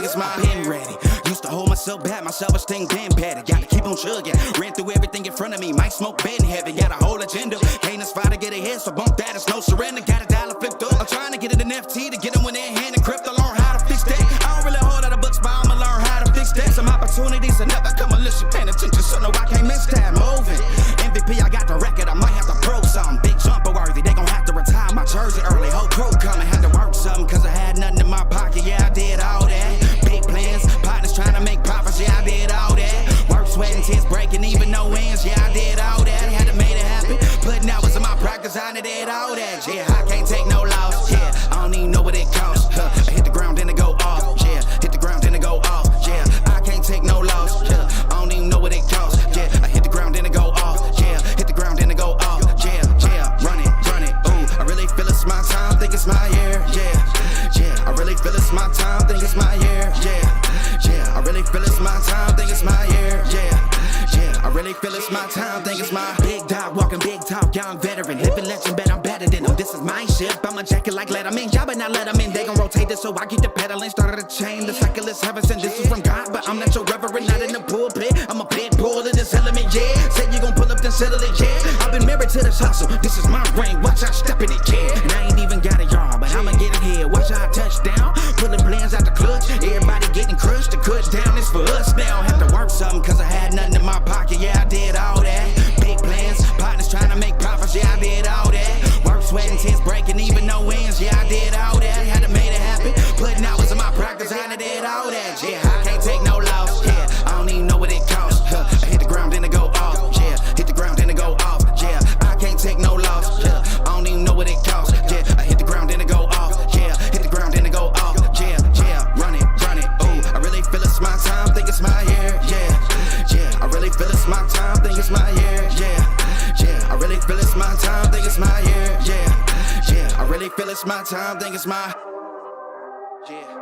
think it's my pen ready. Used to hold myself back, my self-esteem been better. Gotta keep on chugging, ran through everything in front of me. Might smoke bed in heaven, got a whole agenda. Can't aspire to get ahead, so bump that, it's no surrender. Got a dollar flipped up, I'm trying to get it in FT to get them when they're in hand and crypto. Learn how to fix that. I don't really hold out of books, but I'ma learn how to fix that. Some opportunities are never come unless you paying attention, so no, I can't miss that. Moving, MVP, I got the record, I might have to prove something. Big jumper worthy, they gon' have to retire my jersey early. Whole crew coming, had to work something, cause I had nothing in my pocket, yeah, I did all that. Big plans, partners trying to make profits, yeah, I did all that. Work, sweat, and tears breaking, even no wins, yeah, I did all that. Had to make it happen, putting hours in my practice, I did all that, yeah, I can't take no loss, yeah, I don't even know what it costs, I hit the ground, then it go off, yeah, hit the ground, then it go off, yeah, I can't take no loss, yeah, I don't even know what it costs, yeah, I hit the ground, then it go off, yeah, hit the ground, then it go off, yeah, run it, ooh, I really feel it's my time, think it's my year, yeah, I really feel it's my time, think it's my year, yeah, I really feel it's my time, think it's my year, yeah, I really feel it's my time, think it's my big dog, walking big talk, young veteran, living legend, bet I'm better than them, this is my ship, I'm a jacket like Letterman, y'all better not let them in, they gon' rotate this, so I keep the pedaling, started a chain, the cycle is heaven sent, this is from God, but I'm not your reverend, not in the pulpit, I'm a pit bull of this element, yeah, said you gon' pull up, then settle it, yeah, I've been married to this hustle, this is my ring, watch I step in it, yeah, and I ain't even got a yard, but I'ma get it here, watch I touch down, pulling plans out the clutch, everybody getting crushed, the cut down is for us now, have to work something, cause I had nothing in my pocket, yeah, I did all that, big plans, partners trying to make profits, yeah, I did all that, work, sweat, and tears breaking, even no wins, yeah, I did all that, had to make it happen, putting hours in my practice, I did all that, yeah, I can't take no loss, yeah, I don't even know what it costs, I hit the ground, then it go off, yeah, hit the ground, then it go off, yeah, I can't take no loss, yeah, I don't even know what it costs, yeah, I hit the ground, then it go off, yeah, hit the ground, then it go off, yeah, run it, ooh, I really feel it's my time, think it's my year, yeah, I really feel it's my time, think it's my year, yeah, I really feel it's my time, think it's my year, yeah, I really feel it's my time, think it's my, yeah.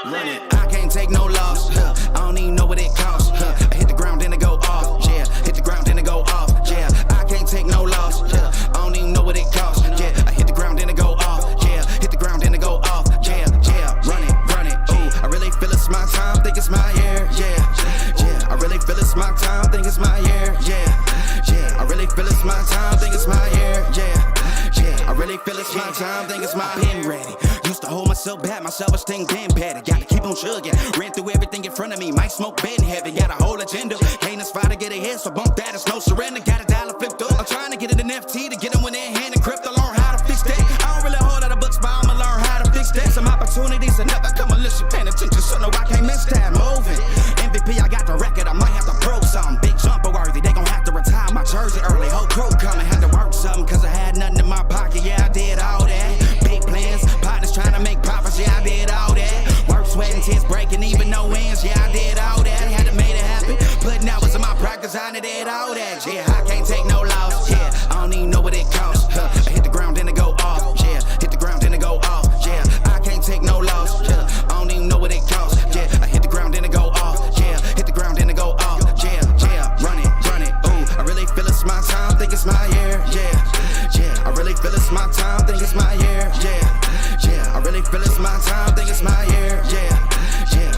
Run it, I can't take no loss, I don't even know what it costs, I hit the ground, then it go off, yeah, hit the ground, then it go off, yeah, I can't take no loss, I don't even know what it costs, yeah, I hit the ground, then it go off, yeah, hit the ground, then it go off, yeah, run it, ooh, I really feel it's my time, think it's my year, yeah, I really feel it's my time, think it's my year, yeah, I really feel it's my time, think it's my year, yeah, I really feel it's my time, think it's my pen ready. Used to hold myself back, my self-esteem been better. Gotta keep on chugging, ran through everything in front of me. Might smoke bed in heaven, got a whole agenda. Can't aspire to get ahead, so bump that, it's no surrender. Got a dollar flipped up, I'm trying to get it in FT to get them when they're in hand and crypto. Learn how to fix that. I don't really hold out of books, but I'ma learn how to fix that. Some opportunities are never come unless you paying attention, so no, I can't miss that. Moving, MVP, I got the record, I might have to prove something. Big jumper worthy, they gon' have to retire my jersey early. Whole crew coming, had to work something, cause I had nothing in my pocket, yeah, I did all that. Big plans, partners trying to make profits, yeah, I did all that. Work, sweat, and tears breaking, even no wins, yeah, I did all that. Had to make it happen, putting hours in my practice, I did all that, yeah, I can't take no loss, yeah, I don't even know what it costs, I hit the ground, then it go off, yeah, hit the ground, then it go off, yeah, I can't take no loss, yeah, I don't even know what it costs, yeah, I hit the ground, then it go off, yeah, hit the ground, then it go off, yeah, run it, ooh, I really feel it's my time, think it's my year, yeah, I really feel it's my time, think it's my year, yeah, I really feel it's my time, think it's my year, yeah,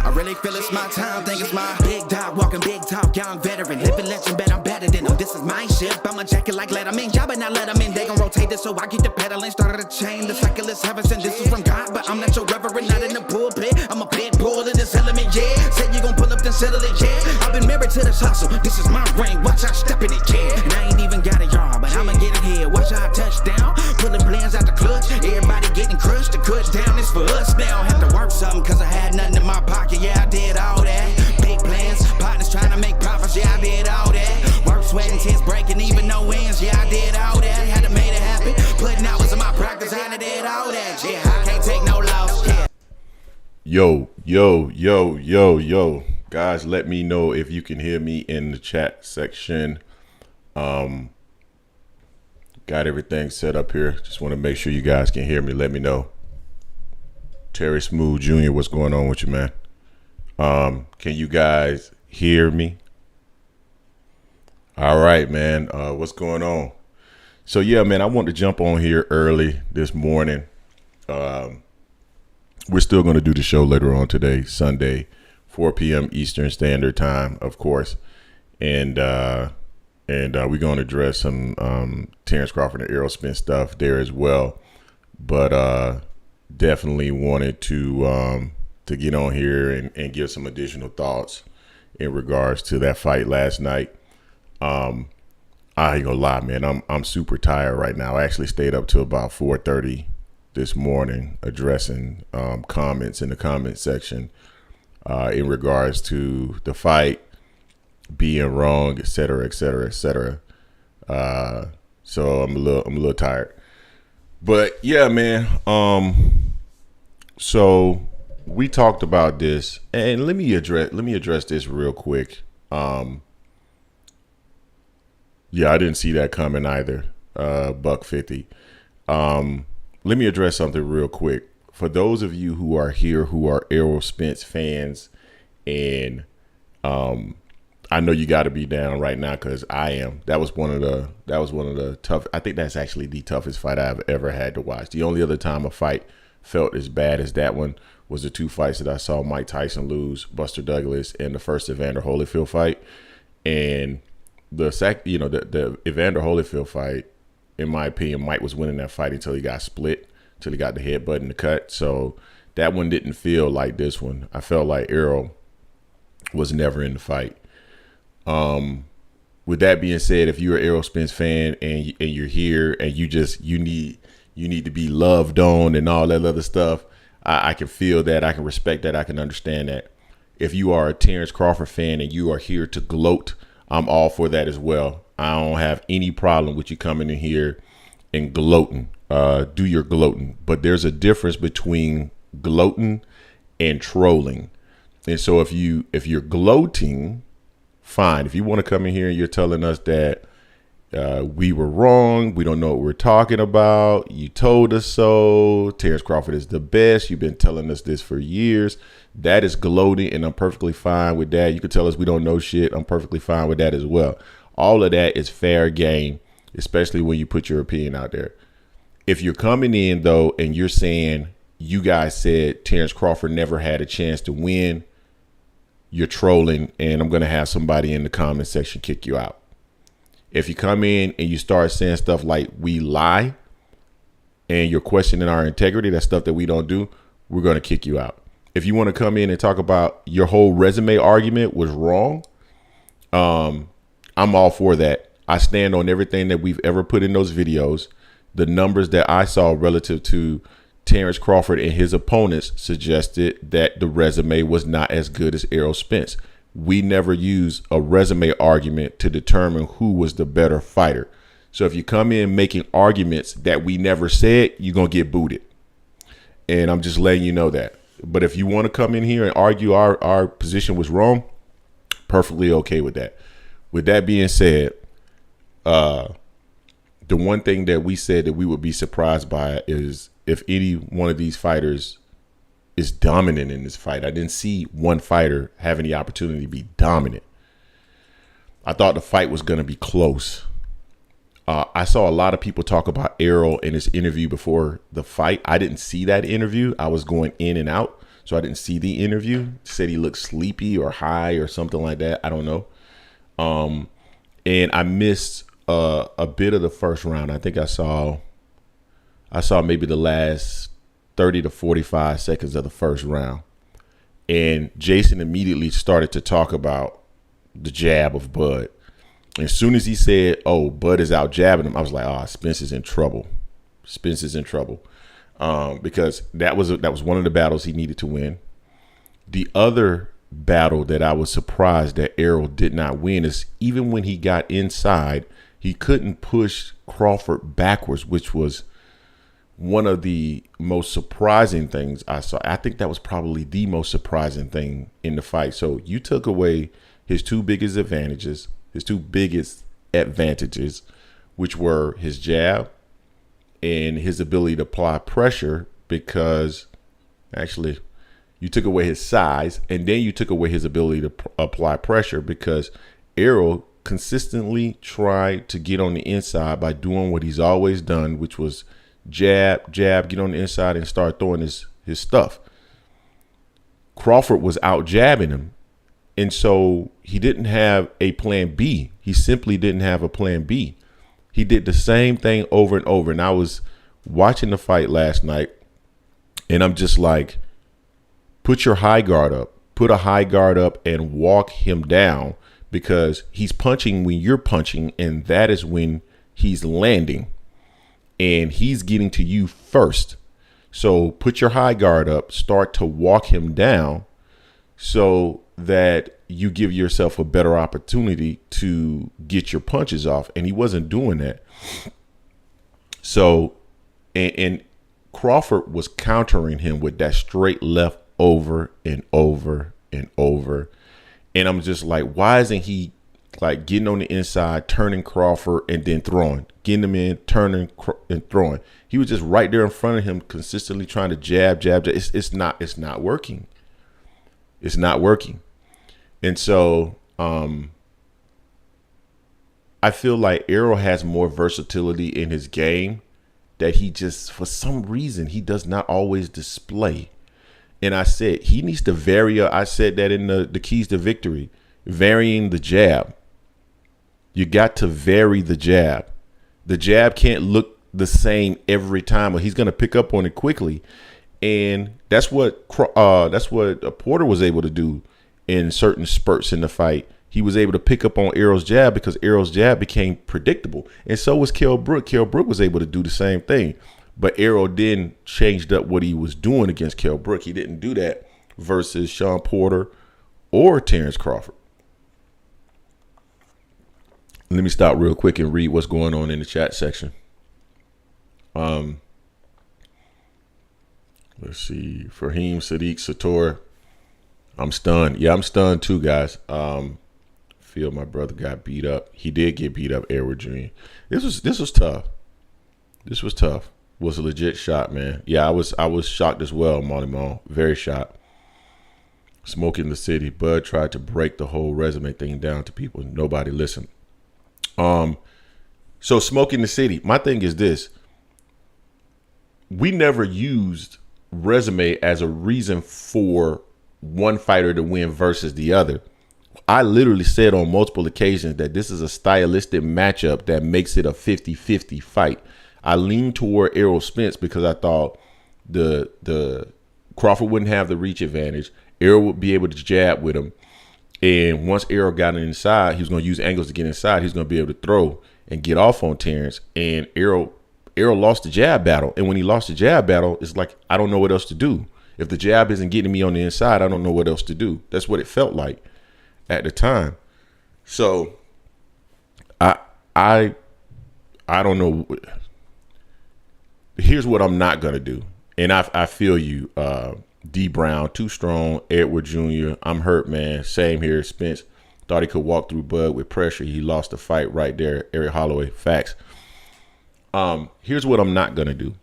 I really feel it's my time, think it's my big dog, walking big talk, young veteran, living legend, bet I'm better than them, this is my ship, I'm a jacket like Letterman, y'all better not let them in, they gon' rotate this, so I keep the pedaling, started a chain, the cycle is heaven sent, this is from God, but I'm not your reverend, not in the pulpit, I'm a pit bull of this element, yeah, said you gon' pull up, then settle it, yeah, I've been married to this hustle, this is my ring, watch I step in it, yeah, and I ain't even got a yard, but I'ma get it here, watch I touch down, pulling plans out the clutch, everybody getting crushed, the cut down is for us now, have to work something, cause I had nothing in my pocket, yeah, I did all that, big plans, partners trying to make profits, yeah, I did all that, work, sweat, and tears breaking, even no wins, yeah, I did all that, had to make it happen, putting hours in my practice, I did all that, yeah, I can't take no loss, yeah. Yo. Guys, let me know if you can hear me in the chat section. Got everything set up here. Just want to make sure you guys can hear me. Let me know. Terry Smooth Jr., what's going on with you, man? Can you guys hear me? All right, man. What's going on? So yeah, man, I want to jump on here early this morning. We're still going to do the show later on today, Sunday, 4 p.m. Eastern Standard Time, of course. And we're going to address some Terence Crawford and Errol Spence stuff there as well. But definitely wanted to get on here and give some additional thoughts in regards to that fight last night. I ain't gonna lie, man. I'm super tired right now. I actually stayed up till about 4:30 this morning addressing comments in the comment section in regards to the fight being wrong, et cetera, et cetera, et cetera. So I'm a little tired. But yeah, man. So we talked about this, and let me address this real quick. Yeah, I didn't see that coming either. $1.50. Let me address something real quick. For those of you who are here who are Errol Spence fans, and I know you got to be down right now because I am. That was one of the tough. I think that's actually the toughest fight I've ever had to watch. The only other time a fight felt as bad as that one was the two fights that I saw Mike Tyson lose, Buster Douglas, and the first Evander Holyfield fight. And the Evander Holyfield fight, in my opinion, Mike was winning that fight until he got split, until he got the headbutt in the cut. So that one didn't feel like this one. I felt like Errol was never in the fight. With that being said, if you're an Errol Spence fan and you're here and you need to be loved on and all that other stuff, I can feel that. I can respect that. I can understand that. If you are a Terence Crawford fan and you are here to gloat, I'm all for that as well. I don't have any problem with you coming in here and gloating. Do your gloating. But there's a difference between gloating and trolling. And so if you're gloating, fine. If you want to come in here and you're telling us that we were wrong, we don't know what we're talking about, you told us so, Terence Crawford is the best, you've been telling us this for years, that is gloating, and I'm perfectly fine with that. You could tell us we don't know shit, I'm perfectly fine with that as well. All of that is fair game, especially when you put your opinion out there. If you're coming in, though, and you're saying you guys said Terence Crawford never had a chance to win, you're trolling, and I'm going to have somebody in the comment section kick you out. If you come in and you start saying stuff like we lie and you're questioning our integrity, that's stuff that we don't do, we're going to kick you out. If you want to come in and talk about your whole resume argument was wrong, I'm all for that. I stand on everything that we've ever put in those videos. The numbers that I saw relative to Terence Crawford and his opponents suggested that the resume was not as good as Errol Spence. We never use a resume argument to determine who was the better fighter. So if you come in making arguments that we never said, you're going to get booted. And I'm just letting you know that. But if you want to come in here and argue our position was wrong, perfectly okay with that. With that being said, the one thing that we said that we would be surprised by is if any one of these fighters is dominant in this fight. I didn't see one fighter have any opportunity to be dominant. I thought the fight was going to be close. I saw a lot of people talk about Errol in his interview before the fight. I didn't see that interview. I was going in and out, so I didn't see the interview. Said he looked sleepy or high or something like that. I don't know. And I missed a bit of the first round. I think I saw maybe the last 30 to 45 seconds of the first round. And Jason immediately started to talk about the jab of Bud. As soon as he said, oh, Bud is out jabbing him, I was like, oh, Spence is in trouble. Spence is in trouble. Because that was one of the battles he needed to win. The other battle that I was surprised that Errol did not win is even when he got inside, he couldn't push Crawford backwards, which was one of the most surprising things I saw. I think that was probably the most surprising thing in the fight. So you took away his two biggest advantages, which were his jab and his ability to apply pressure, because actually You took away his size, and then you took away his ability to apply pressure, because Errol consistently tried to get on the inside by doing what he's always done, which was jab, get on the inside and start throwing his stuff. Crawford was out jabbing him. And so he didn't have a plan B. He simply didn't have a plan B. He did the same thing over and over. And I was watching the fight last night, and I'm just like, put your high guard up. Put a high guard up and walk him down, because he's punching when you're punching, and that is when he's landing. And he's getting to you first. So put your high guard up, start to walk him down, so that you give yourself a better opportunity to get your punches off. And he wasn't doing that. So, and Crawford was countering him with that straight left over and over and over. And I'm just like, why isn't he like getting on the inside, turning Crawford and then throwing, getting him in, turning and throwing? He was just right there in front of him, consistently trying to jab. It's not working. It's not working. And so I feel like Errol has more versatility in his game that he just, for some reason, he does not always display. And I said he needs to vary. I said that in the keys to victory, varying the jab. You got to vary the jab. The jab can't look the same every time, but he's going to pick up on it quickly. And that's what Porter was able to do in certain spurts in the fight. He was able to pick up on Errol's jab, because Errol's jab became predictable. And so was Kell Brook. Kell Brook was able to do the same thing. But Errol then changed up what he was doing against Kell Brook. He didn't do that versus Sean Porter or Terence Crawford. Let me stop real quick and read what's going on in the chat section. Let's see. Fahim Sadiq Sator. I'm stunned. Yeah, I'm stunned too, guys. Feel my brother got beat up. He did get beat up, Edward Jr. This was tough. This was tough. It was a legit shot, man. Yeah, I was shocked as well, Molly Mall. Very shocked. Smoking the city. Bud tried to break the whole resume thing down to people. Nobody listened. So smoking the city. My thing is this. We never used resume as a reason for one fighter to win versus the other. I literally said on multiple occasions that this is a stylistic matchup that makes it a 50-50 fight. I leaned toward Errol Spence because I thought the Crawford wouldn't have the reach advantage. Errol would be able to jab with him. And once Errol got inside, he was going to use angles to get inside. He's going to be able to throw and get off on Terence. And Errol lost the jab battle. And when he lost the jab battle, it's like, I don't know what else to do. If the jab isn't getting me on the inside, I don't know what else to do. That's what it felt like at the time. So I don't know. Here's what I'm not going to do. And I feel you, D Brown, too strong, Edward Jr. I'm hurt, man. Same here. Spence thought he could walk through Bud with pressure. He lost the fight right there. Eric Holloway, facts. Here's what I'm not going to do.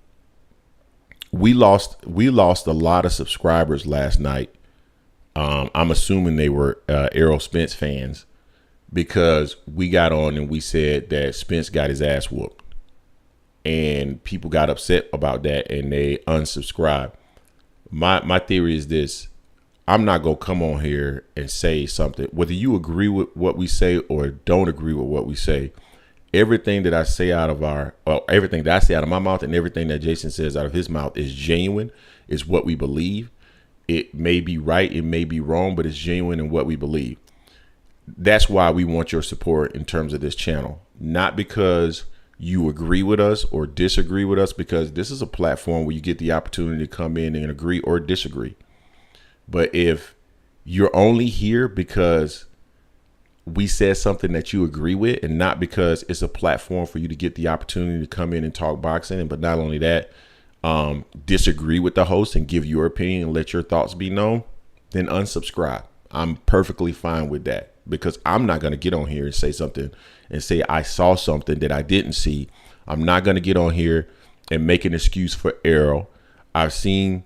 We lost a lot of subscribers last night. I'm assuming they were Errol Spence fans, because we got on and we said that Spence got his ass whooped. And people got upset about that and they unsubscribed. My theory is this. I'm not going to come on here and say something. Whether you agree with what we say or don't agree with what we say, everything that I say everything that I say out of my mouth and everything that Jason says out of his mouth is genuine, is what we believe. It may be right, it may be wrong, but it's genuine in what we believe. That's why we want your support in terms of this channel. Not because you agree with us or disagree with us, because this is a platform where you get the opportunity to come in and agree or disagree. But if you're only here because we said something that you agree with, and not because it's a platform for you to get the opportunity to come in and talk boxing, but not only that, disagree with the host and give your opinion and let your thoughts be known, then unsubscribe. I'm perfectly fine with that, because I'm not going to get on here and say something and say I saw something that I didn't see. I'm not going to get on here and make an excuse for Errol. I've seen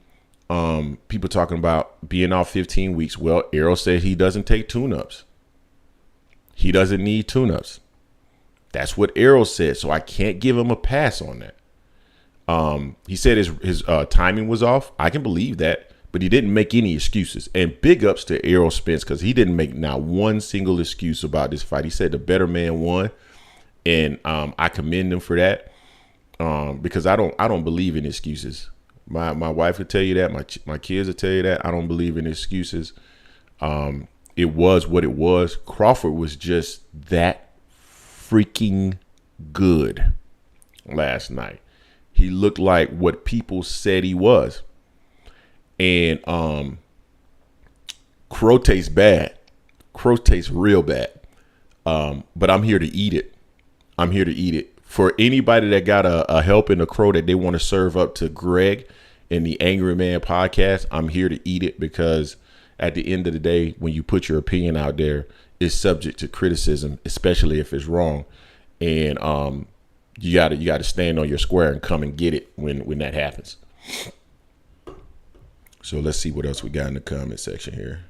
People talking about being off 15 weeks. Well, Errol said he doesn't take tune-ups. He doesn't need tune-ups. That's what Errol said, so I can't give him a pass on that. He said his timing was off. I can believe that, but he didn't make any excuses. And big ups to Errol Spence, because he didn't make not one single excuse about this fight. He said the better man won, and I commend him for that, because I don't believe in excuses. My wife would tell you that. My kids will tell you that. I don't believe in excuses. It was what it was. Crawford was just that freaking good last night. He looked like what people said he was. And crow tastes bad. Crow tastes real bad. But I'm here to eat it. I'm here to eat it. For anybody that got a helping a crow that they want to serve up to Greg in the Angry Man podcast, I'm here to eat it, because at the end of the day, when you put your opinion out there, it's subject to criticism, especially if it's wrong. And you gotta stand on your square and come and get it when that happens. So let's see what else we got in the comment section here.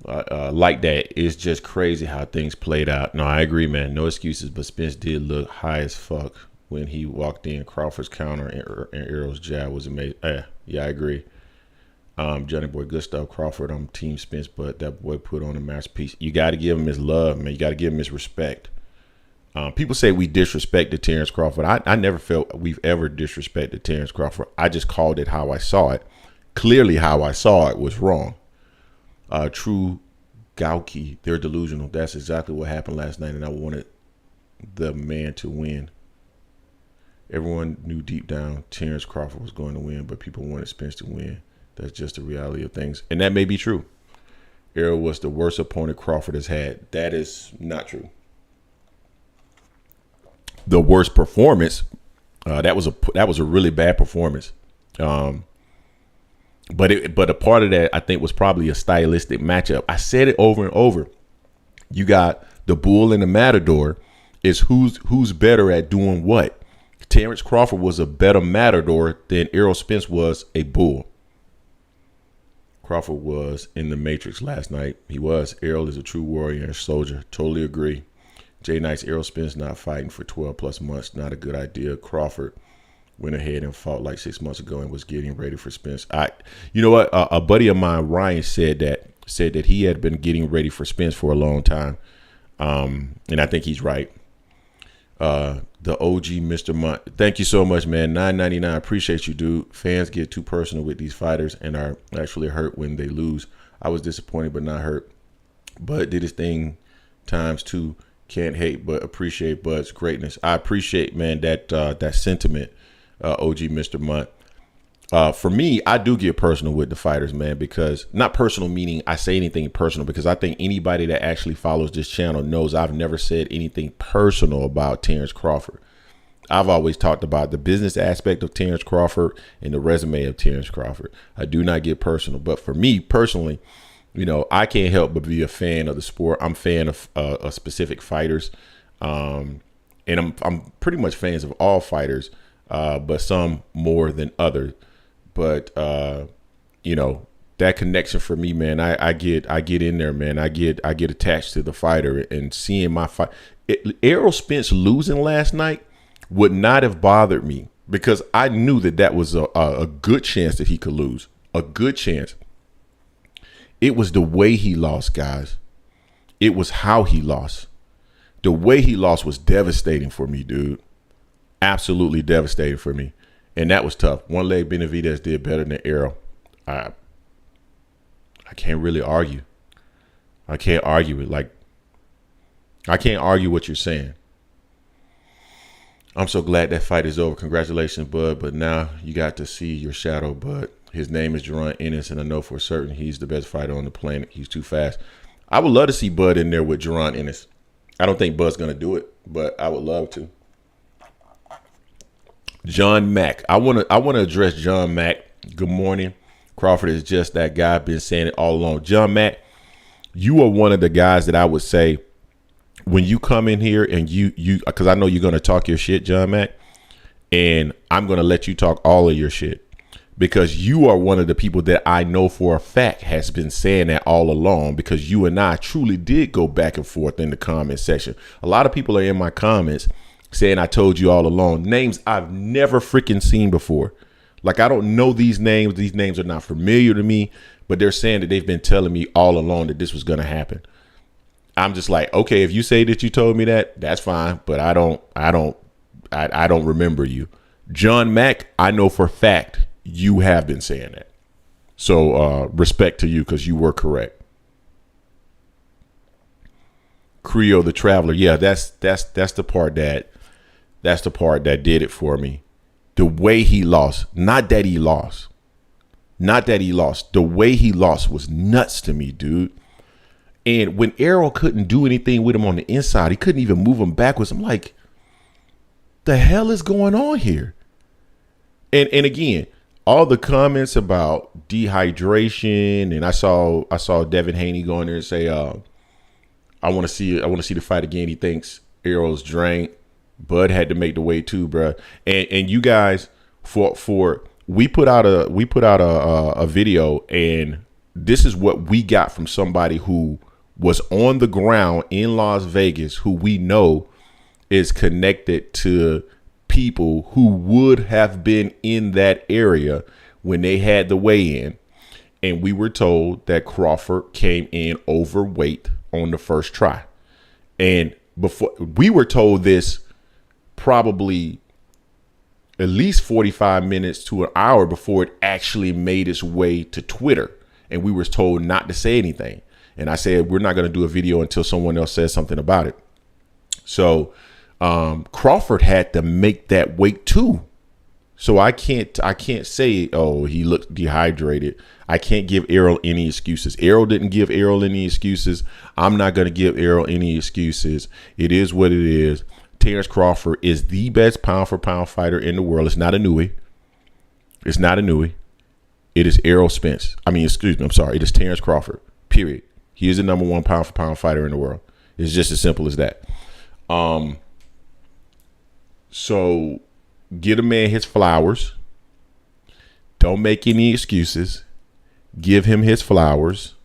Like that, it's just crazy how things played out. No, I agree, man. No excuses, but Spence did look high as fuck when he walked in. Crawford's counter and Errol's jab was amazing. Yeah, I agree. Johnny Boy, good stuff. Crawford, I'm Team Spence, but that boy put on a masterpiece. You got to give him his love, man. You got to give him his respect. People say we disrespected Terence Crawford. I never felt we've ever disrespected Terence Crawford. I just called it how I saw it. Clearly, how I saw it was wrong. True Gauki, they're delusional. That's exactly what happened last night, and I wanted the man to win. Everyone knew deep down Terence Crawford was going to win, but people wanted Spence to win. That's just the reality of things, and that may be true. Errol was the worst opponent Crawford has had. That is not true. The worst performance, that was a really bad performance. But a part of that, I think, was probably a stylistic matchup. I said it over and over. You got the bull and the matador. Is who's better at doing what? Terence Crawford was a better matador than Errol Spence was a bull. Crawford was in the Matrix last night. He was. Errol is a true warrior and soldier. Totally agree. Jay Knight's Errol Spence not fighting for 12 plus months. Not a good idea. Crawford went ahead and fought like 6 months ago and was getting ready for Spence. You know what? A buddy of mine, Ryan, said that he had been getting ready for Spence for a long time. And I think he's right. The OG Mr. Munt. Thank you so much, man. $9.99. Appreciate you, dude. Fans get too personal with these fighters and are actually hurt when they lose. I was disappointed, but not hurt. Bud did his thing times two. Can't hate, but appreciate Bud's greatness. I appreciate, man, that sentiment, OG Mr. Munt. For me, I do get personal with the fighters, man, because not personal meaning I say anything personal, because I think anybody that actually follows this channel knows I've never said anything personal about Terence Crawford. I've always talked about the business aspect of Terence Crawford and the resume of Terence Crawford. I do not get personal, but for me personally, you know, I can't help but be a fan of the sport. I'm a fan of specific fighters, and I'm pretty much fans of all fighters, but some more than others. But you know, that connection for me, man, I get in there, man. I get attached to the fighter, and seeing my fight. Errol Spence losing last night would not have bothered me, because I knew that was a good chance that he could lose, a good chance. It was the way he lost, guys. It was how he lost. The way he lost was devastating for me, dude. Absolutely devastating for me. And that was tough. One leg Benavidez did better than Errol. I can't really argue. I can't argue it. Like, I can't argue what you're saying. I'm so glad that fight is over. Congratulations, Bud. But now you got to see your shadow, Bud. His name is Jerron Ennis, and I know for certain he's the best fighter on the planet. He's too fast. I would love to see Bud in there with Jerron Ennis. I don't think Bud's going to do it, but I would love to. John Mack. I want to address John Mack. Good morning. Crawford is just that guy. I've been saying it all along. John Mack, you are one of the guys that I would say when you come in here and you because I know you're going to talk your shit, John Mack. And I'm going to let you talk all of your shit because you are one of the people that I know for a fact has been saying that all along, because you and I truly did go back and forth in the comment section. A lot of people are in my comments saying I told you all along, names I've never freaking seen before. Like, I don't know these names. These names are not familiar to me, but they're saying that they've been telling me all along that this was going to happen. I'm just like, okay, if you say that you told me that, that's fine. But I don't remember you. John Mack, I know for a fact you have been saying that. So respect to you, because you were correct. Creo the Traveler. Yeah, that's the part that did it for me. The way he lost, not that he lost. The way he lost was nuts to me, dude. And when Errol couldn't do anything with him on the inside, he couldn't even move him backwards. I'm like, the hell is going on here? And again, all the comments about dehydration, and I saw Devin Haney go in there and say, I want to see the fight again. He thinks Errol's drank. Bud had to make the weight too, bro. And you guys, we put out a video, and this is what we got from somebody who was on the ground in Las Vegas, who we know is connected to people who would have been in that area when they had the weigh-in. And we were told that Crawford came in overweight on the first try. And before we were told this, probably at least 45 minutes to an hour before it actually made its way to Twitter. And we were told not to say anything. And I said, we're not going to do a video until someone else says something about it. So Crawford had to make that weight too. So I can't say, oh, he looked dehydrated. I can't give Errol any excuses. Errol didn't give Errol any excuses. I'm not going to give Errol any excuses. It is what it is. Terence Crawford is the best pound for pound fighter in the world. It's not a newie. It is Errol Spence. It is Terence Crawford, period. He is the number one pound for pound fighter in the world. It's just as simple as that. So get a man his flowers. Don't make any excuses. Give him his flowers.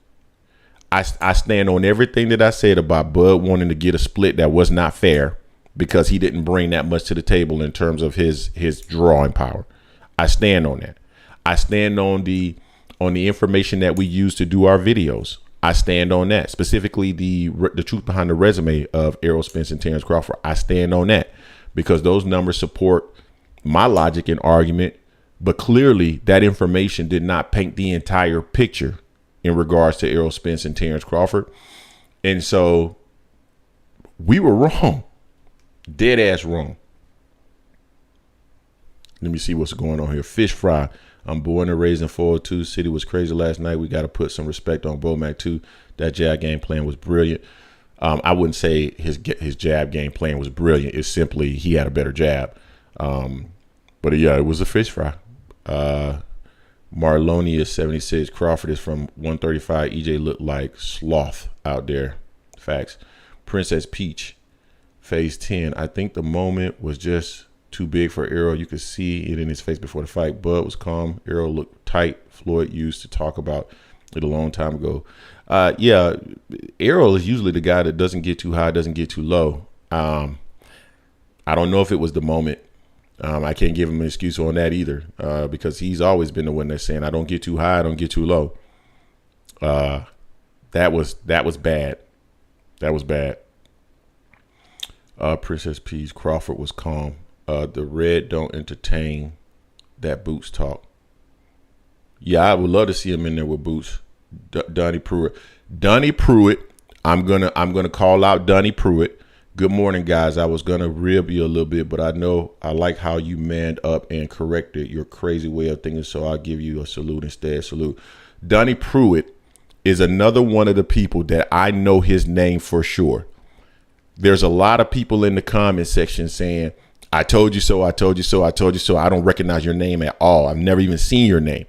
I stand on everything that I said about Bud wanting to get a split that was not fair, because he didn't bring that much to the table in terms of his drawing power. I stand on that. I stand on the information that we use to do our videos. I stand on that. Specifically, the truth behind the resume of Errol Spence and Terence Crawford. I stand on that because those numbers support my logic and argument. But clearly, that information did not paint the entire picture in regards to Errol Spence and Terence Crawford. And so we were wrong. Dead ass wrong. Let me see what's going on here. Fish fry. I'm born and raised in 402. City was crazy last night. We got to put some respect on Bomac too. That jab game plan was brilliant. I wouldn't say his jab game plan was brilliant. It's simply he had a better jab. But yeah, it was a fish fry. Marloni is 76. Crawford is from 135. EJ looked like sloth out there. Facts. Princess Peach. Phase 10. I think the moment was just too big for Errol. You could see it in his face before the fight. Bud was calm. Errol looked tight. Floyd used to talk about it a long time ago. Yeah, Errol is usually the guy that doesn't get too high, doesn't get too low. I don't know if it was the moment. I can't give him an excuse on that either, because he's always been the one that's saying, I don't get too high, I don't get too low. That was bad. That was bad. Princess Peach, Crawford was calm. The red don't entertain that Boots talk. Yeah, I would love to see him in there with Boots. Donnie Pruitt. I'm gonna call out Donnie Pruitt. Good morning, guys. I was gonna rib you a little bit, but I know I like how you manned up and corrected your crazy way of thinking, so I'll give you a salute instead. Salute. Donnie Pruitt is another one of the people that I know his name for sure. There's a lot of people in the comment section saying, I told you so, I told you so, I told you so. I don't recognize your name at all. I've never even seen your name.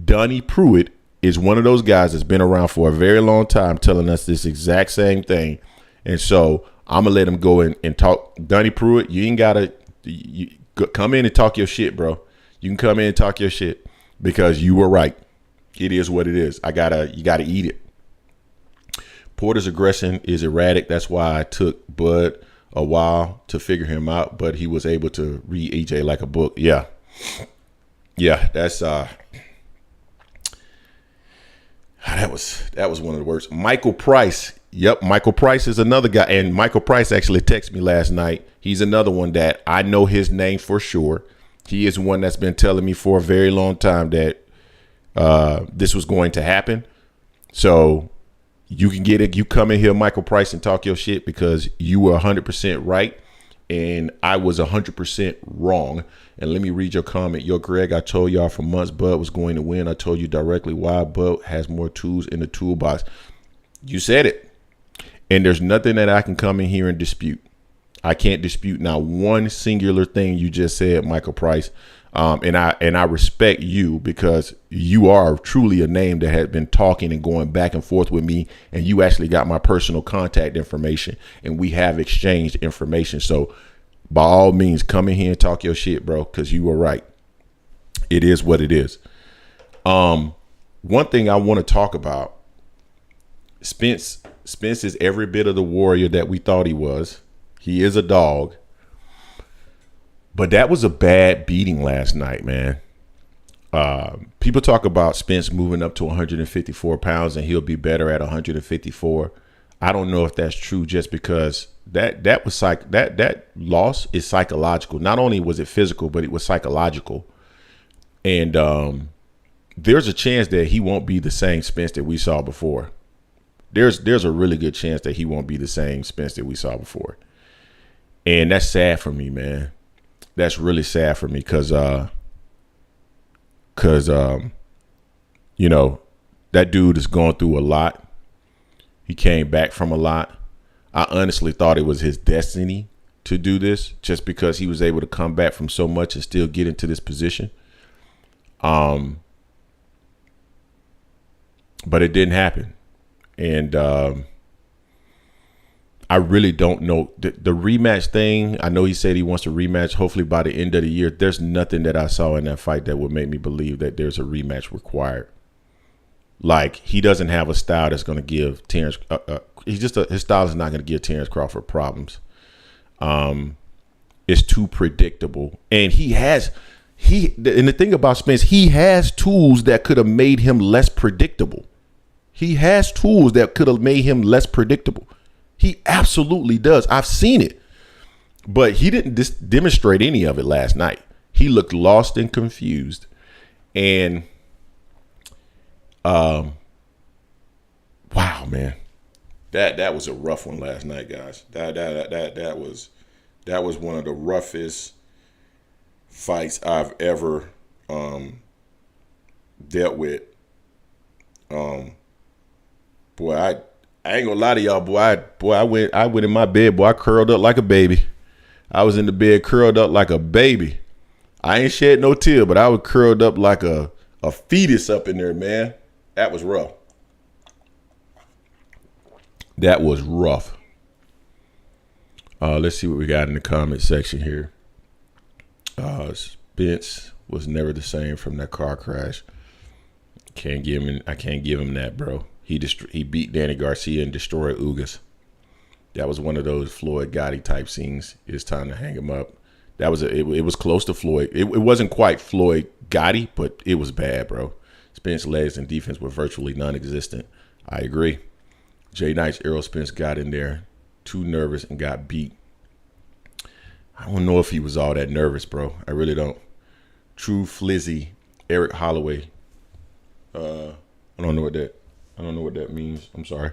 Donnie Pruitt is one of those guys that's been around for a very long time telling us this exact same thing. And so I'm going to let him go and talk. Donnie Pruitt, you ain't got to come in and talk your shit, bro. You can come in and talk your shit because you were right. It is what it is. You gotta eat it. Porter's aggression is erratic. That's why I took Bud a while to figure him out, but he was able to read EJ like a book. Yeah. That's that was one of the worst. Michael Price. Yep, Michael Price is another guy, and Michael Price actually texted me last night. He's another one that I know his name for sure. He is one that's been telling me for a very long time that this was going to happen. So you can get it. You come in here, Michael Price, and talk your shit because you were 100% right and I was 100% wrong. And let me read your comment. Yo, Greg, I told y'all for months Bud was going to win. I told you directly why Bud has more tools in the toolbox. You said it. And there's nothing that I can come in here and dispute. I can't dispute not one singular thing you just said, Michael Price. And I respect you because you are truly a name that has been talking and going back and forth with me. And you actually got my personal contact information and we have exchanged information. So by all means, come in here and talk your shit, bro, because you were right. It is what it is. One thing I want to talk about, Spence is every bit of the warrior that we thought he was. He is a dog. But that was a bad beating last night, man. People talk about Spence moving up to 154 pounds and he'll be better at 154. I don't know if that's true just because that loss is psychological. Not only was it physical, but it was psychological. And there's a chance that he won't be the same Spence that we saw before. There's a really good chance that he won't be the same Spence that we saw before. And that's sad for me, man. That's really sad for me because you know, that dude is going through a lot. He came back from a lot. I honestly thought it was his destiny to do this just because he was able to come back from so much and still get into this position. But it didn't happen. And I really don't know. The rematch thing, I know he said he wants to rematch hopefully by the end of the year. There's nothing that I saw in that fight that would make me believe that there's a rematch required. Like, he doesn't have a style that's going to give Terence his style is not going to give Terence Crawford problems. It's too predictable. And and the thing about Spence, he has tools that could have made him less predictable. He has tools that could have made him less predictable. He absolutely does. I've seen it. But he didn't demonstrate any of it last night. He looked lost and confused. And wow, man. That was a rough one last night, guys. That was one of the roughest fights I've ever dealt with. Boy, I ain't gonna lie to y'all, boy. I went in my bed, boy. I curled up like a baby. I was in the bed curled up like a baby. I ain't shed no tear, but I was curled up like a fetus up in there, man. That was rough. That was rough. Let's see what we got in the comment section here. Spence was never the same from that car crash. I can't give him that, bro. He beat Danny Garcia and destroyed Ugas. That was one of those Floyd Gotti type scenes. It's time to hang him up. It was close to Floyd. It wasn't quite Floyd Gotti, but it was bad, bro. Spence's legs and defense were virtually non-existent. I agree. Jay Knight's Errol Spence got in there too nervous and got beat. I don't know if he was all that nervous, bro. I really don't. True Flizzy, Eric Holloway. I don't know what that means. I'm sorry.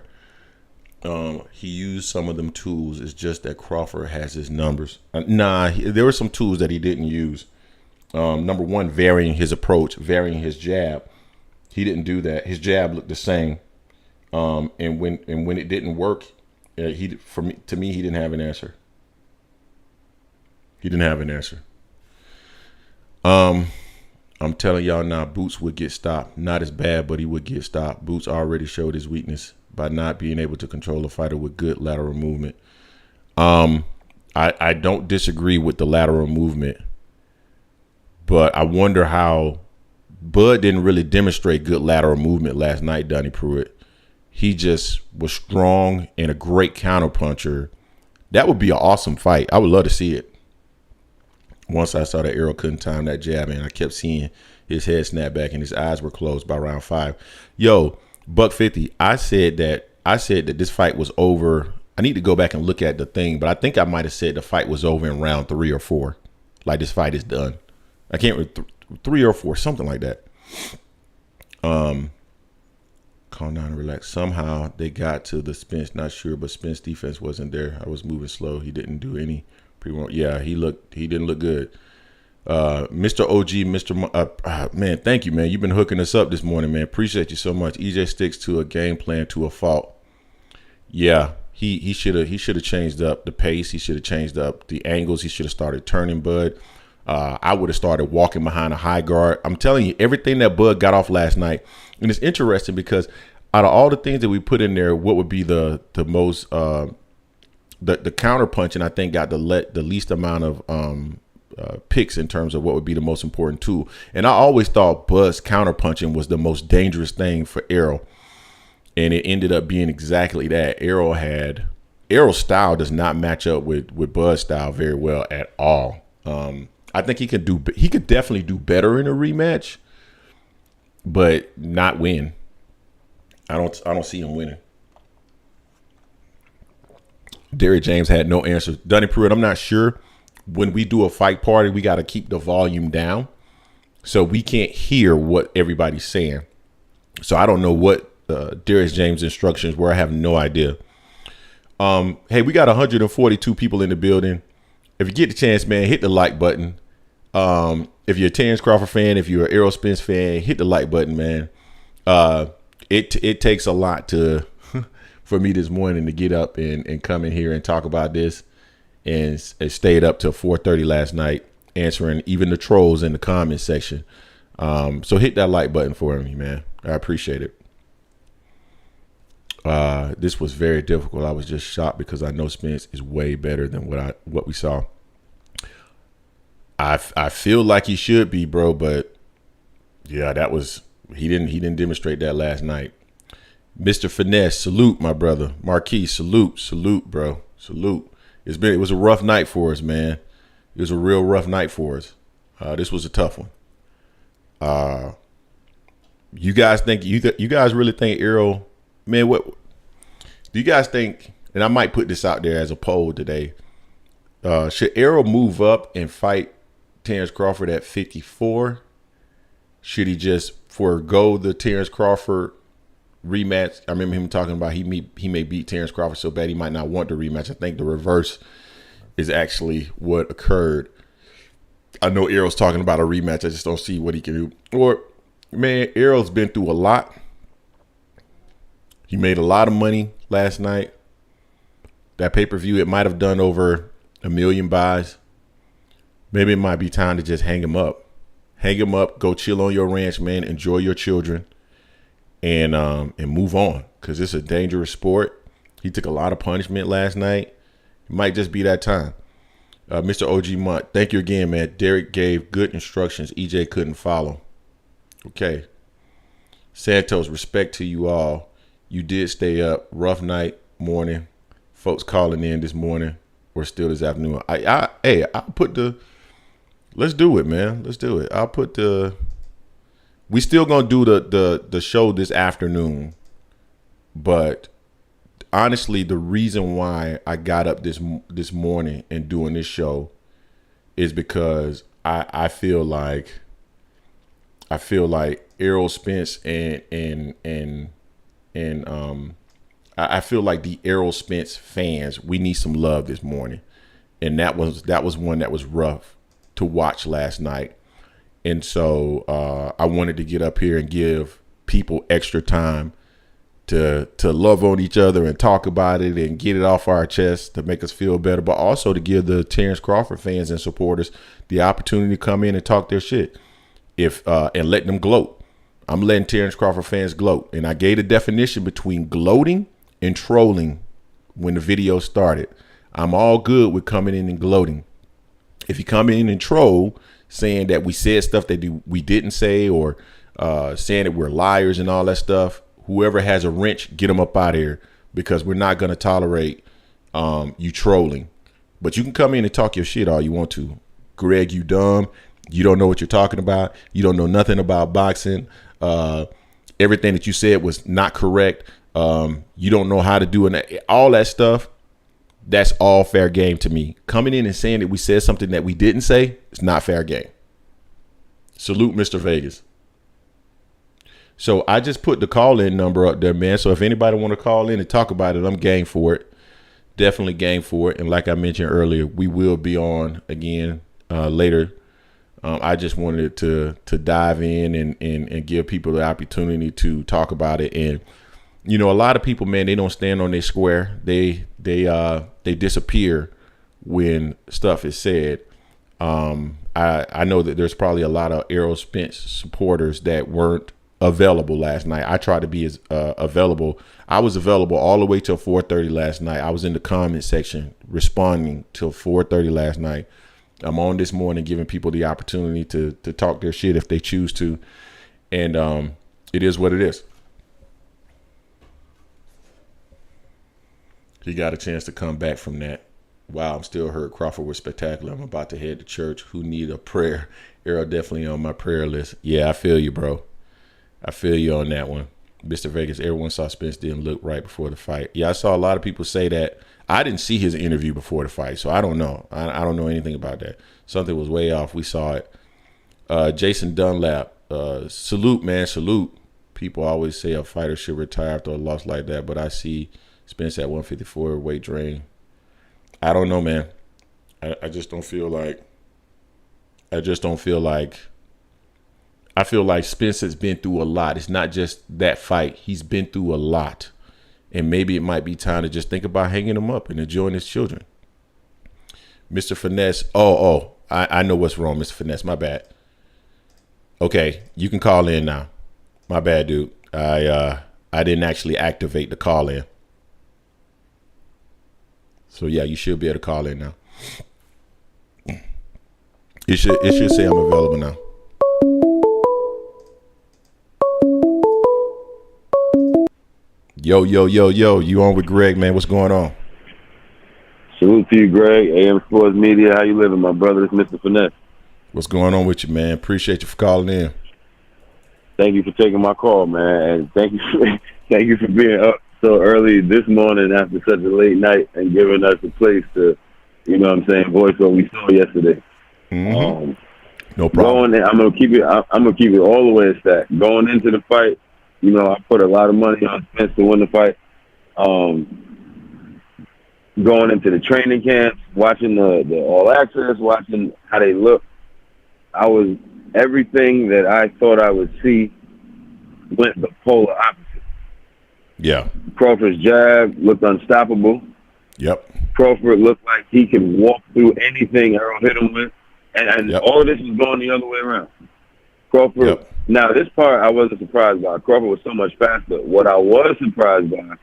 He used some of them tools. It's just that Crawford has his numbers. There were some tools that he didn't use. Number one, varying his approach, varying his jab. He didn't do that. His jab looked the same. And when it didn't work, he didn't have an answer. He didn't have an answer. I'm telling y'all now, Boots would get stopped. Not as bad, but he would get stopped. Boots already showed his weakness by not being able to control a fighter with good lateral movement. I don't disagree with the lateral movement But I wonder how Bud didn't really demonstrate good lateral movement last night, Donnie Pruitt. He just was strong and a great counterpuncher. That would be an awesome fight. I would love to see it. Once I saw that Errol couldn't time that jab, and I kept seeing his head snap back and his eyes were closed by round 5. Yo, $150. I said that this fight was over. I need to go back and look at the thing, but I think I might have said the fight was over in round 3 or 4. Like, this fight is done. I can't remember, 3 or 4, something like that. Calm down and relax. Somehow they got to the Spence. Not sure, but Spence defense wasn't there. I was moving slow. He didn't do any pre-warm. Yeah, he didn't look good. Mr. OG, man, thank you, man. You've been hooking us up this morning, man. Appreciate you so much. EJ sticks to a game plan to a fault. Yeah, he should have changed up the pace. He should have changed up the angles. He should have started turning Bud. I would have started walking behind a high guard. I'm telling you, everything that Bud got off last night, and it's interesting because out of all the things that we put in there, what would be the most the counter punching, I think, got the least amount of picks in terms of what would be the most important tool. And I always thought Bud's counter punching was the most dangerous thing for Errol, and it ended up being exactly that. Errol's style does not match up with Bud's style very well at all. I think he could definitely do better in a rematch, but not win. I don't see him winning. Derrick James had no answers. Donnie Pruitt, I'm not sure. When we do a fight party, we got to keep the volume down so we can't hear what everybody's saying. So I don't know what Derrick James' instructions were. I have no idea. Hey, we got 142 people in the building. If you get the chance, man, hit the like button. If you're a Terence Crawford fan, if you're an Errol Spence fan, hit the like button, man. It takes a lot for me this morning to get up and come in here and talk about this, and stayed up till 4:30 last night answering even the trolls in the comment section. So hit that like button for me, man. I appreciate it. This was very difficult. I was just shocked because I know Spence is way better than what we saw. I feel like he should be, bro, but yeah, he didn't demonstrate that last night. Mr. Finesse, salute, my brother. Marquis, salute, bro. Salute. It was a rough night for us, man. It was a real rough night for us. This was a tough one. You guys really think Errol, man, what do you guys think? And I might put this out there as a poll today. Should Errol move up and fight Terence Crawford at 54? Should he just forego the Terence Crawford rematch? I remember him talking about he may beat Terence Crawford so bad he might not want the rematch. I think the reverse is actually what occurred. I know Errol's talking about a rematch. I just don't see what he can do. Or, man, Errol's been through a lot. He made a lot of money last night. That pay-per-view, it might have done over 1 million buys. Maybe it might be time to just hang him up. Hang him up, go chill on your ranch, man. Enjoy your children, and move on, because it's a dangerous sport. He took a lot of punishment last night. It might just be that time. Mr. OG Munt, thank you again, man. Derek gave good instructions EJ couldn't follow. Okay. Santos, respect to you all. You did stay up. Rough night, morning. Folks calling in this morning or still this afternoon. I'll put let's do it, man. Let's do it. I'll put we still gonna do the show this afternoon, but honestly, the reason why I got up this morning and doing this show is because I feel like Errol Spence and I feel like the Errol Spence fans, we need some love this morning, and that was one that was rough to watch last night. And so I wanted to get up here and give people extra time to love on each other and talk about it and get it off our chest to make us feel better, but also to give the Terence Crawford fans and supporters the opportunity to come in and talk their shit and let them gloat. I'm letting Terence Crawford fans gloat. And I gave the definition between gloating and trolling when the video started. I'm all good with coming in and gloating. If you come in and troll, saying that we said stuff that we didn't say, or saying that we're liars and all that stuff, whoever has a wrench, get them up out of here, because we're not going to tolerate you trolling. But you can come in and talk your shit all you want to. Greg, you dumb. You don't know what you're talking about. You don't know nothing about boxing. Everything that you said was not correct. You don't know how to do it. All that stuff, that's all fair game to me. Coming in and saying that we said something that we didn't say is not fair game. Salute, Mr. Vegas. So I just put the call-in number up there, man. So if anybody want to call in and talk about it, I'm game for it. Definitely game for it. And like I mentioned earlier, we will be on again later. I just wanted to dive in and give people the opportunity to talk about it. And, you know, a lot of people, man, they don't stand on their square. They disappear when stuff is said. I know that there's probably a lot of Errol Spence supporters that weren't available last night. I tried to be as available. I was available all the way till 4:30 last night. I was in the comment section responding till 4:30 last night. I'm on this morning giving people the opportunity to talk their shit if they choose to. And it is what it is. He got a chance to come back from that. Wow, I'm still hurt. Crawford was spectacular. I'm about to head to church. Who need a prayer? Errol definitely on my prayer list. Yeah, I feel you, bro. I feel you on that one. Mr. Vegas, everyone saw Spence didn't look right before the fight. Yeah, I saw a lot of people say that. I didn't see his interview before the fight, so I don't know. I don't know anything about that. Something was way off. We saw it. Jason Dunlap, salute, man, salute. People always say a fighter should retire after a loss like that, but I see Spence at 154 weight drain. I don't know, man. I just don't feel like. I feel like Spence has been through a lot. It's not just that fight. He's been through a lot. And maybe it might be time to just think about hanging him up and enjoying his children. Mr. Finesse. I know what's wrong, Mr. Finesse. My bad. Okay, you can call in now. My bad, dude. I didn't actually activate the call in. So yeah, you should be able to call in now. It should say I'm available now. Yo, you on with Greg, man? What's going on? Salute to you, Greg. AM Sports Media. How you living, my brother? It's Mr. Finesse. What's going on with you, man? Appreciate you for calling in. Thank you for taking my call, man, and thank you for being up so early this morning after such a late night and giving us a place to, you know what I'm saying, voice what we saw yesterday. Mm-hmm. No problem. I'm gonna keep it all the way a stack. Going into the fight, you know, I put a lot of money on Spence to win the fight. Going into the training camps, watching the All Access, watching how they look, I was everything that I thought I would see went the polar opposite. Yeah. Crawford's jab looked unstoppable. Yep. Crawford looked like he could walk through anything Errol hit him with. And yep. All of this was going the other way around. Crawford, yep. Now this part I wasn't surprised by. Crawford was so much faster. What I was surprised by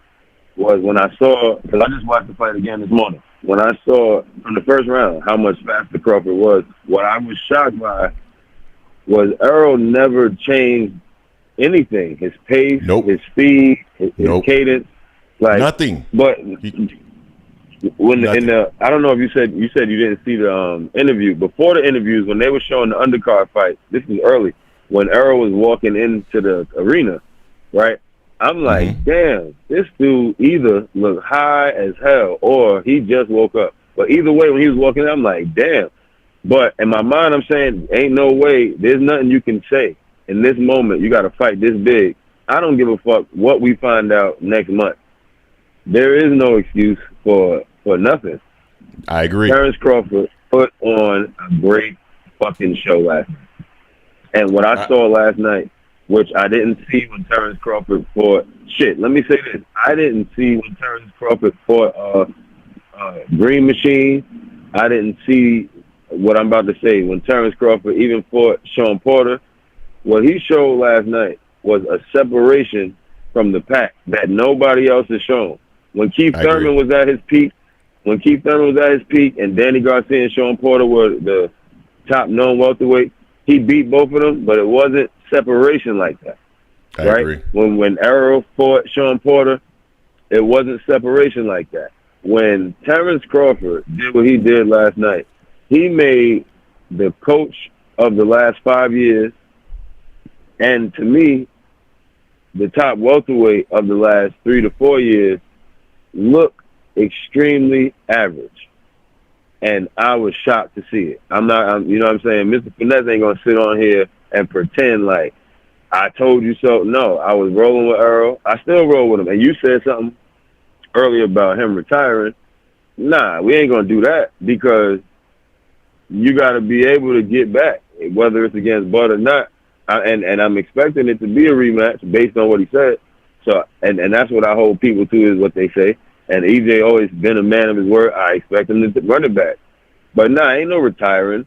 was when I saw, because I just watched the fight again this morning, when I saw from the first round how much faster Crawford was, what I was shocked by was Errol never changed anything. His pace, nope. His speed, his cadence. Like nothing. But when I don't know if you said you didn't see the interview. Before the interviews, when they were showing the undercard fight, this is early, when Errol was walking into the arena, right? I'm like, damn, this dude either looked high as hell or he just woke up. But either way, when he was walking in, I'm like, damn. But in my mind, I'm saying, ain't no way, there's nothing you can say. In this moment, you got to fight this big. I don't give a fuck what we find out next month. There is no excuse for nothing. I agree. Terence Crawford put on a great fucking show last night. And what I saw last night, which I didn't see when Terence Crawford fought. Shit, let me say this. I didn't see when Terence Crawford fought Green Machine. I didn't see what I'm about to say. When Terence Crawford even fought Sean Porter, what he showed last night was a separation from the pack that nobody else has shown. When Keith Thurman was at his peak, and Danny Garcia and Sean Porter were top known welterweight. He beat both of them, but it wasn't separation like that. I right? agree. When Errol fought Sean Porter, it wasn't separation like that. When Terence Crawford did what he did last night, he made the coach of the last 5 years, and to me, the top welterweight of the last 3 to 4 years, look extremely average. And I was shocked to see it. You know what I'm saying? Mr. Finesse ain't going to sit on here and pretend like, I told you so. No, I was rolling with Errol. I still roll with him. And you said something earlier about him retiring. Nah, we ain't going to do that because you got to be able to get back, whether it's against Bud or not. And I'm expecting it to be a rematch based on what he said. So, and that's what I hold people to is what they say. And EJ always been a man of his word. I expect him to run it back. But nah, ain't no retiring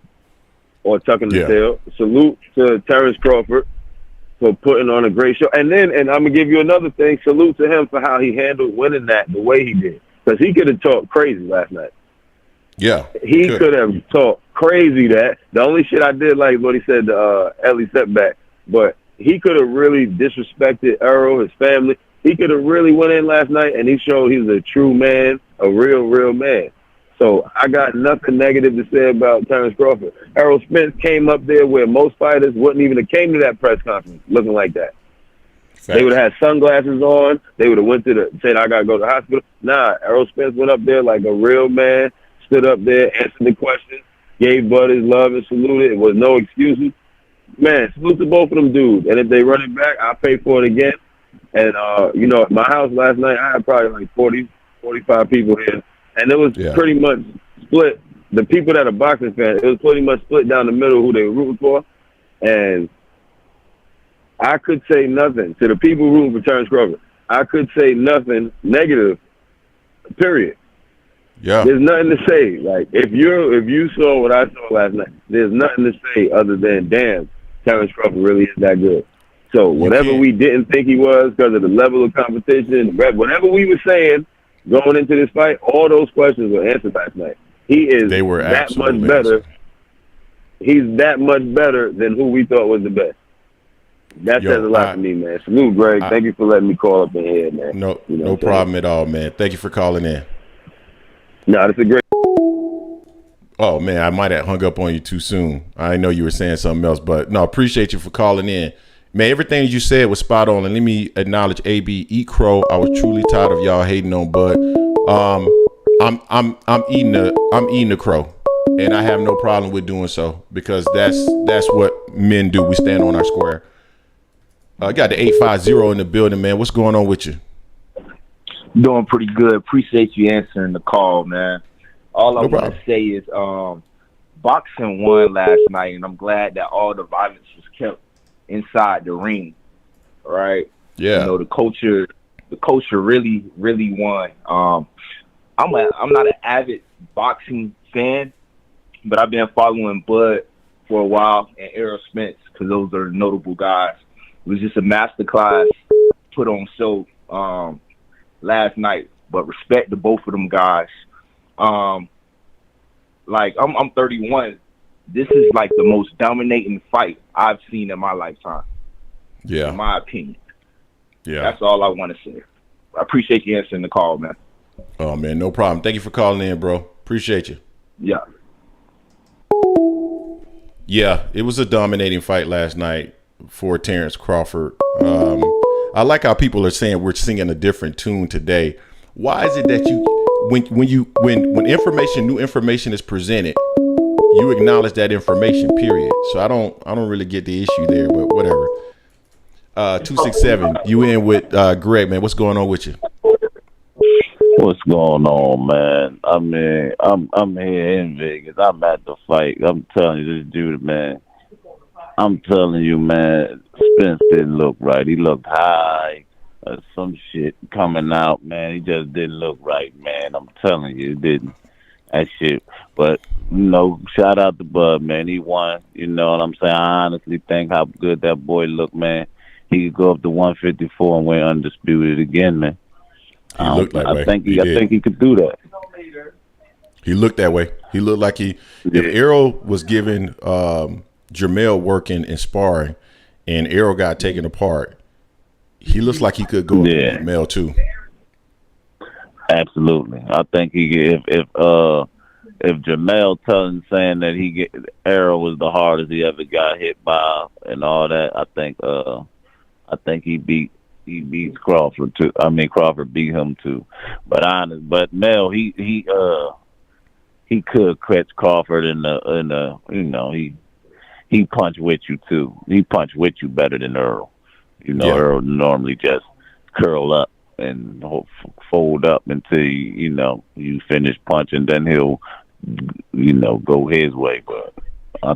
or tucking the tail. Salute to Terence Crawford for putting on a great show. And I'm going to give you another thing. Salute to him for how he handled winning that the way he did. Because he could have talked crazy last night. Yeah. He could have talked crazy that. The only shit I did like what he said to Ellie setback. But he could have really disrespected Errol, his family. He could have really went in last night, and he showed he's a true man, a real man. So I got nothing negative to say about Terence Crawford. Errol Spence came up there where most fighters wouldn't even have came to that press conference looking like that. Facts. They would have had sunglasses on. They would have went to said, I got to go to the hospital. Nah, Errol Spence went up there like a real man, stood up there, answered the questions, gave Bud his love and saluted. It was no excuses. Man, salute to both of them dudes. And if they run it back, I'll pay for it again. And, at my house last night, I had probably like 40, 45 people here. And it was pretty much split. The people that are boxing fans, it was pretty much split down the middle who they were rooting for. And I could say nothing to the people rooting for Terence Crawford. I could say nothing negative, period. Yeah. There's nothing to say. Like, if you saw what I saw last night, there's nothing to say other than, damn, Terence Crawford really is that good. So whatever we didn't think he was because of the level of competition, whatever we were saying going into this fight, all those questions were answered last night. He is that much better. He's that much better than who we thought was the best. That says a lot to me, man. Salute, Greg. Thank you for letting me call up in here, man. No problem at all, man. Thank you for calling in. No, that's a great. Oh, man, I might have hung up on you too soon. I know you were saying something else, but no, appreciate you for calling in. Man, everything you said was spot on, and let me acknowledge AB Eat Crow. I was truly tired of y'all hating on Bud. I'm eating the crow, and I have no problem with doing so because that's what men do. We stand on our square. Got the 850 in the building, man. What's going on with you? Doing pretty good. Appreciate you answering the call, man. All I want to say is boxing won last night, and I'm glad that all the violence was kept inside the ring, right? Yeah. The culture really won. I'm not an avid boxing fan, but I've been following Bud for a while and Errol Spence because those are notable guys. It was just a masterclass put on show last night, but respect to both of them guys. I'm 31. This is like the most dominating fight I've seen in my lifetime. Yeah. In my opinion. Yeah. That's all I want to say. I appreciate you answering the call, man. Oh, man, no problem. Thank you for calling in, bro. Appreciate you. Yeah. Yeah, it was a dominating fight last night for Terence Crawford. I like how people are saying we're singing a different tune today. Why is it that when new information is presented, you acknowledge that information, period. So I don't really get the issue there, but whatever. 267, you in with Greg, man. What's going on with you? What's going on, man? I mean, I'm here in Vegas. I'm at the fight. I'm telling you, this dude, man. I'm telling you, man, Spence didn't look right. He looked high. Some shit coming out, man. He just didn't look right, man. I'm telling you, it didn't. That shit. But, shout out to Bud, man. He won. You know what I'm saying? I honestly think how good that boy looked, man. He could go up to 154 and win undisputed again, man. He looked like I think he could do that. He looked that way. He looked like if Errol was giving Jermell working and sparring, and Errol got taken apart, he looks like he could go up to Jermell too. Absolutely. I think if Jermell telling saying that Errol was the hardest he ever got hit by and all that, I think he beats Crawford too. I mean Crawford beat him too. But Mel he could catch Crawford in the he punched with you too. He punched with you better than Errol. Errol normally just curl up and fold up until you finish punching, then he'll go his way. But I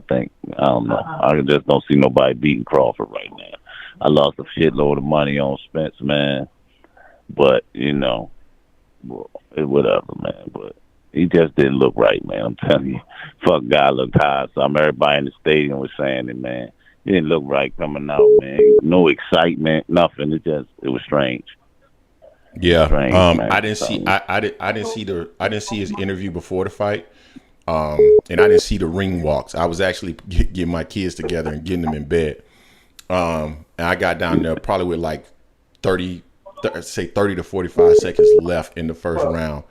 don't know. I just don't see nobody beating Crawford right now. I lost a shitload of money on Spence, man. But whatever, man. But he just didn't look right, man. I'm telling you, fuck guy looked high. Everybody in the stadium was saying it, man. He didn't look right coming out, man. No excitement, nothing. It was strange. Yeah, strange, I didn't see. I didn't see his interview before the fight, and I didn't see the ring walks. I was actually getting my kids together and getting them in bed. And I got down there probably with like 30 to 45 seconds left in the first round.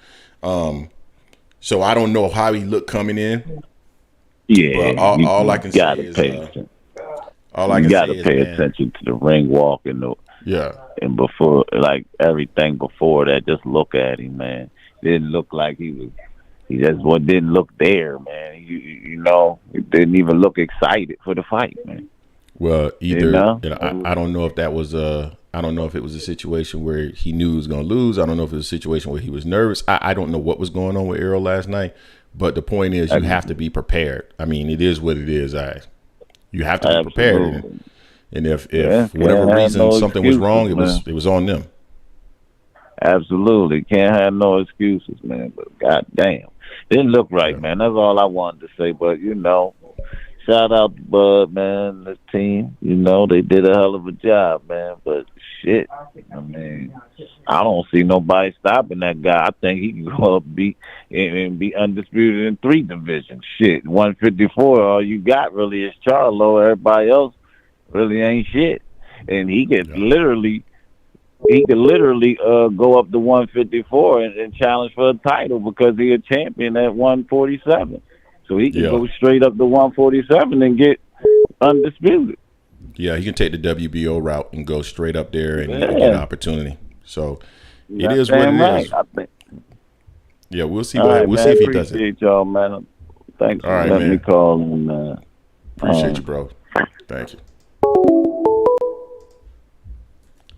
So I don't know how he looked coming in. Yeah, but all I can say is pay attention to the ring walk and and before, like everything before that, just look at him, man. Didn't look like he just didn't look there, man. He didn't even look excited for the fight, man. Well, I don't know if that was I don't know if it was a situation where he knew he was going to lose. I don't know if it was a situation where he was nervous. I don't know what was going on with Errol last night. But the point is, you have to be prepared. I mean, it is what it is. You have to be prepared. And if for whatever reason something was wrong, it was on them. Absolutely. Can't have no excuses, man. But goddamn, didn't look right, man. That's all I wanted to say. But shout out to Bud, man, the team. They did a hell of a job, man. But shit, I mean, I don't see nobody stopping that guy. I think he can go up and be undisputed in 3 divisions. Shit, 154, all you got really is Charlo. Everybody else really ain't shit. And he could literally go up to 154 and challenge for a title because he's a champion at 147. So he can go straight up to 147 and get undisputed. Yeah, he can take the WBO route and go straight up there and get an opportunity. So it is what it is. Yeah, we'll see. We'll see if he does it. Appreciate y'all, man. Thanks for letting me call in, man. Appreciate you, bro. Thank you.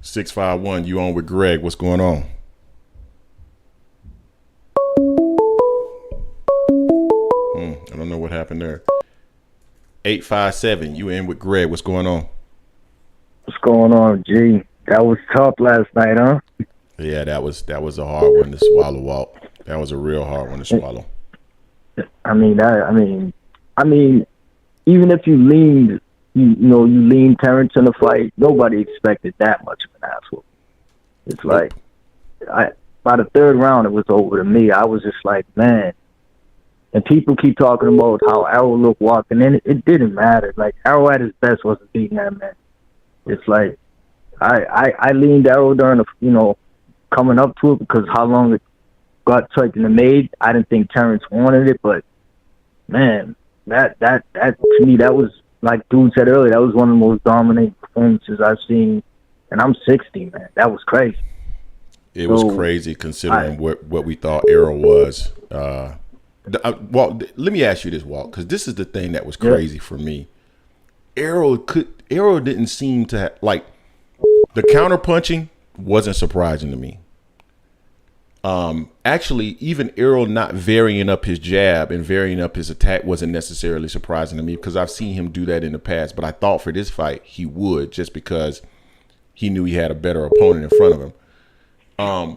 651, you on with Greg? What's going on? I don't know what happened there. 857, you in with Greg? What's going on? What's going on, G? That was tough last night, huh? Yeah, that was a hard one to swallow, Walt. That was a real hard one to swallow. I mean, even if you leaned, you leaned Terence in the fight, nobody expected that much of an asshole. It's like, by the 3rd round, it was over to me. I was just like, man. And people keep talking about how Errol looked walking in. It didn't matter. Like, Errol at his best wasn't beating that man. It's like, I leaned Errol during the, coming up to it because how long it got taken and made. I didn't think Terence wanted it, but man, that to me, that was, like dude said earlier, that was one of the most dominating performances I've seen. And I'm 60, man. That was crazy. It was crazy considering what we thought Errol was. Walt, let me ask you this, Walt, because this is the thing that was crazy for me. Errol didn't seem to have, like, the counter punching wasn't surprising to me. Actually, even Errol not varying up his jab and varying up his attack wasn't necessarily surprising to me because I've seen him do that in the past. But I thought for this fight he would, just because he knew he had a better opponent in front of him.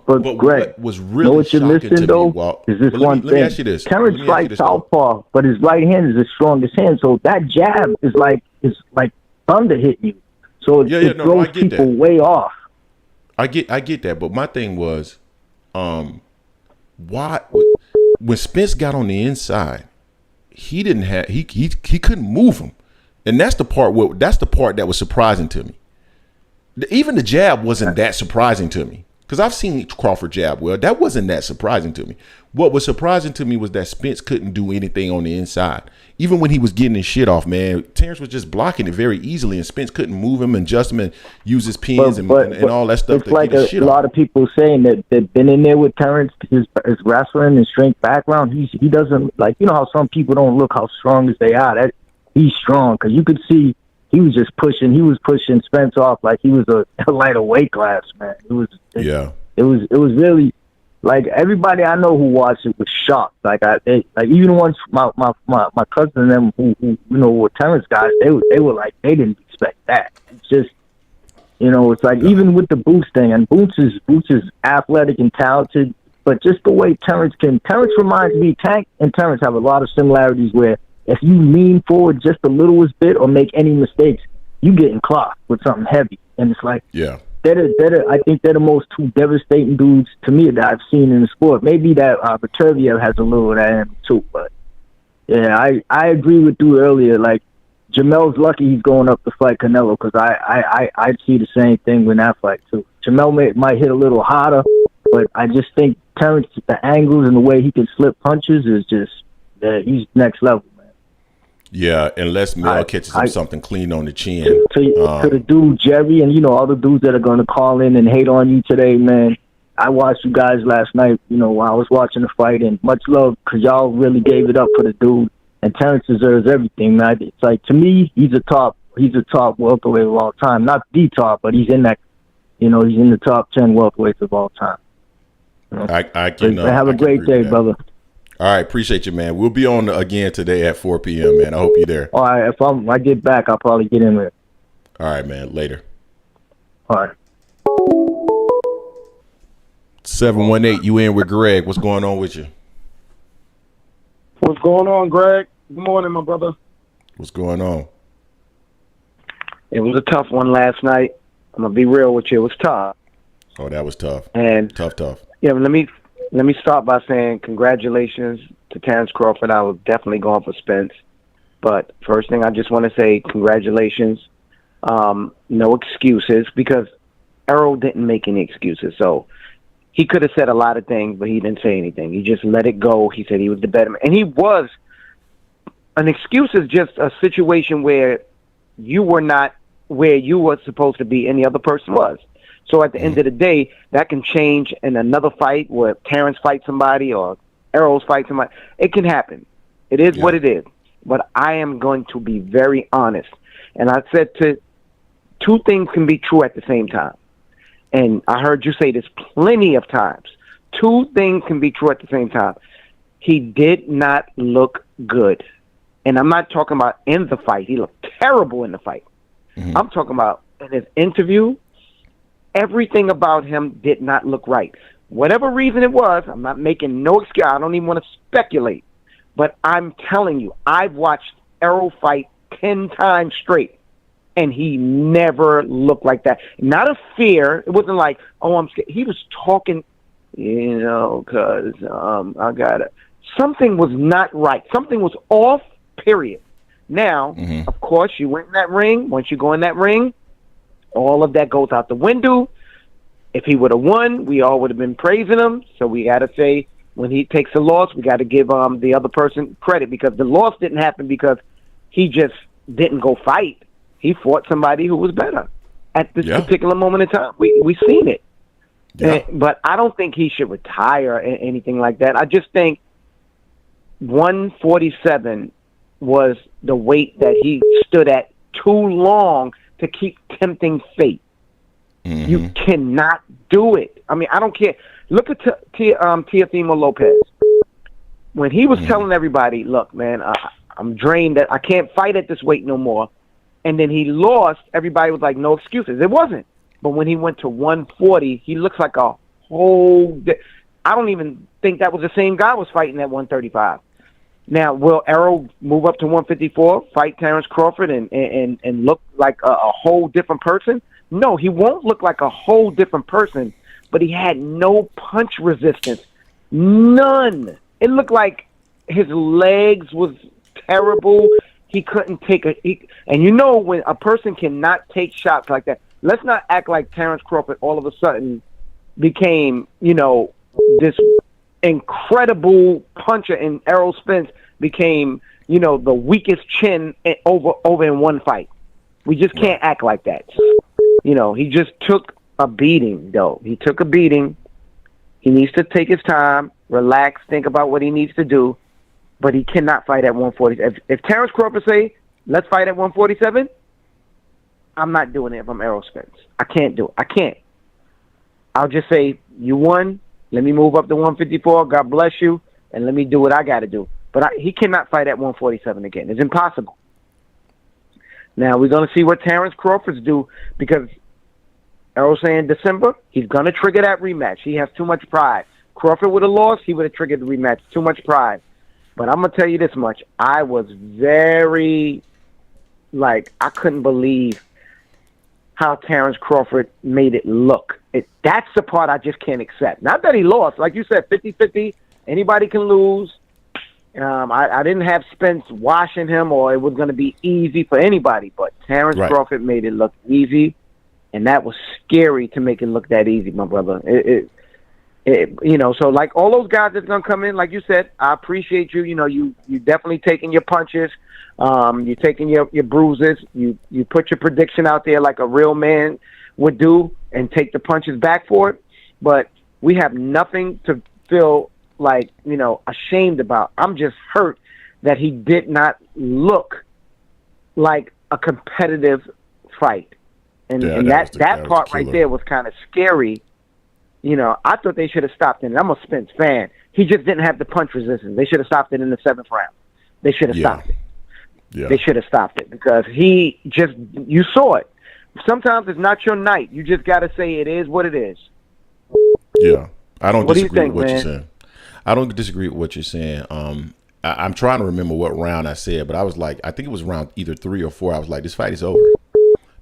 But Greg, what was really shocking to me, Walt, is this one thing. Let me ask you this. Terence fights southpaw, but his right hand is his strongest hand. So that jab is like thunder hitting you. So it throws people way off. I get that, but my thing was, why when Spence got on the inside, he couldn't move him, and that's the part that was surprising to me. Even the jab wasn't that surprising to me because I've seen Crawford jab well. That wasn't that surprising to me. What was surprising to me was that Spence couldn't do anything on the inside. Even when he was getting his shit off, man, Terence was just blocking it very easily, and Spence couldn't move him and adjust him and use his pins and all that stuff. It's like a lot of people saying that they've been in there with Terence, his wrestling and strength background. He doesn't, like, you know how some people don't look how strong as they are. That he's strong because you could see he was just pushing. He was pushing Spence off like he was a lighter weight class, man. It was really. Like, everybody I know who watched it was shocked. Like even once my cousin and them who were Terence guys, they were like, they didn't expect that. It's just, it's like even with the Boots thing, and Boots is athletic and talented, but just the way Terence reminds me, Tank and Terence have a lot of similarities where if you lean forward just the littlest bit or make any mistakes, you getting clocked with something heavy, and it's like I think they're the most two devastating dudes to me that I've seen in the sport. Maybe that Vitervia has a little of that in him too, but yeah, I agree with you earlier. Like, Jamel's lucky he's going up to fight Canelo because I see the same thing with that fight too. Jamel might hit a little harder, but I just think Terence, the angles and the way he can slip punches is just he's next level. Yeah, unless Mel catches him something clean on the chin. To the dude, Jerry, and all the dudes that are going to call in and hate on you today, man. I watched you guys last night, while I was watching the fight, and much love because y'all really gave it up for the dude. And Terence deserves everything, man. It's like, to me, he's a top welterweight of all time. Not the top, but he's in that, he's in the top 10 welterweights of all time. I can have a great day, brother. All right, appreciate you, man. We'll be on again today at 4 p.m., man. I hope you're there. All right, if I get back, I'll probably get in there. All right, man. Later. All right. 718, you in with Greg. What's going on with you? What's going on, Greg? Good morning, my brother. What's going on? It was a tough one last night. I'm going to be real with you. It was tough. Oh, that was tough. And Tough. Yeah, let me start by saying congratulations to Terence Crawford. I was definitely going for Spence. But first thing I just want to say, congratulations. No excuses, because Errol didn't make any excuses. So he could have said a lot of things, but he didn't say anything. He just let it go. He said he was the better man. And he was. An excuse is just a situation where you were not where you were supposed to be and the other person was. So at the end of the day, that can change in another fight where Terence fights somebody or Errol's fight somebody. It can happen. It is what it is. But I am going to be very honest. And I said two things can be true at the same time. And I heard you say this plenty of times. Two things can be true at the same time. He did not look good. And I'm not talking about in the fight. He looked terrible in the fight. Mm-hmm. I'm talking about in his interview. Everything about him did not look right. Whatever reason it was, I'm not making no excuse. I don't even want to speculate. But I'm telling you, I've watched Errol fight 10 times straight, and he never looked like that. Not a fear. It wasn't like, oh, I'm scared. He was talking, because I got it. Something was not right. Something was off, period. Now, of course, you went in that ring. Once you go in that ring, all of that goes out the window. If he would have won, we all would have been praising him. So we got to say, when he takes a loss, we got to give the other person credit, because the loss didn't happen because he just didn't go fight. He fought somebody who was better at this particular moment in time. We seen it. Yeah. But I don't think he should retire or anything like that. I just think 147 was the weight that he stood at too long to keep tempting fate. Mm-hmm. You cannot do it. I mean, I don't care. Look at Teofimo Lopez. When he was telling everybody, look, man, I'm drained. I can't fight at this weight no more. And then he lost. Everybody was like, no excuses. It wasn't. But when he went to 140, he looks like a whole... I don't even think that was the same guy was fighting at 135. Now, will Errol move up to 154, fight Terence Crawford, and look like a whole different person? No, he won't look like a whole different person, but he had no punch resistance. None. It looked like his legs was terrible. He couldn't take and you know when a person cannot take shots like that. Let's not act like Terence Crawford all of a sudden became, this incredible puncher, and Errol Spence became, the weakest chin over in one fight. We just can't act like that. He just took a beating, though. He took a beating. He needs to take his time, relax, think about what he needs to do, but he cannot fight at 140. If Terence Crawford say, let's fight at 147, I'm not doing it if I'm Errol Spence. I can't do it. I can't. I'll just say, you won. Let me move up to 154. God bless you. And let me do what I got to do. But he cannot fight at 147 again. It's impossible. Now, we're going to see what Terence Crawford's do, because Errol's saying December, he's going to trigger that rematch. He has too much pride. Crawford would have lost, he would have triggered the rematch. Too much pride. But I'm going to tell you this much. I was very, I couldn't believe how Terence Crawford made it look. That's the part I just can't accept. Not that he lost. Like you said, 50-50. Anybody can lose. I didn't have Spence washing him, or it was going to be easy for anybody. But Terence Crawford made it look easy, and that was scary to make it look that easy, my brother. So like all those guys that's going to come in, like you said, I appreciate you. You definitely taking your punches. You're taking your bruises. You put your prediction out there like a real man would do and take the punches back for it. But we have nothing to feel ashamed about. I'm just hurt that he did not look like a competitive fight. And that part right there was kind of scary. I thought they should have stopped it. And I'm a Spence fan. He just didn't have the punch resistance. They should have stopped it in the 7th round. They should have stopped it. Yeah. They should have stopped it, because you saw it. Sometimes it's not your night. You just got to say it is what it is. Yeah. I don't What do you disagree think, with what man? you're saying. I don't disagree with what you're saying. I'm trying to remember what round I said, but I was like, I think it was round either 3 or 4. I was like, this fight is over,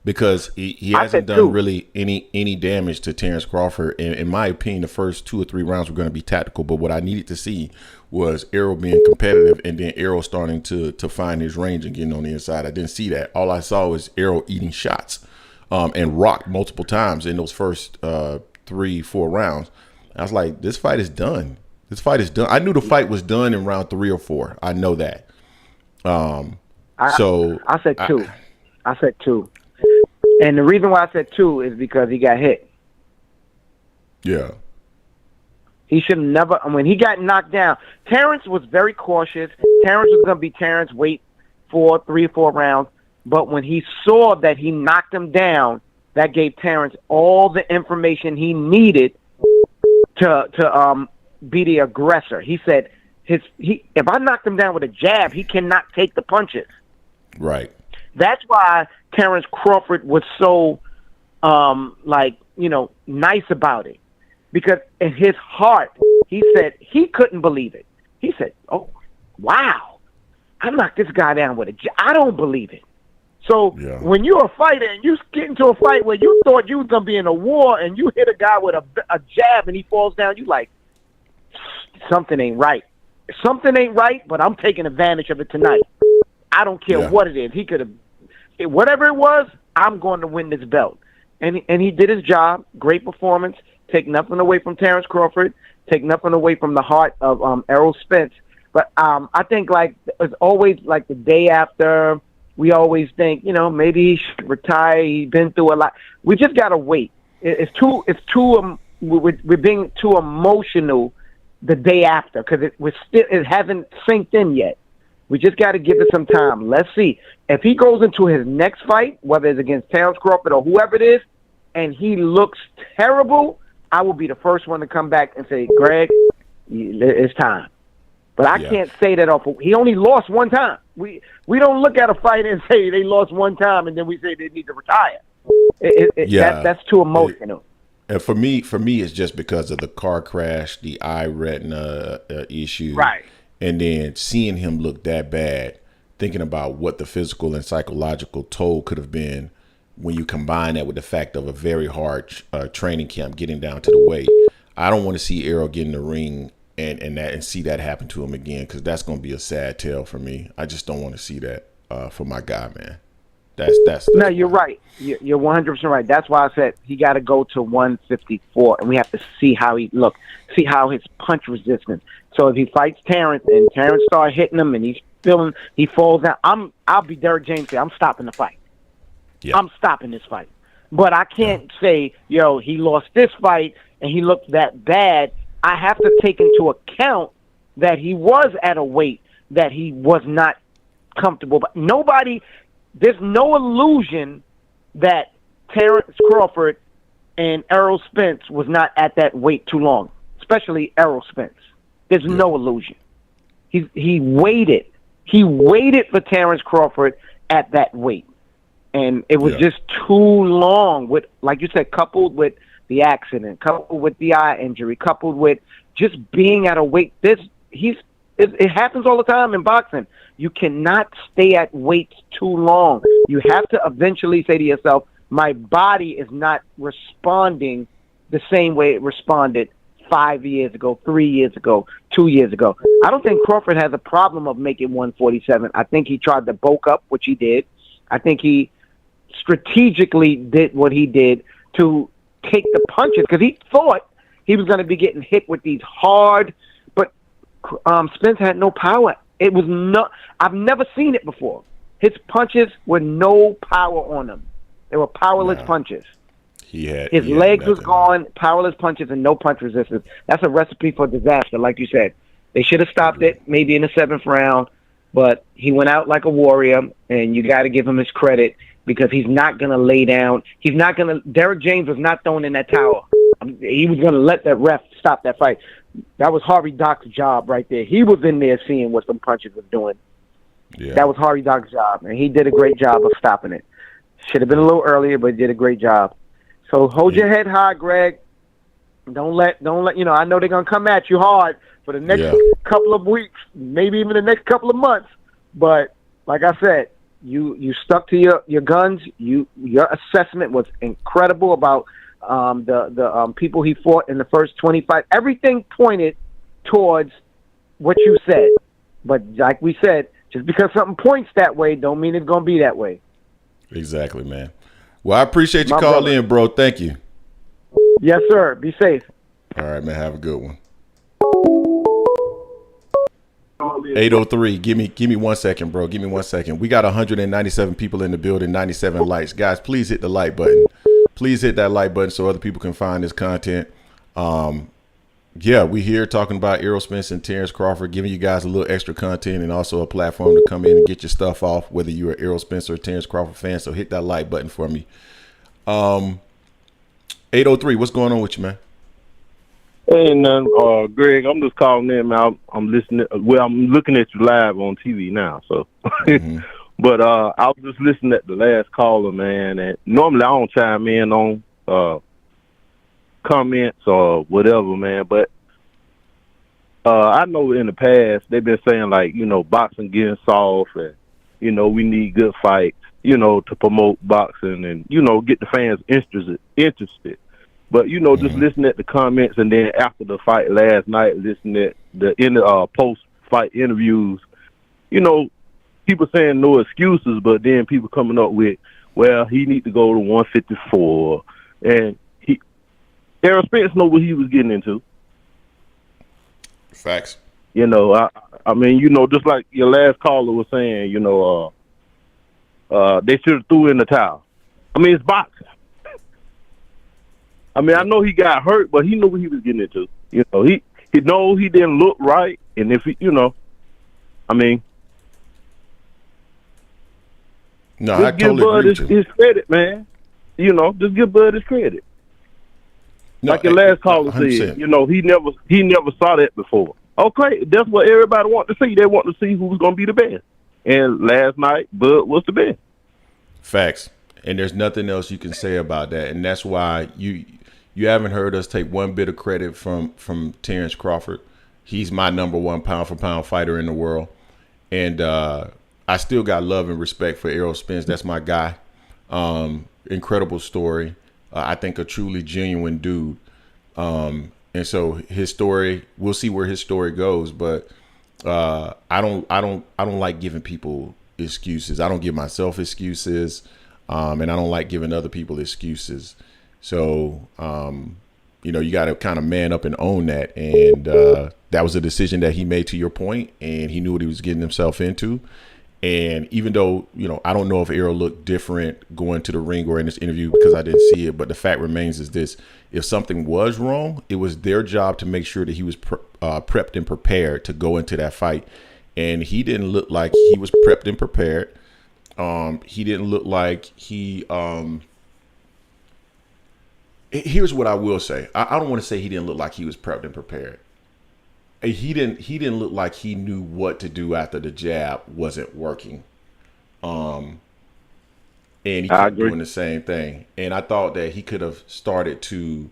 because he hasn't done really any damage to Terence Crawford. And in my opinion, the first 2 or 3 rounds were going to be tactical. But what I needed to see was Errol being competitive, and then Errol starting to find his range and getting on the inside. I didn't see that. All I saw was Errol eating shots and rocked multiple times in those first 3-4 rounds. I was like, this fight is done. This fight is done. I knew the fight was done in round 3 or 4. I know that. I said 2. I said 2. And the reason why I said 2 is because he got hit. Yeah. He should have never. When he got knocked down, Terence was very cautious. Terence was going to be Terence, wait for 3 or 4 rounds. But when he saw that he knocked him down, that gave Terence all the information he needed to be the aggressor. He said, if I knocked him down with a jab, he cannot take the punches. Right. That's why Terence Crawford was so, nice about it. Because in his heart, he said he couldn't believe it. He said, oh, wow, I knocked this guy down with a jab. I don't believe it. So when you're a fighter and you get into a fight where you thought you was going to be in a war and you hit a guy with a jab and he falls down, you like, something ain't right. Something ain't right, but I'm taking advantage of it tonight. I don't care what it is. He could have, whatever it was, I'm going to win this belt. And he did his job. Great performance. Take nothing away from Terence Crawford. Take nothing away from the heart of Errol Spence. But I think it's always like the day after, we always think, maybe he should retire. He's been through a lot. We just got to wait. We're being too emotional the day after, because it hasn't sinked in yet. We just got to give it some time. Let's see. If he goes into his next fight, whether it's against Terence Crawford or whoever it is, and he looks terrible, I will be the first one to come back and say, Greg, it's time. But I can't say that off. He only lost one time. We don't look at a fight and say they lost one time and then we say they need to retire. That's too emotional. And for me, it's just because of the car crash, the eye retina issue, right? And then seeing him look that bad, thinking about what the physical and psychological toll could have been when you combine that with the fact of a very hard training camp, getting down to the weight. I don't want to see Errol get in the ring and see that happen to him again, because that's going to be a sad tale for me. I just don't want to see that for my guy, man. That's No, you're right. You're 100% right. That's why I said he got to go to 154, and we have to see how see how his punch resistance. So if he fights Terence and Terence starts hitting him and he falls down, I'll be Derek James. I'm stopping the fight. Yeah. I'm stopping this fight. But I can't say, he lost this fight and he looked that bad. I have to take into account that he was at a weight that he was not comfortable. But there's no illusion that Terence Crawford and Errol Spence was not at that weight too long, especially Errol Spence. There's no illusion. He waited. He waited for Terence Crawford at that weight. And it was just too long, with, like you said, coupled with the accident, coupled with the eye injury, coupled with just being at a weight. It happens all the time in boxing. You cannot stay at weights too long. You have to eventually say to yourself, my body is not responding the same way it responded 5 years ago, 3 years ago, 2 years ago. I don't think Crawford has a problem of making 147. I think he tried to bulk up, which he did. I think he strategically did what he did to take the punches, because he thought he was going to be getting hit with these hard, but Spence had no power. It was I've never seen it before. His punches were no power on them. They were powerless punches. His legs was gone, powerless punches and no punch resistance. That's a recipe for disaster, like you said. They should have stopped it maybe in the 7th round, but he went out like a warrior, and you got to give him his credit, because he's not going to lay down. Derek James was not throwing in that towel. He was going to let that ref stop that fight. That was Harvey Doc's job right there. He was in there seeing what some punches was doing. Yeah. That was Harvey Doc's job, and he did a great job of stopping it. Should have been a little earlier, but he did a great job. So hold your head high, Greg. Don't let I know they're going to come at you hard for the next couple of weeks, maybe even the next couple of months. But like I said, you stuck to your guns. Your assessment was incredible about the people he fought in the first 25. Everything pointed towards what you said. But like we said, just because something points that way don't mean it's going to be that way. Exactly, man. Well, I appreciate you calling in, bro. Thank you. Yes, sir. Be safe. All right, man. Have a good one. 803. Give me 1 second, bro. Give me 1 second. We got 197 people in the building, 97 likes. Guys, please hit the like button. Please hit that like button so other people can find this content. We here talking about Errol Spence and Terence Crawford, giving you guys a little extra content and also a platform to come in and get your stuff off, whether you're an Errol Spence or Terence Crawford fan. So hit that like button for me. 803, what's going on with you, man? Hey, none, Greg. I'm just calling in, man. I'm listening. Well, I'm looking at you live on TV now. So, but I was just listening at the last caller, man. And normally I don't chime in on comments or whatever, man. But I know in the past they've been saying, like, boxing getting soft, and we need good fights, to promote boxing and get the fans interested. But just listening at the comments, and then after the fight last night, listening at the post-fight interviews, people saying no excuses, but then people coming up with, well, he need to go to 154, and Errol Spence know what he was getting into. Facts. I mean, just like your last caller was saying, they should have threw in the towel. I mean, it's boxing. I mean, I know he got hurt, but he knew what he was getting into. He know he didn't look right, and if he, I mean, no, just I give totally Bud his credit, man. Just give Bud his credit. No, like your last caller 100%. Said, he never saw that before. Okay, that's what everybody want to see. They want to see who's going to be the best. And last night, Bud was the best. Facts. And there's nothing else you can say about that. And that's why you haven't heard us take one bit of credit from Terence Crawford. He's my number one pound-for-pound fighter in the world. And I still got love and respect for Errol Spence. That's my guy. Incredible story. I think a truly genuine dude. And so his story, we'll see where his story goes. But I don't like giving people excuses. I don't give myself excuses, and I don't like giving other people excuses. So you got to kind of man up and own that. And that was a decision that he made, to your point, and he knew what he was getting himself into. And even though, I don't know if Errol looked different going to the ring or in this interview because I didn't see it, but the fact remains is this: if something was wrong, it was their job to make sure that he was prepped and prepared to go into that fight. And he didn't look like he was prepped and prepared. He didn't look like he here's what I will say. I don't want to say he didn't look like he was prepped and prepared. He didn't look like he knew what to do after the jab wasn't working. And he kept doing the same thing. And I thought that he could have started to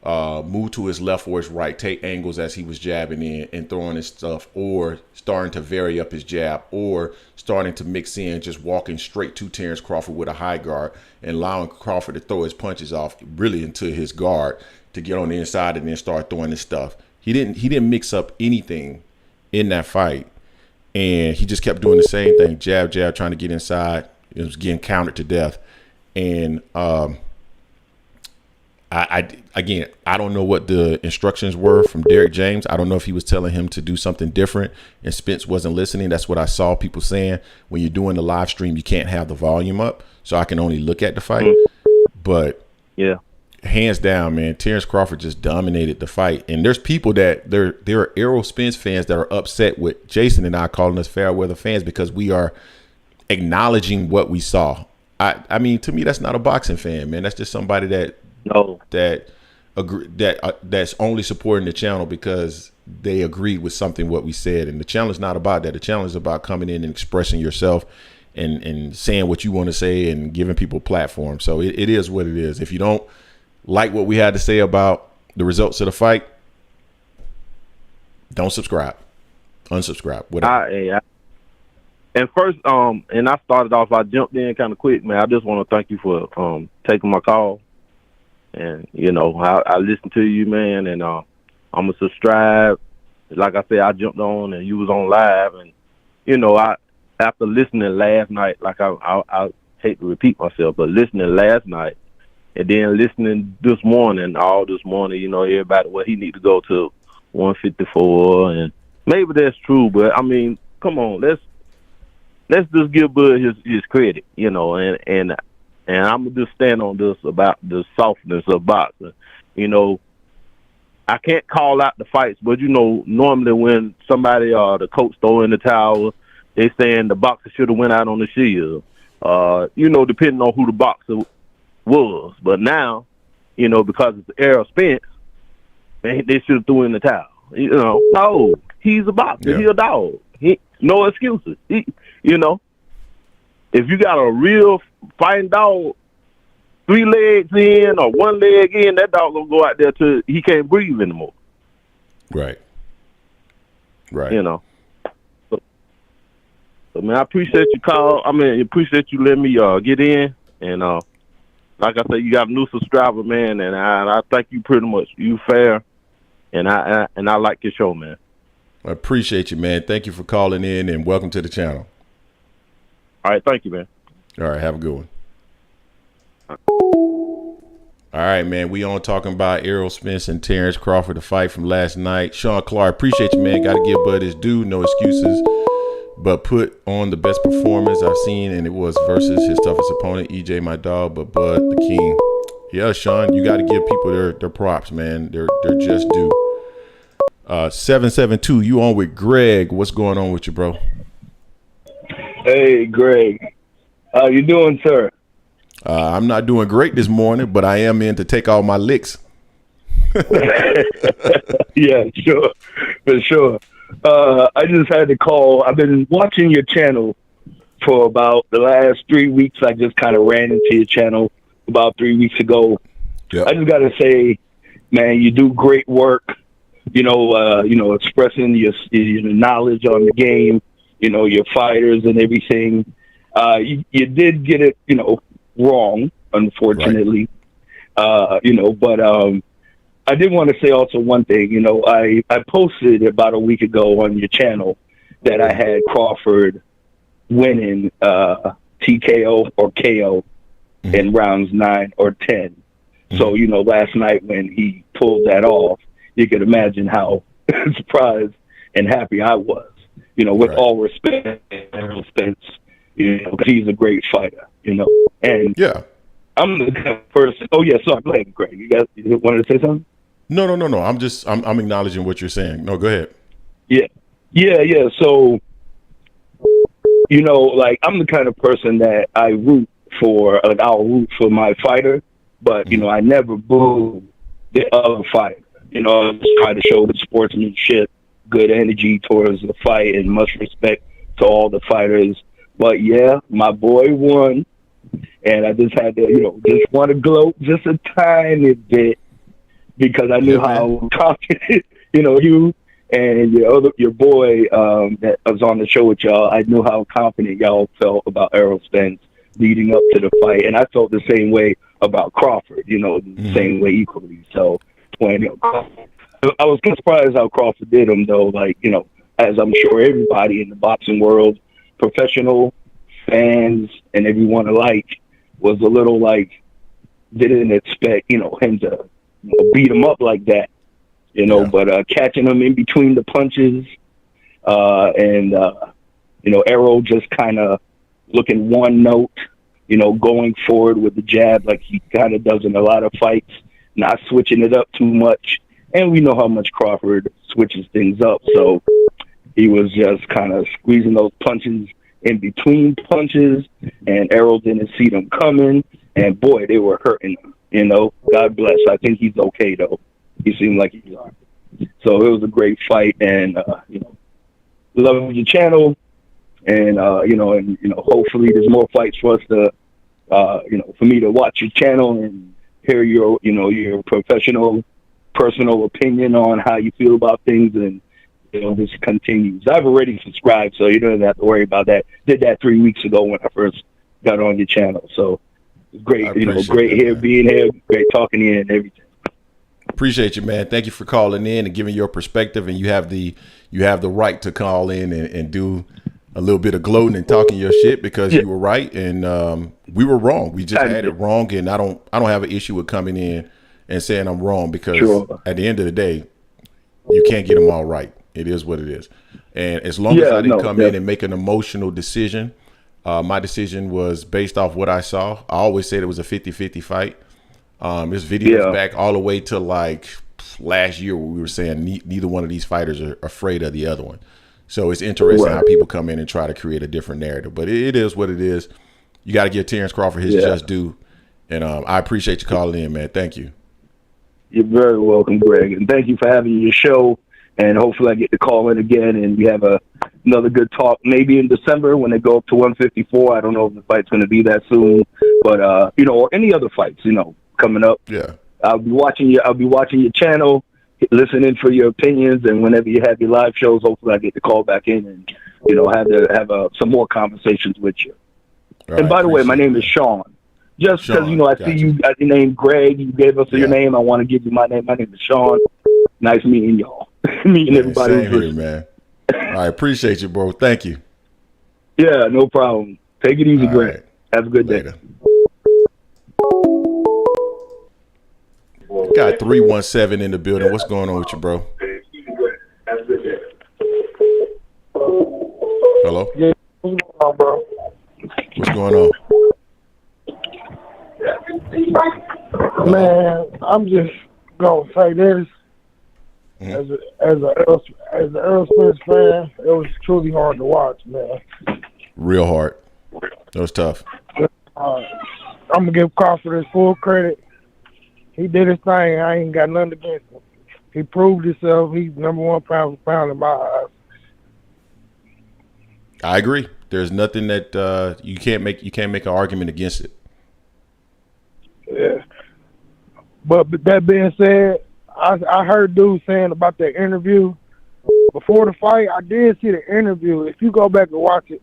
move to his left or his right, take angles as he was jabbing in and throwing his stuff, or starting to vary up his jab, or starting to mix in just walking straight to Terence Crawford with a high guard and allowing Crawford to throw his punches off really into his guard to get on the inside and then start throwing his stuff. He didn't mix up anything in that fight, and he just kept doing the same thing, jab, trying to get inside. It was getting countered to death. And I don't know what the instructions were from Derek James. I don't know if he was telling him to do something different and Spence wasn't listening. That's what I saw people saying. When you're doing the live stream, you can't have the volume up, so I can only look at the fight. But yeah, hands down, man, Terence Crawford just dominated the fight. And there's people that there are Errol Spence fans that are upset with Jason and I calling us fair weather fans because we are acknowledging what we saw. I mean, to me, that's not a boxing fan, man. That's just somebody that's only supporting the channel because they agreed with something what we said. And the challenge is not about that. The challenge is about coming in and expressing yourself and saying what you want to say and giving people platform. So it is what it is. If you don't like what we had to say about the results of the fight, don't subscribe, unsubscribe, whatever. And first, and I started off, I jumped in kind of quick, man. I just want to thank you for taking my call. And, I listened to you, man, and I'm going to subscribe. Like I said, I jumped on and you was on live. And, after listening last night, like I hate to repeat myself, but listening last night and then listening this morning, everybody, he need to go to 154. And maybe that's true, but, I mean, come on, let's just give Bud his credit, and I'm gonna just stand on this about the softness of boxing. I can't call out the fights, but normally when somebody or the coach throw in the towel, they saying the boxer should have went out on the shield. Depending on who the boxer was. But now, because it's Errol Spence, they should have threw in the towel. No, he's a boxer. Yeah. He's a dog. No excuses. If you got a real fighting dog, 3 legs in or 1 leg in, that dog gonna go out there till he can't breathe anymore. Right. So, man, I appreciate your call. Appreciate you letting me get in. And like I said, you got a new subscriber, man, and I thank you pretty much. You fair, and I like your show, man. I appreciate you, man. Thank you for calling in, and welcome to the channel. All right, thank you, man. All right, have a good one. All right, man. We on talking about Errol Spence and Terence Crawford, the fight from last night. Sean Clark, appreciate you, man. Got to give Bud his due. No excuses, but put on the best performance I've seen, and it was versus his toughest opponent, EJ, my dog, but Bud, the king. Yeah, Sean, you got to give people their props, man. They're just due. 772, you on with Greg. What's going on with you, bro? Hey, Greg. How you doing, sir? I'm not doing great this morning, but I am in to take all my licks. Yeah, sure. For sure. I just had to call. I've been watching your channel for about the last 3 weeks. I just kind of ran into your channel about 3 weeks ago. Yep. I just got to say, man, you do great work. Expressing your knowledge on the game, your fighters and everything. You did get it, wrong, unfortunately. Right. But I did want to say also one thing. You know, I posted about a week ago on your channel that I had Crawford winning TKO or KO in rounds 9 or 10. So, you know, last night when he pulled that off, you could imagine how surprised and happy I was. You know, with all respect, Errol Spence, you know, 'cause he's a great fighter, you know. And yeah, I'm the kind of person. Oh, yeah, sorry, go ahead, Greg. You wanted to say something? No. I'm acknowledging what you're saying. No, go ahead. Yeah. So, you know, like, I'm the kind of person that I root for, like, I'll root for my fighter, but, you know, I never boo the other fighter. You know, I just try to show the sportsmanship, good energy towards the fight, and much respect to all the fighters. But, yeah, my boy won, and I just had to, you know, just want to gloat just a tiny bit because I knew how confident, you know, you and your boy that was on the show with y'all, I knew how confident y'all felt about Errol Spence leading up to the fight, and I felt the same way about Crawford, you know, the same way equally. So, when, you know, I was surprised how Crawford did him, though. Like, you know, as I'm sure everybody in the boxing world, professional, fans, and everyone alike, was a little like, didn't expect, you know, him to, you know, beat him up like that, you know, but catching him in between the punches, and you know, Errol just kind of looking one note, you know, going forward with the jab like he kind of does in a lot of fights, not switching it up too much. And we know how much Crawford switches things up. So he was just kind of squeezing those punches in between punches, and Errol didn't see them coming. And, boy, they were hurting him, you know. God bless. I think he's okay, though. He seemed like he's all right. So it was a great fight. And, you know, love your channel. And, you know, hopefully there's more fights for us to, you know, for me to watch your channel and hear your, you know, your personal opinion on how you feel about things, and, you know, this continues. I've already subscribed, so you don't have to worry about that. Did that 3 weeks ago when I first got on your channel. So it's great, you know, great being here, great talking to you and everything. Appreciate you, man. Thank you for calling in and giving your perspective, and you have the right to call in and do a little bit of gloating and talking your shit, because you were right and we were wrong. We just had it wrong, and I don't have an issue with coming in and saying I'm wrong, because at the end of the day, you can't get them all right. It is what it is. And as long as I didn't come in and make an emotional decision, my decision was based off what I saw. I always said it was a 50-50 fight. This video is back all the way to like last year, where we were saying neither one of these fighters are afraid of the other one. So it's interesting how people come in and try to create a different narrative. But it is what it is. You got to give Terence Crawford his just due. And I appreciate you calling in, man. Thank you. You're very welcome, Greg. And thank you for having your show. And hopefully I get to call in again and we have another good talk, maybe in December when they go up to 154. I don't know if the fight's going to be that soon. But, you know, or any other fights, you know, coming up. Yeah. I'll be watching your channel, listening for your opinions, and whenever you have your live shows, hopefully I get to call back in and, you know, have some more conversations with you. Right, and by the way, my name is Sean. Just because, you know, I see you got your name Greg, you gave us your name, I want to give you my name. My name is Sean. Nice meeting y'all. Meeting everybody. Same here, man. I appreciate you, bro. Thank you. Yeah, no problem. Take it easy, Greg. Right. Have a good day. Got 317 in the building. What's going on with you, bro? Hello? Yeah, what's going on, bro? What's going on? Man, I'm just gonna say this. As an Errol Spence fan, it was truly hard to watch, man. Real hard. It was tough. I'm gonna give Crawford his full credit. He did his thing. I ain't got nothing against him. He proved himself. He's number one pound for pound in my eyes. I agree. There's nothing that you can't make an argument against it. Yeah. But that being said, I heard dudes saying about that interview before the fight. I did see the interview. If you go back and watch it,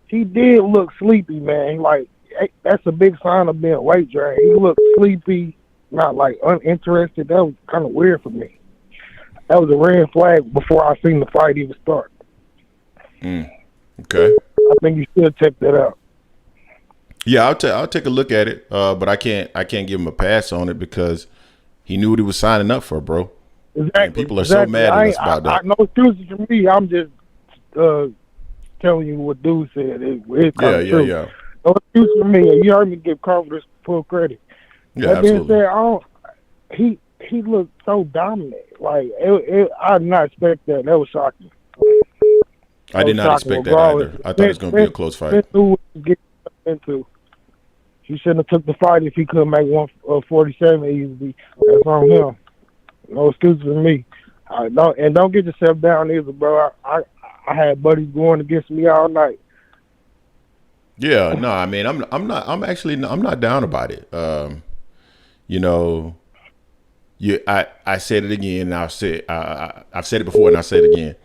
he did look sleepy, man. Like, that's a big sign of being weight drained. He looked sleepy. not like uninterested. That was kind of weird for me. That was a red flag before I seen the fight even start. Okay. I think you should check that out. Yeah, I'll take a look at it. But I can't give him a pass on it because he knew what he was signing up for, bro. Exactly. And people are so mad at us about that. No excuses for me. I'm just telling you what dude said. It's kind of true. Yeah. No excuse for me. You heard me give Crawford full credit. Yeah, that being absolutely. said, he looked so dominant. Like I did not expect that. That was shocking. I did not expect that either. I thought it was going to be a close fight. Spence knew what he was getting into. He shouldn't have took the fight if he couldn't make 147 easily. That's on him. No excuses for me. Don't get yourself down either, bro. I had buddies going against me all night. Yeah, no, I mean, I'm not down about it. I said it again, and I've said it before, and I'll say it again.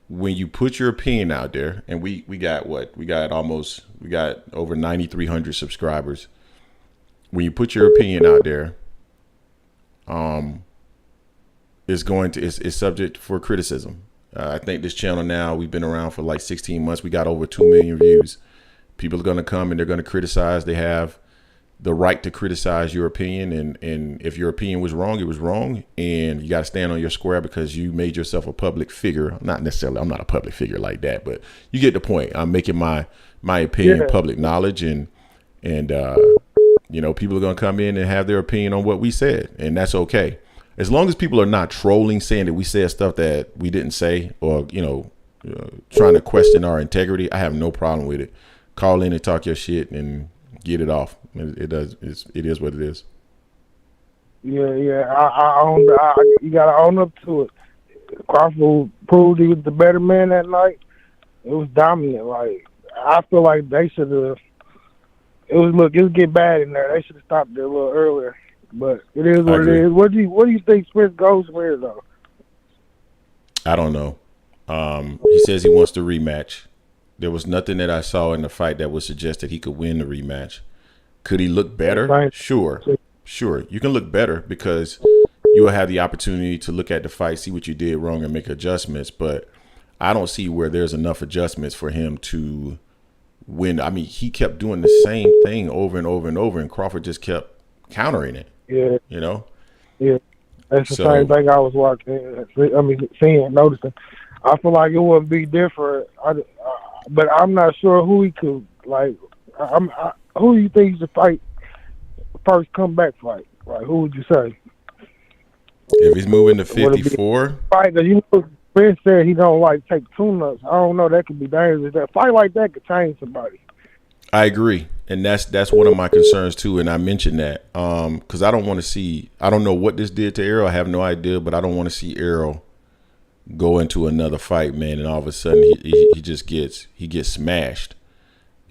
When you put your opinion out there, and we got over 9,300 subscribers. When you put your opinion out there, it's subject for criticism. I think this channel now, we've been around for like 16 months. We got over 2 million views. People are going to come and they're going to criticize. They have the right to criticize your opinion. And if your opinion was wrong, it was wrong. And you got to stand on your square because you made yourself a public figure. I'm not a public figure like that, but you get the point. I'm making my opinion public knowledge. And people are going to come in and have their opinion on what we said. And that's okay. As long as people are not trolling, saying that we said stuff that we didn't say, or, trying to question our integrity, I have no problem with it. Call in and talk your shit and get it off. It is what it is. Yeah. You got to own up to it. Crawford proved he was the better man that night. It was dominant. Like, I feel like they should have. It was getting bad in there. They should have stopped it a little earlier. But it is what it is. What do you think Spence goes for though? I don't know. He says he wants to rematch. There was nothing that I saw in the fight that would suggest that he could win the rematch. Could he look better? Right. Sure. You can look better because you will have the opportunity to look at the fight, see what you did wrong, and make adjustments. But I don't see where there's enough adjustments for him to win. I mean, he kept doing the same thing over and over and over, and Crawford just kept countering it. Yeah. Yeah. That's the same thing I was noticing. I feel like it wouldn't be different. But I'm not sure who he could, like, who do you think should fight first comeback fight? Like, who would you say? If he's moving to 54? Fight, because Spence said he don't like take tune-ups. I don't know, that could be dangerous. That fight like that could change somebody. I agree. And that's one of my concerns too. And I mentioned that because I don't want to see, I don't know what this did to Errol. I have no idea, but I don't want to see Errol go into another fight, man. And all of a sudden he gets smashed.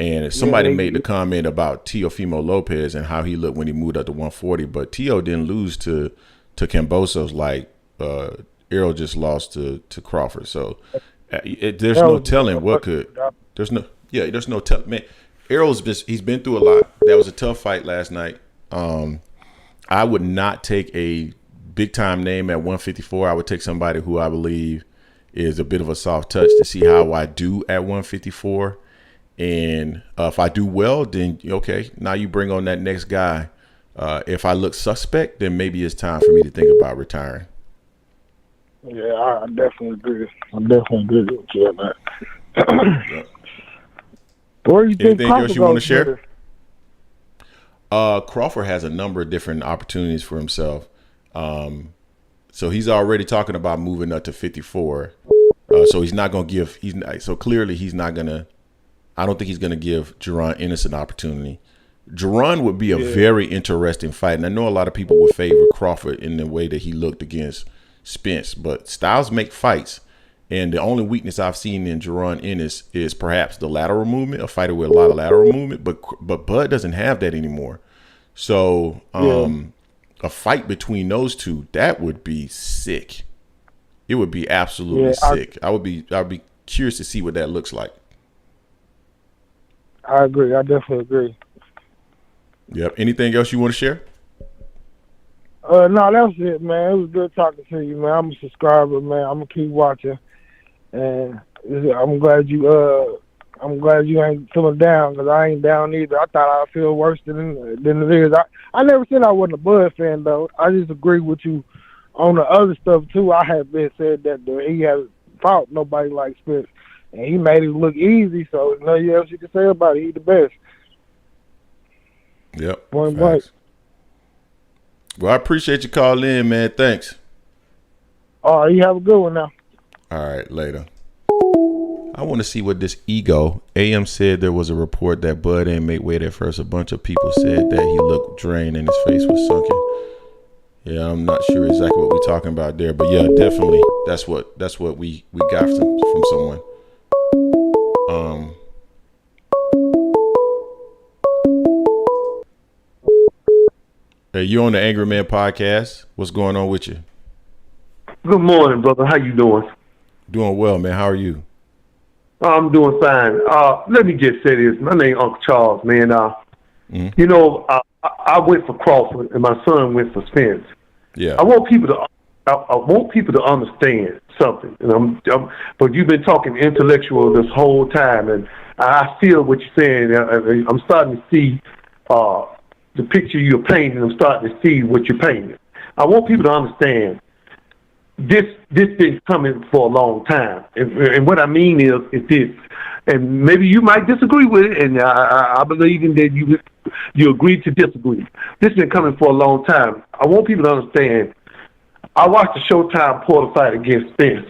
And if somebody made the comment about Teofimo Lopez and how he looked when he moved up to 140, but Teo didn't lose to Cambosos like Errol just lost to Crawford. So there's no telling what could. There's no telling, man. Errol's he's been through a lot. That was a tough fight last night. I would not take a big time name at 154. I would take somebody who I believe is a bit of a soft touch to see how I do at 154. And if I do well, then okay, now you bring on that next guy. If I look suspect, then maybe it's time for me to think about retiring. Yeah, I definitely agree. I'm definitely agree with you on that. Yeah. Where do you think Anything else you want to share? Better? Crawford has a number of different opportunities for himself. So he's already talking about moving up to 54. So he's not going to give. So clearly he's not going to. I don't think he's going to give Jaron Ennis an opportunity. Jaron would be a very interesting fight, and I know a lot of people would favor Crawford in the way that he looked against Spence, but styles make fights. And the only weakness I've seen in Jaron Ennis is perhaps the lateral movement, a fighter with a lot of lateral movement, but Bud doesn't have that anymore. So a fight between those two, that would be sick. It would be absolutely sick. I'd be curious to see what that looks like. I agree. I definitely agree. Yep. Anything else you want to share? No, that's it, man. It was good talking to you, man. I'm a subscriber, man. I'm gonna keep watching, and I'm glad you ain't feeling down, because I ain't down either. I thought I'd feel worse than it is. I never said I wasn't a Bud fan, though. I just agree with you on the other stuff too. I have been said that he hasn't fought nobody like Spence, and he made it look easy. So nothing else you can say about it. He the best. Yep. Point blank. Well, I appreciate you calling in, man. Thanks. All right, you have a good one now. All right, later. I want to see what this ego. AM said there was a report that Bud ain't make weight at first. A bunch of people said that he looked drained and his face was sunken. Yeah, I'm not sure exactly what we're talking about there, but yeah, definitely that's what we got from someone. Hey, you on the Angry Man podcast? What's going on with you? Good morning, brother. How you doing? Doing well, man. How are you? I'm doing fine. Let me just say this. My name Uncle Charles, man. You know, I went for Crawford, and my son went for Spence. Yeah. I want people to understand something. And but you've been talking intellectual this whole time, and I feel what you're saying. I'm starting to see the picture you're painting. I'm starting to see what you're painting. I want people to understand this been coming for a long time, and what I mean is this. And maybe you might disagree with it, and I believe in that you agree to disagree. This has been coming for a long time. I want people to understand. I watched the Showtime Porter fight against Spence,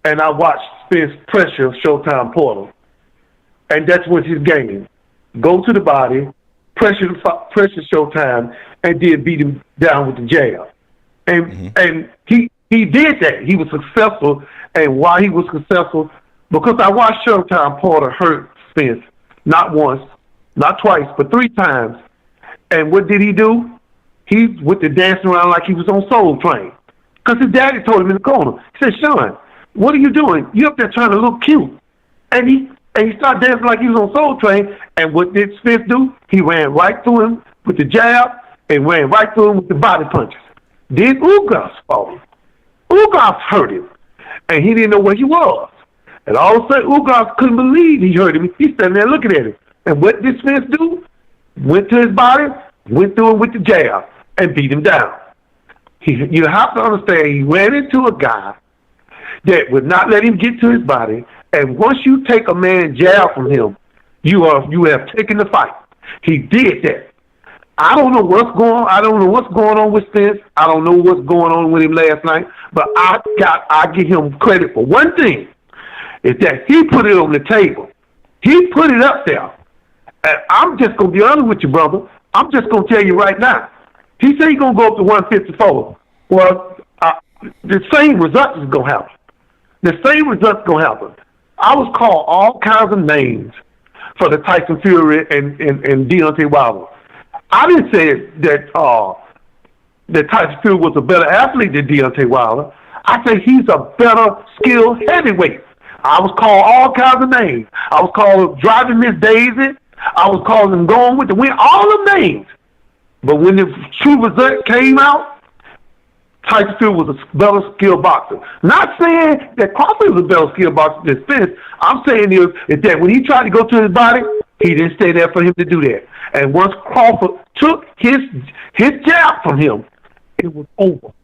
and I watched Spence pressure Showtime Porter, and that's what his game. Go to the body, pressure Showtime, and then beat him down with the jab. And he did that. He was successful, and why he was successful, because I watched Showtime Porter hurt Spence not once, not twice, but 3 times. And what did he do? He went to dancing around like he was on Soul Train. Because his daddy told him in the corner. He said, "Sean, what are you doing? You up there trying to look cute." And he started dancing like he was on Soul Train. And what did Spence do? He ran right through him with the jab and ran right through him with the body punches. Then Ugas fought him. Ugas hurt him. And he didn't know where he was. And all of a sudden, Ugas couldn't believe he hurt him. He's standing there looking at him. And what did Spence do? Went to his body, went through him with the jab, and beat him down. You have to understand, he ran into a guy that would not let him get to his body. And once you take a man's jab from him, you have taken the fight. He did that. I don't know what's going on. I don't know what's going on with Spence. I don't know what's going on with him last night. But I give him credit for one thing, is that he put it on the table. He put it up there. And I'm just going to be honest with you, brother. I'm just going to tell you right now. He said he's going to go up to 154. Well, the same result is going to happen. The same result's going to happen. I was called all kinds of names for the Tyson Fury and Deontay Wilder. I didn't say that Tyson Fury was a better athlete than Deontay Wilder. I say he's a better skilled heavyweight. I was called all kinds of names. I was called Driving Miss Daisy. I was calling him Going with the Wind. All the names. But when the true result came out, Tyson Fury was a better skilled boxer. Not saying that Crawford was a better skilled boxer than Spence. I'm saying is that when he tried to go to his body, he didn't stay there for him to do that. And once Crawford took his jab from him, it was over.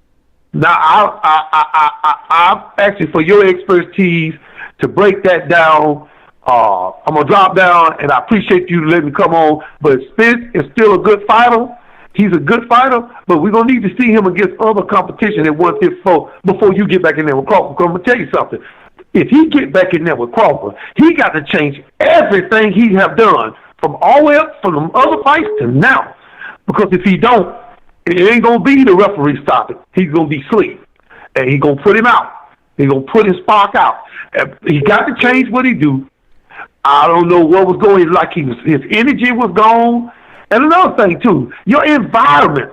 Now, I'm asking for your expertise to break that down. I'm going to drop down, and I appreciate you letting me come on. But Spence is still a good fighter. He's a good fighter, but we're going to need to see him against other competition at 154 before you get back in there with Crawford. Because I'm going to tell you something. If he get back in there with Crawford, he got to change everything he have done from all the way up from the other fights to now. Because if he don't, it ain't going to be the referee stopping. He's going to be asleep. And he's going to put him out. He's going to put his spark out. And he got to change what he do. I don't know what was going, like his energy was gone. And another thing, too, your environment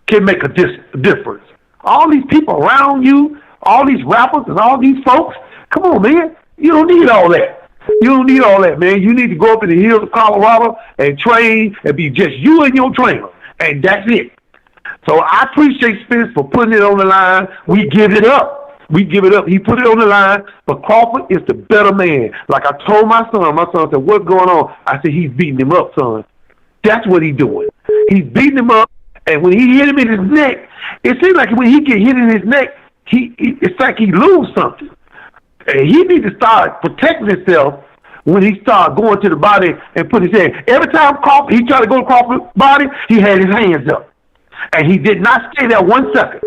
can make a difference. All these people around you, all these rappers and all these folks, come on, man. You don't need all that. You don't need all that, man. You need to go up in the hills of Colorado and train and be just you and your trainer. And that's it. So I appreciate Spence for putting it on the line. We give it up. We give it up. He put it on the line, but Crawford is the better man. Like I told my son said, what's going on? I said, he's beating him up, son. That's what he's doing. He's beating him up, and when he hit him in his neck, it seems like when he get hit in his neck, it's like he lose something. And he needs to start protecting himself when he start going to the body and put his hand. Every time Crawford, he tried to go to Crawford's body, he had his hands up. And he did not stay there 1 second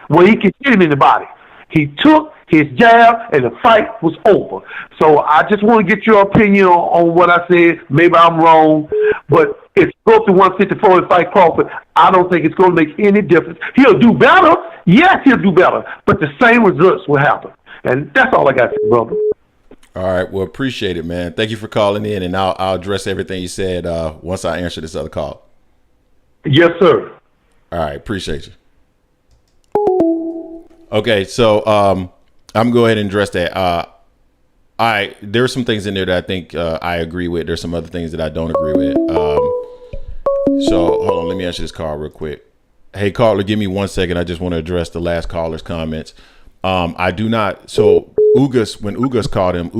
where he could hit him in the body. He took his jab, and the fight was over. So I just want to get your opinion on what I said. Maybe I'm wrong, but if you go to 154 and fight Crawford, I don't think it's going to make any difference. He'll do better. Yes, he'll do better, but the same results will happen. And that's all I got to say, brother. All right. Well, appreciate it, man. Thank you for calling in, and I'll address everything you said once I answer this other call. Yes, sir. All right. Appreciate you. Okay, so I'm gonna go ahead and address that. There are some things in there that I think I agree with. There's some other things that I don't agree with. So hold on, let me answer this call real quick. Hey, caller, give me 1 second. I just want to address the last caller's comments. I do not. So when Ugas called him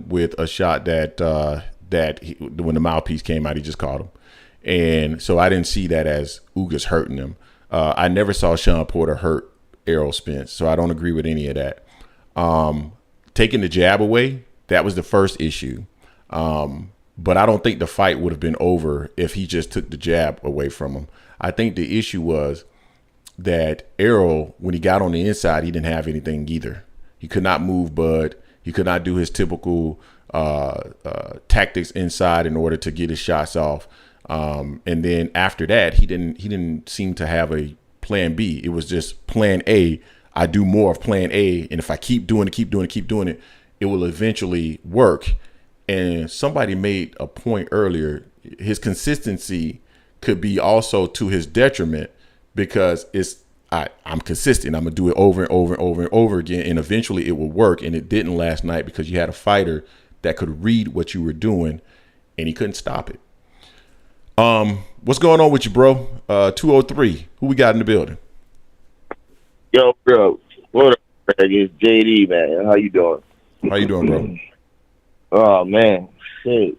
with a shot when the mouthpiece came out, he just called him, and so I didn't see that as Ugas hurting him. I never saw Sean Porter hurt Errol Spence, so I don't agree with any of that. Taking the jab away, that was the first issue. But I don't think the fight would have been over if he just took the jab away from him. I think the issue was that Errol, when he got on the inside, he didn't have anything either. He could not move Bud. He could not do his typical tactics inside in order to get his shots off. And then after that, he didn't seem to have a plan B. It was just plan A. I do more of plan A, and if I keep doing it, it will eventually work. And somebody made a point earlier. His consistency could be also to his detriment because I'm consistent. I'm gonna do it over and over and over and over again, and eventually it will work. And it didn't last night because you had a fighter that could read what you were doing, and he couldn't stop it. What's going on with you, bro? 203. Who we got in the building? Yo, bro. What up, Greg? It's JD, man. How you doing? How you doing, bro? Oh, man. Shit.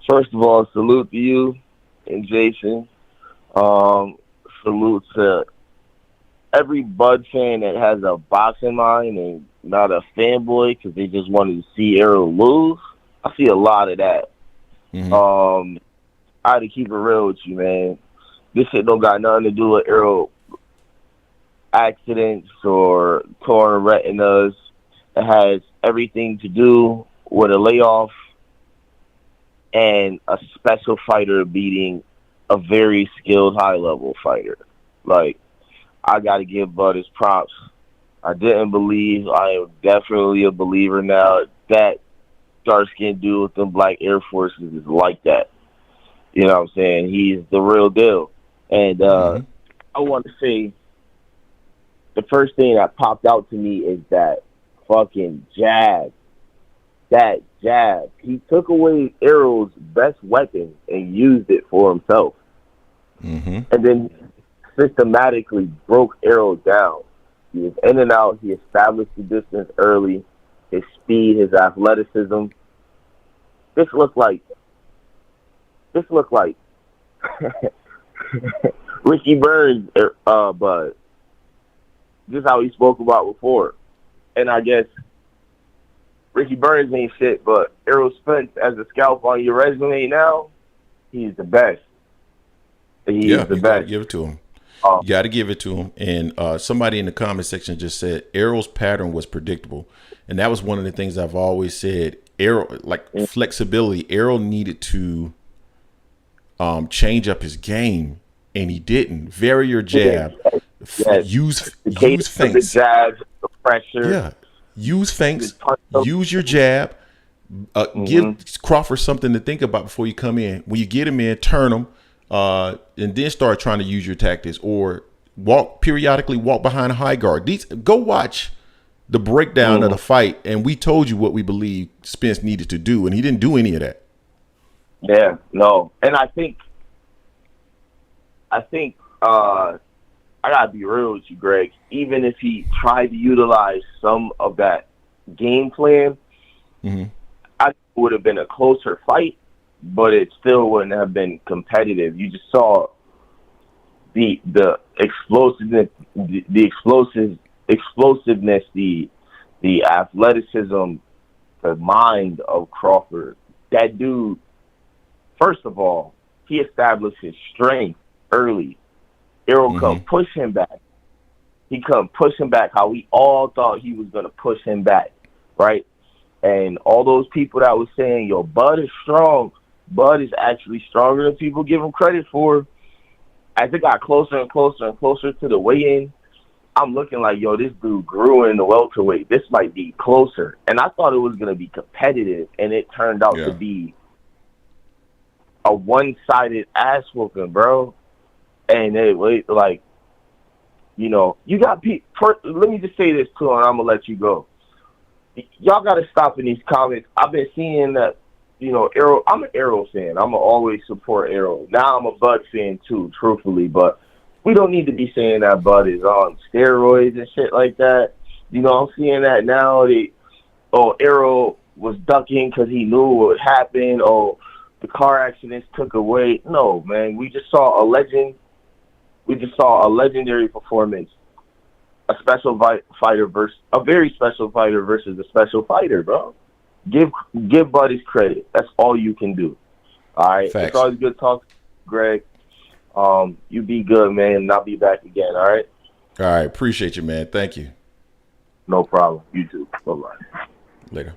First of all, salute to you and Jason. Salute to every Bud fan that has a boxing mind and not a fanboy because they just wanted to see Errol lose. I see a lot of that. Mm-hmm. I had to keep it real with you, man. This shit don't got nothing to do with Errol accidents or torn retinas. It has everything to do with a layoff and a special fighter beating a very skilled high-level fighter. Like, I got to give Bud his props. I didn't believe. I am definitely a believer now. That dark-skinned dude with them black Air Forces is like that. You know what I'm saying? He's the real deal. And I want to say the first thing that popped out to me is that fucking jab. That jab. He took away Errol's best weapon and used it for himself. Mm-hmm. And then systematically broke Errol down. He was in and out. He established the distance early. His speed, his athleticism. This looked like Ricky Burns, but just how he spoke about before. And I guess Ricky Burns ain't shit, but Errol Spence as a scalp on your resume now, he's the best. He's the best. Gotta give it to him. You got to give it to him. And somebody in the comment section just said Errol's pattern was predictable. And that was one of the things I've always said. Errol, like flexibility, Errol needed to change up his game, and he didn't. Vary your jab. Use feints. The jab, the pressure. Yeah. Use feints. Use your jab. Give Crawford something to think about before you come in. When you get him in, turn him. And then start trying to use your tactics, or periodically walk behind a high guard. Go watch the breakdown of the fight, and we told you what we believe Spence needed to do, and he didn't do any of that. Yeah, no. And I think I think I gotta be real with you, Greg. Even if he tried to utilize some of that game plan, I think it would have been a closer fight, but it still wouldn't have been competitive. You just saw the explosiveness, the athleticism, the mind of Crawford. That dude, first of all, he established his strength early. Errol couldn't push him back. He couldn't push him back how we all thought he was going to push him back, right? And all those people that was saying, yo, Bud is strong. Bud is actually stronger than people give him credit for. As it got closer and closer and closer to the weigh-in, I'm looking like, yo, this dude grew in the welterweight. This might be closer. And I thought it was going to be competitive, and it turned out to be a one-sided ass whooping, bro. And like, you know, you got people. Let me just say this too, and I'm gonna let you go. Y'all got to stop in these comments. I've been seeing that, you know, Errol. I'm an Errol fan. I'm gonna always support Errol. Now I'm a Bud fan too, truthfully. But we don't need to be saying that Bud is on steroids and shit like that. You know, I'm seeing that now. Errol was ducking because he knew what would happen. The car accidents took away. No, man. We just saw a legend. We just saw a legendary performance, a special fighter versus a very special fighter versus a special fighter, bro. Give Bud his credit. That's all you can do. All right. Facts. It's always good talking, Greg. You be good, man, and I'll be back again. All right. All right. Appreciate you, man. Thank you. No problem. You too. Bye-bye. Later.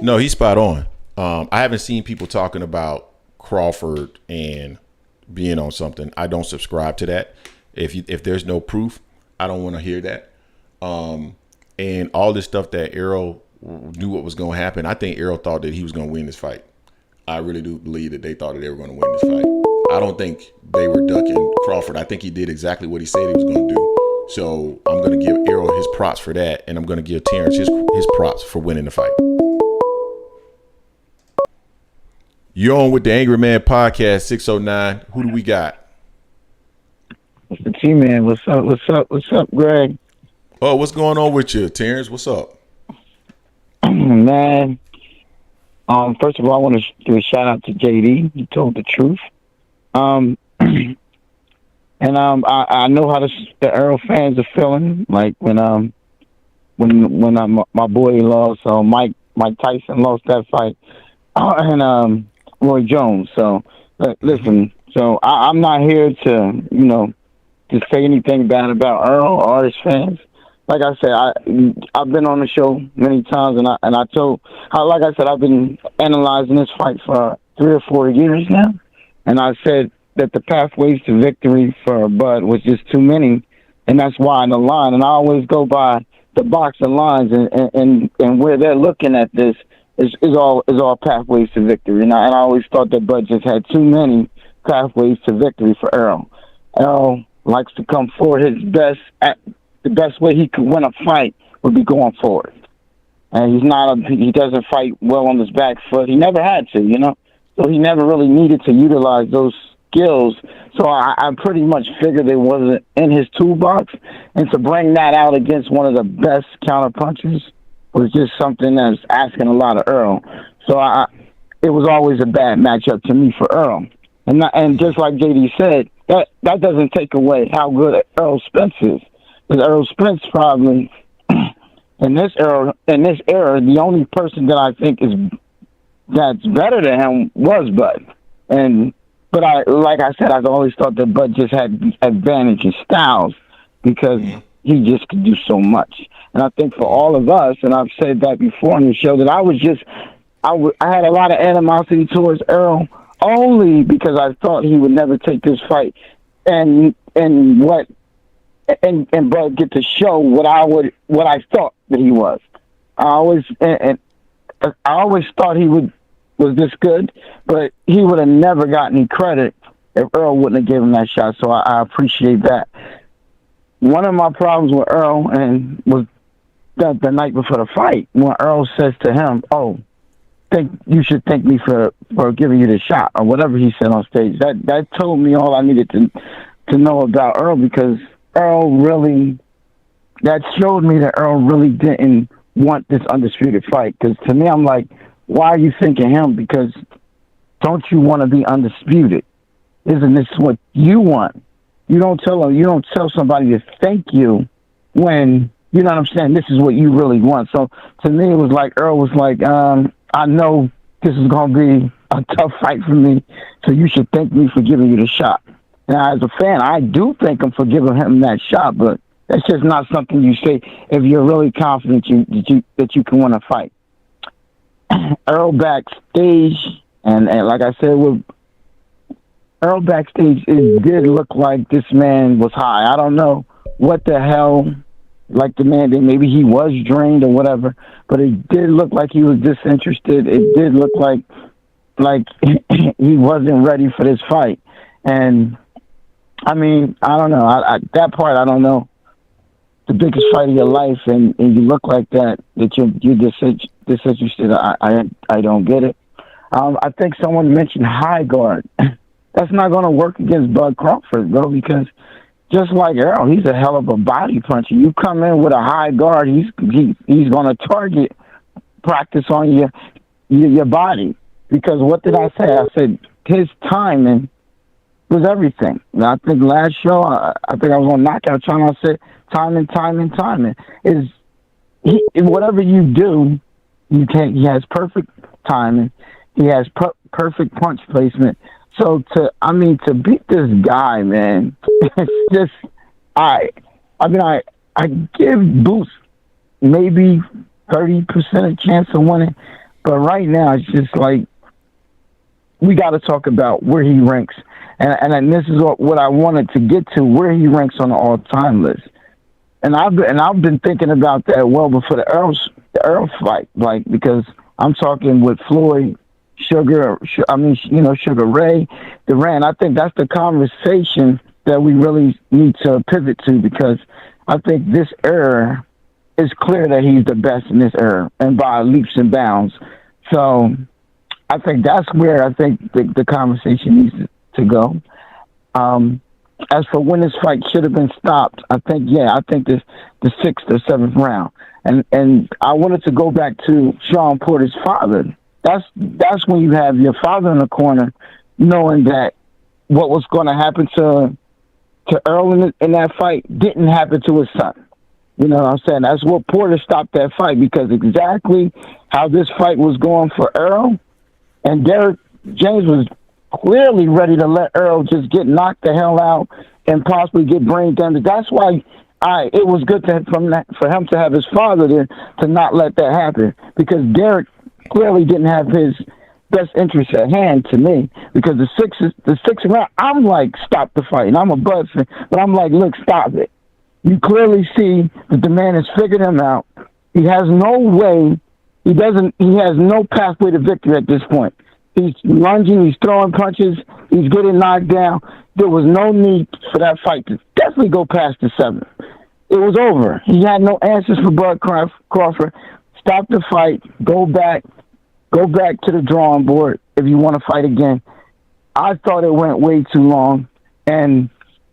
No, he's spot on. I haven't seen people talking about Crawford and being on something. I don't subscribe to that. If there's no proof, I don't want to hear that. And all this stuff that Errol knew what was going to happen. I think Errol thought that he was going to win this fight. I really do believe that they thought that they were going to win this fight. I don't think they were ducking Crawford. I think he did exactly what he said he was going to do. So I'm going to give Errol his props for that, and I'm going to give Terence his props for winning the fight. You're on with the Angry Man Podcast, 609. Who do we got? It's the T-Man. What's up, Greg? Oh, what's going on with you, Terence? What's up? Man, first of all, I want to give a shout out to JD. He told the truth. I know how the Errol fans are feeling. Like when my boy lost, Mike Tyson lost that fight, and Roy Jones. So listen, so I'm not here to to say anything bad about Errol or his fans. Like I said, I've been on the show many times, and I told, like I said, I've been analyzing this fight for 3 or 4 years now, and I said that the pathways to victory for Bud was just too many, and that's why in the line. And I always go by the boxing lines, and where they're looking at this is all pathways to victory. And I always thought that Bud just had too many pathways to victory for Errol. Errol likes to come forward his best. The best way he could win a fight would be going forward. And he doesn't fight well on his back foot. He never had to, so he never really needed to utilize those skills. So I pretty much figured it wasn't in his toolbox. And to bring that out against one of the best counterpunchers was just something that's asking a lot of Errol. So it was always a bad matchup to me for Errol. And just like JD said, that doesn't take away how good Errol Spence is. Because Errol Spence probably in this era, the only person that I think that's better than him was Bud. But like I said, I've always thought that Bud just had advantage in styles because he just could do so much. And I think for all of us, and I've said that before on the show, that I had a lot of animosity towards Errol only because I thought he would never take this fight, and Bud get to show what I thought that he was. I always thought he was this good, but he would have never gotten any credit if Errol wouldn't have given him that shot. So I appreciate that. One of my problems with Errol was the night before the fight when Errol says to him, "Oh, think you should thank me for giving you the shot or whatever he said on stage. That told me all I needed to know about Earl, because that showed me that Earl really didn't want this undisputed fight. Because to me, I'm like, why are you thinking him? Because don't you want to be undisputed? Isn't this what you want? You don't tell somebody to thank you when, you know what I'm saying, this is what you really want. So to me, it was like Earl was like, I know this is going to be a tough fight for me, so you should thank me for giving you the shot. Now, as a fan, I do thank him for giving him that shot, but that's just not something you say if you're really confident that you can win a fight. Earl backstage, and like I said, with Earl backstage, it did look like this man was high. I don't know what the hell, like the man, maybe he was drained or whatever, but it did look like he was disinterested. It did look like he wasn't ready for this fight. And I mean, I don't know. That part, I don't know. The biggest fight of your life, and you look like that you're disinterested. I don't get it. I think someone mentioned high guard. That's not going to work against Bud Crawford, bro, because just like Errol, he's a hell of a body puncher. You come in with a high guard, he's going to target practice on your body. Because what did I say? I said his timing was everything. And I think last show, I think I was on Knockout Channel, I said timing. Whatever you do, he has perfect timing. He has perfect punch placement. So to beat this guy, man, it's just, I give Boots maybe 30% a chance of winning, but right now it's just like, we got to talk about where he ranks. And this is what I wanted to get to, where he ranks on the all-time list. And I've been thinking about that well before the Earl fight, like, because I'm talking with Floyd, Sugar Ray Durant. I think that's the conversation that we really need to pivot to, because I think this era is clear that he's the best in this era, and by leaps and bounds. So I think that's where I think the conversation needs to go. As for when this fight should have been stopped, I think this the 6th or 7th round. And I wanted to go back to Sean Porter's father. That's when you have your father in the corner, knowing that what was going to happen to Earl in that fight didn't happen to his son. You know what I'm saying? That's what Porter stopped that fight, because exactly how this fight was going for Earl, and Derek James was clearly ready to let Earl just get knocked the hell out and possibly get brain damage. That's why it was good for him to have his father there to not let that happen, because Derek clearly didn't have his best interest at hand to me, because the sixth round, I'm like, stop the fight. And I'm a Bud fan, but I'm like, look, stop it. You clearly see that the man has figured him out. He has no way. He has no pathway to victory at this point. He's lunging, he's throwing punches, he's getting knocked down. There was no need for that fight to definitely go past the 7th. It was over. He had no answers for Bud Crawford. Stop the fight. Go back to the drawing board if you want to fight again. I thought it went way too long, and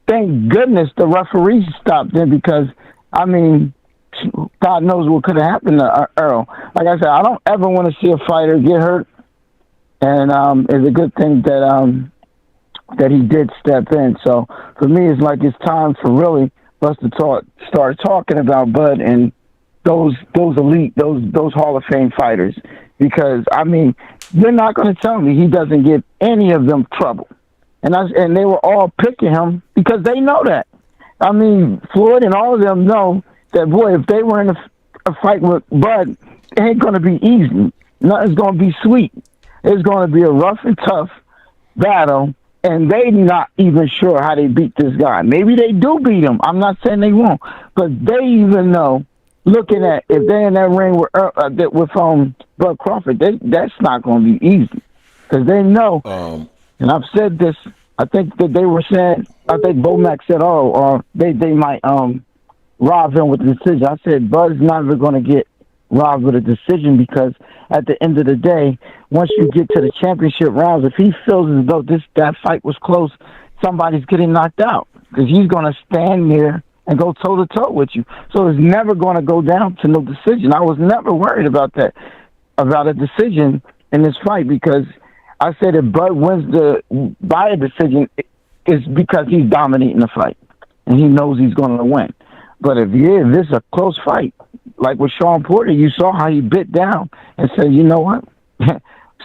thank goodness the referee stopped it, because, I mean, God knows what could have happened to Earl. Like I said, I don't ever want to see a fighter get hurt, and it's a good thing that he did step in. So for me, it's like it's time for really us to start talking about Bud and those elite, those Hall of Fame fighters, because I mean, you're not going to tell me he doesn't give any of them trouble, and they were all picking him because they know that. I mean, Floyd and all of them know that, boy, if they were in a fight with Bud, it ain't going to be easy. Nothing's going to be sweet. It's going to be a rough and tough battle, and they not even sure how they beat this guy. Maybe they do beat him. I'm not saying they won't, but they even know, looking at if they're in that ring with Bud Crawford, that's not going to be easy, because they know. And I've said this. I think that they were saying. I think Bomac said, they might rob him with the decision. I said Bud's never going to get rounds with a decision, because at the end of the day, once you get to the championship rounds, if he feels as though that fight was close, somebody's getting knocked out, because he's going to stand there and go toe-to-toe with you. So it's never going to go down to no decision. I was never worried about that, about a decision in this fight, because I said if Bud wins by a decision, it's because he's dominating the fight, and he knows he's going to win. But if this is a close fight, like with Sean Porter, you saw how he bit down and said, you know what?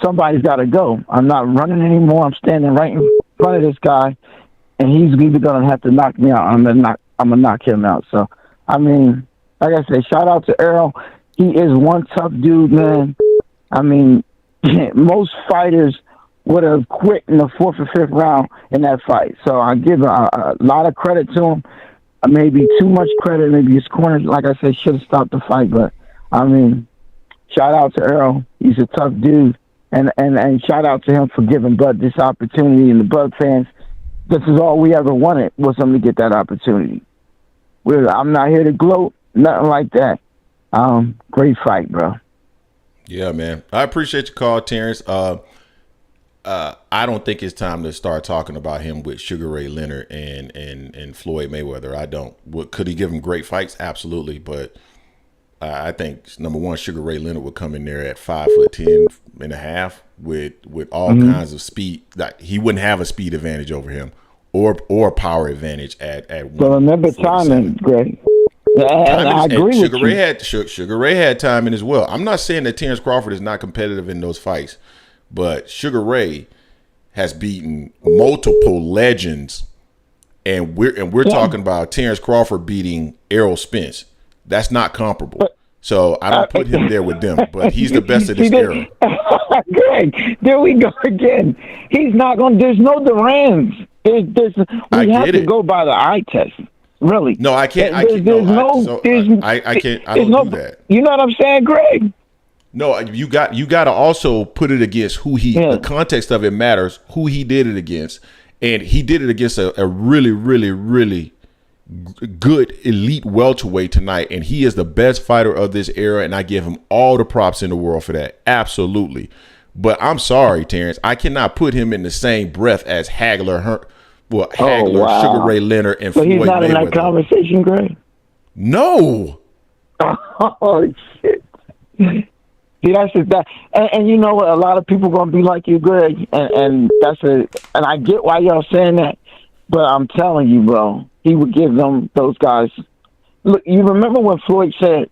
Somebody's got to go. I'm not running anymore. I'm standing right in front of this guy, and he's either going to have to knock me out. I'm going to knock him out. So, I mean, like I said, shout out to Errol. He is one tough dude, man. I mean, most fighters would have quit in the 4th or 5th round in that fight. So I give a lot of credit to him. Maybe too much credit. Maybe his corner, like I said, should have stopped the fight. But, I mean, shout out to Errol. He's a tough dude. And shout out to him for giving Bud this opportunity. And the Bud fans, this is all we ever wanted, was him to get that opportunity. I'm not here to gloat, nothing like that. Great fight, bro. Yeah, man. I appreciate your call, Terrence. I don't think it's time to start talking about him with Sugar Ray Leonard and Floyd Mayweather. I don't. Could he give him great fights? Absolutely. But I think, number one, Sugar Ray Leonard would come in there at 5'10.5" with all kinds of speed. Like, he wouldn't have a speed advantage over him or a power advantage at But remember timing, Greg. I agree with you. Sugar Ray had timing as well. I'm not saying that Terence Crawford is not competitive in those fights, but Sugar Ray has beaten multiple legends, and we're talking about Terence Crawford beating Errol Spence. That's not comparable. So I don't put him there with them, but he's the best of this era. Greg, there we go again. He's not going. There's no Durans. We have to go by the eye test. Really? No, I can't. I can't do that. You know what I'm saying, Greg? No, you got to also put it against who he. Yeah. The context of it matters. Who he did it against, and he did it against a really, really, really good elite welterweight tonight, and he is the best fighter of this era, and I give him all the props in the world for that. Absolutely. But I'm sorry, Terrence, I cannot put him in the same breath as Hagler, Sugar Ray Leonard, and Floyd Mayweather. But he's not in that conversation, Greg? No. Oh, shit. See, that's just that. And you know what? A lot of people going to be like you, Greg, and I get why y'all saying that, but I'm telling you, bro, he would give those guys. Look, you remember when Floyd said,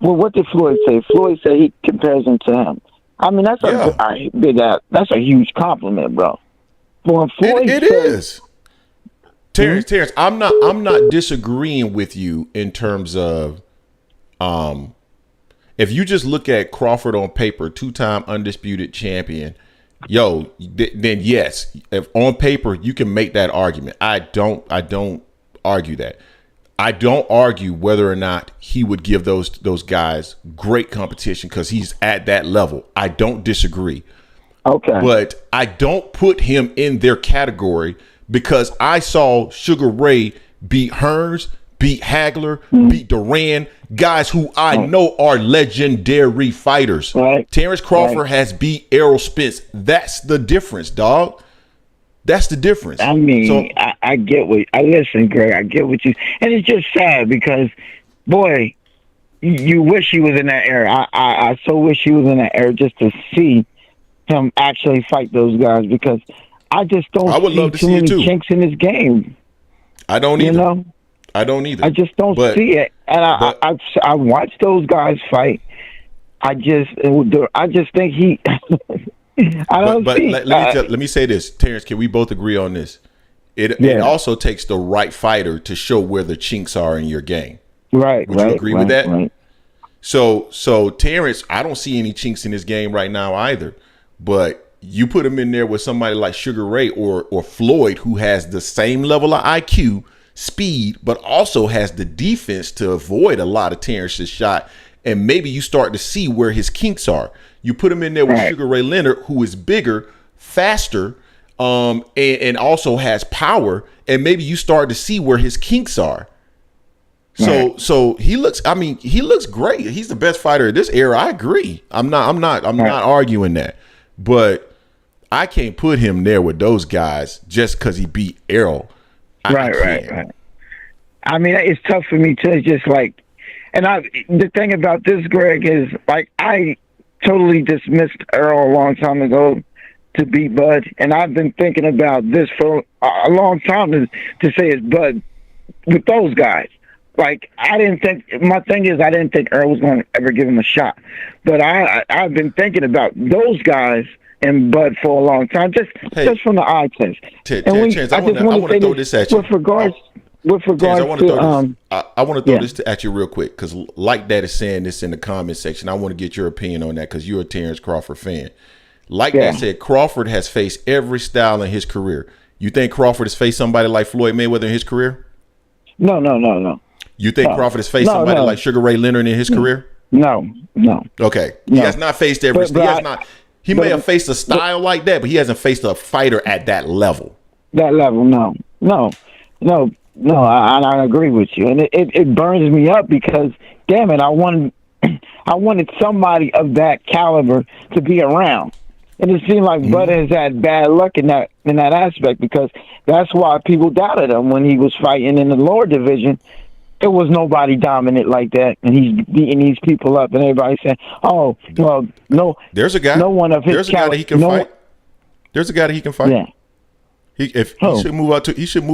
well, what did Floyd say? Floyd said he compares him to him. I mean, that's a huge compliment, bro. When Floyd it is. Terrence, I'm not disagreeing with you in terms of, if you just look at Crawford on paper, 2-time undisputed champion, then yes, if on paper you can make that argument. I don't argue that. I don't argue whether or not he would give those guys great competition because he's at that level. I don't disagree. Okay. But I don't put him in their category because I saw Sugar Ray beat Hearns, beat Hagler, beat Duran, guys who I know are legendary fighters. Right. Terence Crawford has beat Errol Spence. That's the difference, dog. That's the difference. I mean, I get listen, Greg, I get what you, and it's just sad because, boy, you wish he was in that era. I so wish he was in that era just to see him actually fight those guys because I just don't see too many chinks in his game. I don't either. You know? I don't either. I just don't see it. And I watch those guys fight. I just think he let me say this, Terrence, can we both agree on this? It also takes the right fighter to show where the chinks are in your game. Right. Would you agree with that? Right. So Terrence, I don't see any chinks in his game right now either. But you put him in there with somebody like Sugar Ray or Floyd, who has the same level of IQ, speed, but also has the defense to avoid a lot of Terrence's shot. And maybe you start to see where his kinks are. You put him in there with Sugar Ray Leonard, who is bigger, faster, and also has power. And maybe you start to see where his kinks are. So he looks. I mean, he looks great. He's the best fighter of this era. I agree. I'm not arguing that. But I can't put him there with those guys just because he beat Errol. Right. I mean, it's tough for me to just like, and the thing about this, Greg, is like I totally dismissed Errol a long time ago to beat Bud, and I've been thinking about this for a long time to say it's Bud with those guys. Like I didn't think Errol was going to ever give him a shot, but I've been thinking about those guys and Bud for a long time, just from the eye test. I want to throw this at you. With regards I want to throw this at you real quick because Like That is saying this in the comment section. I want to get your opinion on that because you're a Terence Crawford fan. Like That said, Crawford has faced every style in his career. You think Crawford has faced somebody like Floyd Mayweather in his career? No. You think Crawford has faced somebody like Sugar Ray Leonard in his career? No. Okay. He has not faced every. He may have faced a style like that, but he hasn't faced a fighter at that level. No. I agree with you, and it burns me up because, damn it, I wanted somebody of that caliber to be around, and it seemed like Bud has had bad luck in that aspect because that's why people doubted him when he was fighting in the lower division. There was nobody dominant like that, and he's beating these people up, and everybody saying, "Oh, well, no." There's a guy. No one of his. There's a guy that he can fight. There's a guy that he can fight. Yeah. He should move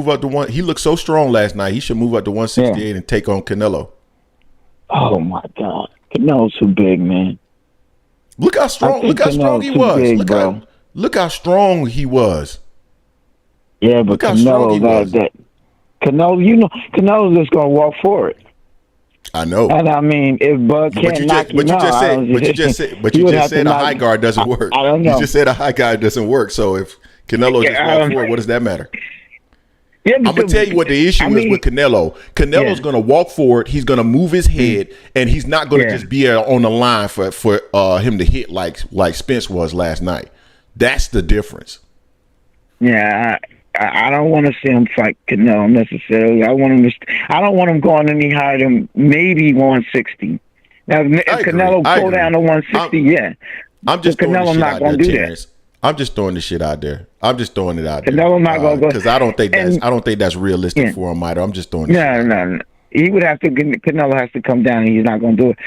out to one. He looked so strong last night. He should move out to 168 and take on Canelo. Oh my God, Canelo's too big, man. Look how strong. Look how strong he was. Look how strong he was. Yeah, but Canelo, Canelo, Canelo's just gonna walk forward. I know. And I mean, if Bud can't knock him out, but you just said a high guard doesn't work. I don't know. You just said a high guard doesn't work. So if Canelo just walk forward, what does that matter? Yeah, I'm gonna tell you what the issue is with Canelo. Canelo's gonna walk forward. He's gonna move his head, and he's not gonna just be on the line for him to hit like Spence was last night. That's the difference. Yeah, I don't want to see him fight Canelo necessarily. I don't want him going any higher than maybe 160. Now, if Canelo go down to 160, I'm just Canelo not going to do Terrence. I'm just throwing this shit out there. I'm just throwing it out there. Canelo not going to go because I don't think that's realistic for him either. I'm just throwing. No. He would have to. Canelo has to come down, and he's not going to do it.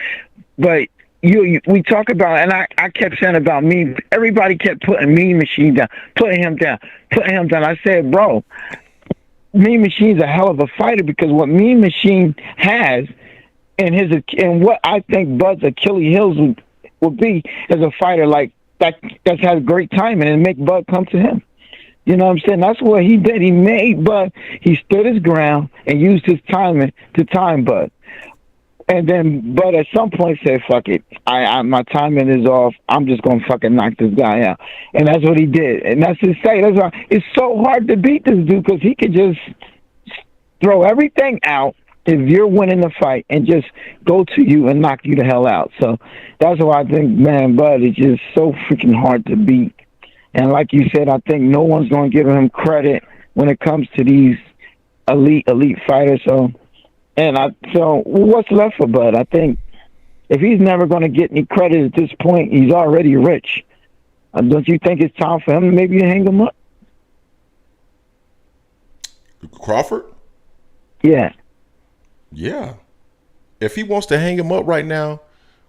But we talk about, and I kept saying about me. Everybody kept putting Mean Machine down, putting him down. I said, bro, Mean Machine's a hell of a fighter because what Mean Machine has, and what I think Bud's Achilles heels would be as a fighter like that that's had great timing and make Bud come to him. You know what I'm saying? That's what he did. He made Bud. He stood his ground and used his timing to time Bud. And then Bud at some point said, fuck it. My timing is off. I'm just going to fucking knock this guy out. And that's what he did. And that's his say. That's why it's so hard to beat this dude because he could just throw everything out if you're winning the fight and just go to you and knock you the hell out. So that's why I think, man, Bud is just so freaking hard to beat. And like you said, I think no one's going to give him credit when it comes to these elite fighters. So what's left for Bud? I think if he's never going to get any credit at this point, he's already rich. Don't you think it's time for him maybe to hang him up? Crawford? Yeah. Yeah. If he wants to hang him up right now,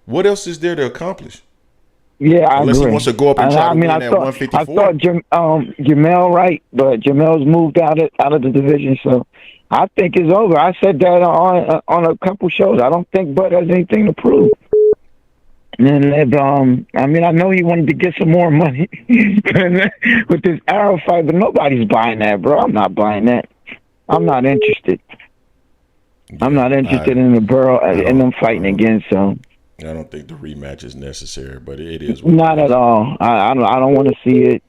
what else is there to accomplish? Yeah, I Unless agree. he wants to go up and try to win at 154. I thought Jamel right, but Jamel's moved out of the division, so I think it's over. I said that on a couple shows. I don't think Bud has anything to prove. And I know he wanted to get some more money with this Arrow fight, but nobody's buying that, bro. I'm not buying that. I'm not interested. I'm not interested in the Burrow and them fighting again. So I don't think the rematch is necessary, but it is. Not at all. I don't want to see it.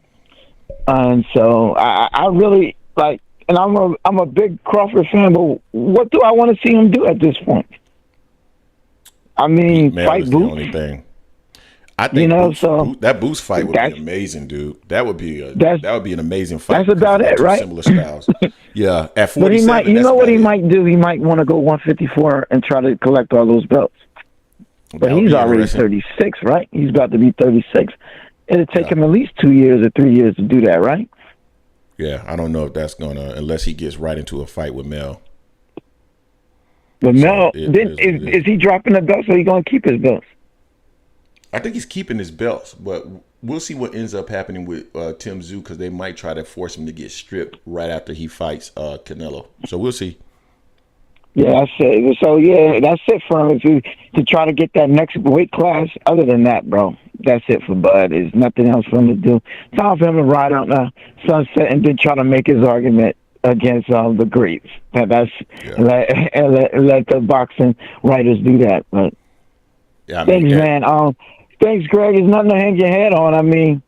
And so I really like. And I'm a big Crawford fan, but what do I want to see him do at this point? I mean, fight Boots. The only thing. I think so that Boost fight would be amazing, dude. That would be an amazing fight. That's about it, right? Similar styles. Yeah, at 47. But he might, what he might do? He might want to go 154 and try to collect all those belts. But he's already 36, right? He's about to be 36. It'll take him at least 2 years or 3 years to do that, right? Yeah, I don't know if that's unless he gets right into a fight with Mel. But Mel, is he dropping the belts or he going to keep his belts? I think he's keeping his belts, but we'll see what ends up happening with Tim Tszyu, because they might try to force him to get stripped right after he fights Canelo. So we'll see. Yeah, that's it. So, that's it for him. To try to get that next weight class. Other than that, bro, that's it for Bud. There's nothing else for him to do. Time for him to ride out the sunset and then try to make his argument against the greats. Let the boxing writers do that. But thanks, man. Thanks, Greg. There's nothing to hang your head on. I mean,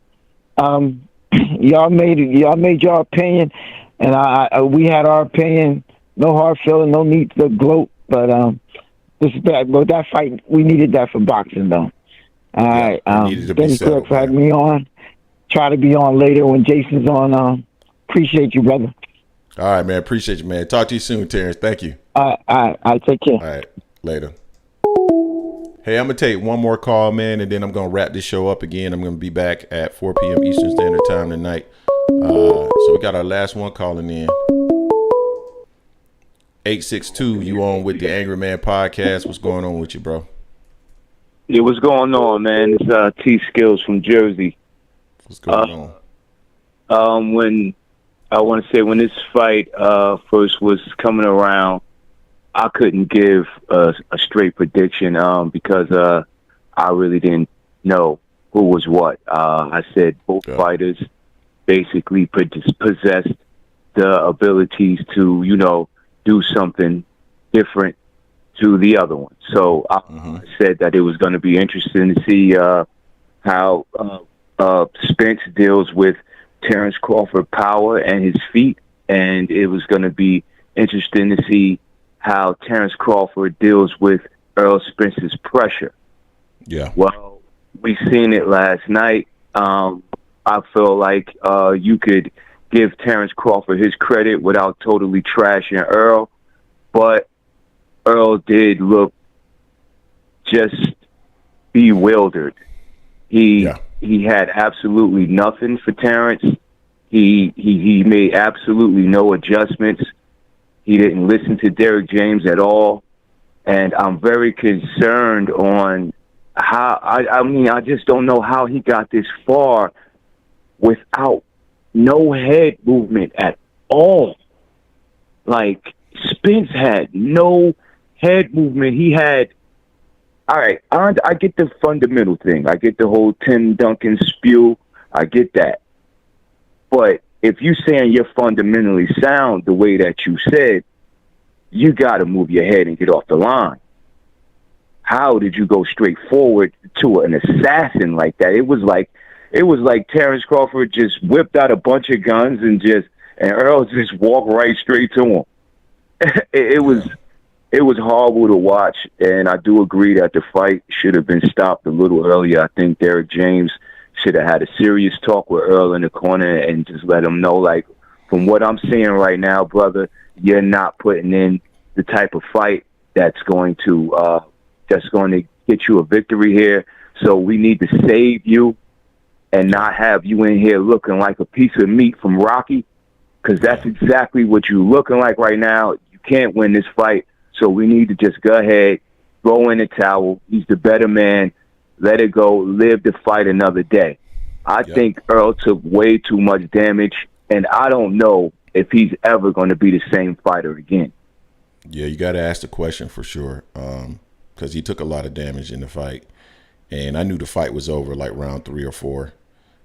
y'all made your opinion, and we had our opinion. No hard feeling, no need to gloat. But that fight, we needed that for boxing, though. All right. Thanks, Greg, for having me on. Try to be on later when Jason's on. Appreciate you, brother. All right, man. Appreciate you, man. Talk to you soon, Terrence. Thank you. All right. Take care. All right. Later. Hey, I'm going to take one more call, man, and then I'm going to wrap this show up again. I'm going to be back at 4 p.m. Eastern Standard Time tonight. So we got our last one calling in. 862, you on with the Angry Man Podcast. What's going on with you, bro? Yeah, what's going on, man? It's T Skills from Jersey. What's going on? When this fight first was coming around, I couldn't give a straight prediction because I really didn't know who was what. I said both fighters basically possessed the abilities to, do something different to the other one. So I said that it was going to be interesting to see how Spence deals with Terence Crawford power and his feet, and it was going to be interesting to see how Terence Crawford deals with Errol Spence's pressure. Yeah. Well, we seen it last night. I feel like you could give Terence Crawford his credit without totally trashing Errol, but Errol did look just bewildered. He had absolutely nothing for Terence. He made absolutely no adjustments. He didn't listen to Derrick James at all. And I'm very concerned on how, I just don't know how he got this far without no head movement at all. Like, Spence had no head movement. He had, all right, I get the fundamental thing. I get the whole Tim Duncan spew. I get that. But if you're saying you're fundamentally sound the way that you said, you got to move your head and get off the line. How did you go straight forward to an assassin like that? It was like Terence Crawford just whipped out a bunch of guns and Earl just walked right straight to him. It was horrible to watch, and I do agree that the fight should have been stopped a little earlier. I think Derrick James should have had a serious talk with Earl in the corner and just let him know, like, from what I'm seeing right now, brother, you're not putting in the type of fight that's going to get you a victory here. So we need to save you and not have you in here looking like a piece of meat from Rocky, because that's exactly what you're looking like right now. You can't win this fight, so we need to just go ahead, throw in the towel. He's the better man. Let it go. Live the fight another day. I think Earl took way too much damage, and I don't know if he's ever going to be the same fighter again. Yeah, you got to ask the question for sure, because he took a lot of damage in the fight. And I knew the fight was over like round 3 or 4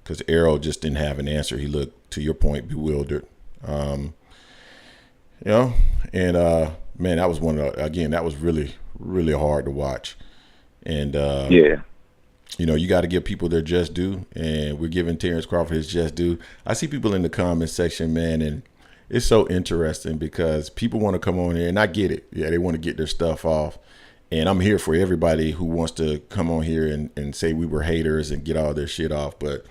because Errol just didn't have an answer. He looked, to your point, bewildered. Man, that was that was really, really hard to watch. And, you got to give people their just due, and we're giving Terence Crawford his just due. I see people in the comment section, man, and it's so interesting because people want to come on here, and I get it. Yeah, they want to get their stuff off. And I'm here for everybody who wants to come on here and say we were haters and get all their shit off. But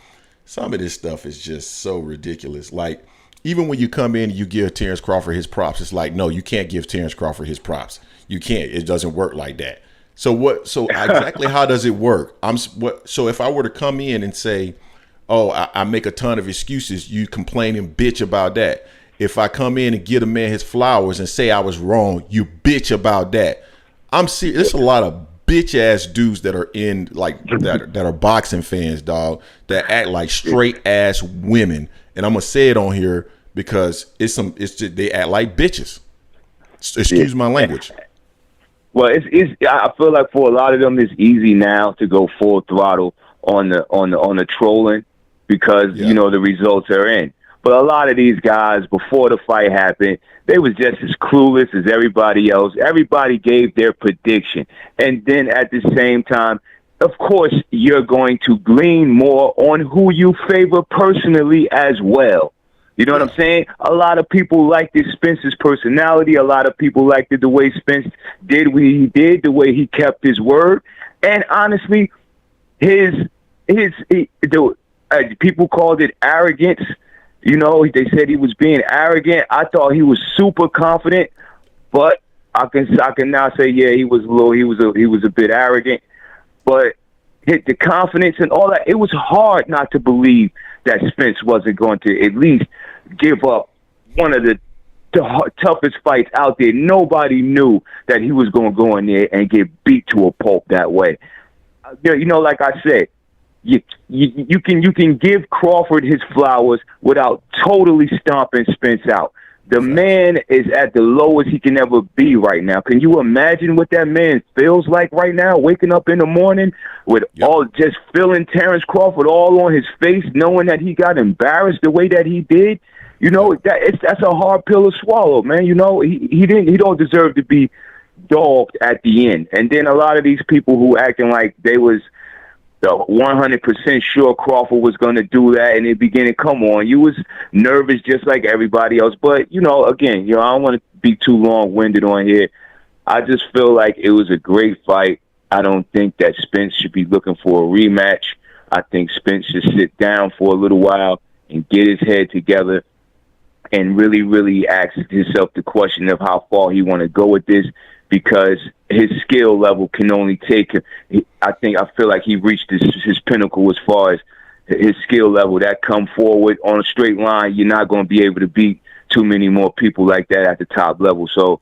some of this stuff is just so ridiculous. Like, even when you come in and you give Terence Crawford his props, it's like, no, you can't give Terence Crawford his props. You can't. It doesn't work like that. So what? So exactly how does it work? So if I were to come in and say, oh, I make a ton of excuses, you complaining bitch about that. If I come in and give a man his flowers and say I was wrong, you bitch about that. I'm serious. There's a lot of bitch ass dudes that are in like that are boxing fans, dog, that act like straight ass women. And I'm gonna say it on here because it's just, they act like bitches. Excuse my language. Well, I feel like for a lot of them, it's easy now to go full throttle on the trolling because you know the results are in. But a lot of these guys, before the fight happened, they was just as clueless as everybody else. Everybody gave their prediction. And then at the same time, of course, you're going to glean more on who you favor personally as well. You know what I'm saying? A lot of people liked Spence's personality. A lot of people liked the way Spence did what he did, the way he kept his word. And honestly, people called it arrogance. You know, they said he was being arrogant. I thought he was super confident, but I can now say, yeah, he was a bit arrogant. But the confidence and all that, it was hard not to believe that Spence wasn't going to at least give up one of the toughest fights out there. Nobody knew that he was going to go in there and get beat to a pulp that way. You know, like I said, you can give Crawford his flowers without totally stomping Spence out. The man is at the lowest he can ever be right now. Can you imagine what that man feels like right now, waking up in the morning with all just feeling Terence Crawford all on his face, knowing that he got embarrassed the way that he did? You know, that's a hard pill to swallow, man. You know, he don't deserve to be dogged at the end. And then a lot of these people who acting like they was 100% sure Crawford was going to do that in the beginning. Come on, you was nervous just like everybody else. But, you know, again, I don't want to be too long-winded on here. I just feel like it was a great fight. I don't think that Spence should be looking for a rematch. I think Spence should sit down for a little while and get his head together and really, really ask himself the question of how far he want to go with this, because his skill level can only take him. I feel like he reached his pinnacle as far as his skill level. That come forward on a straight line, you're not going to be able to beat too many more people like that at the top level. So,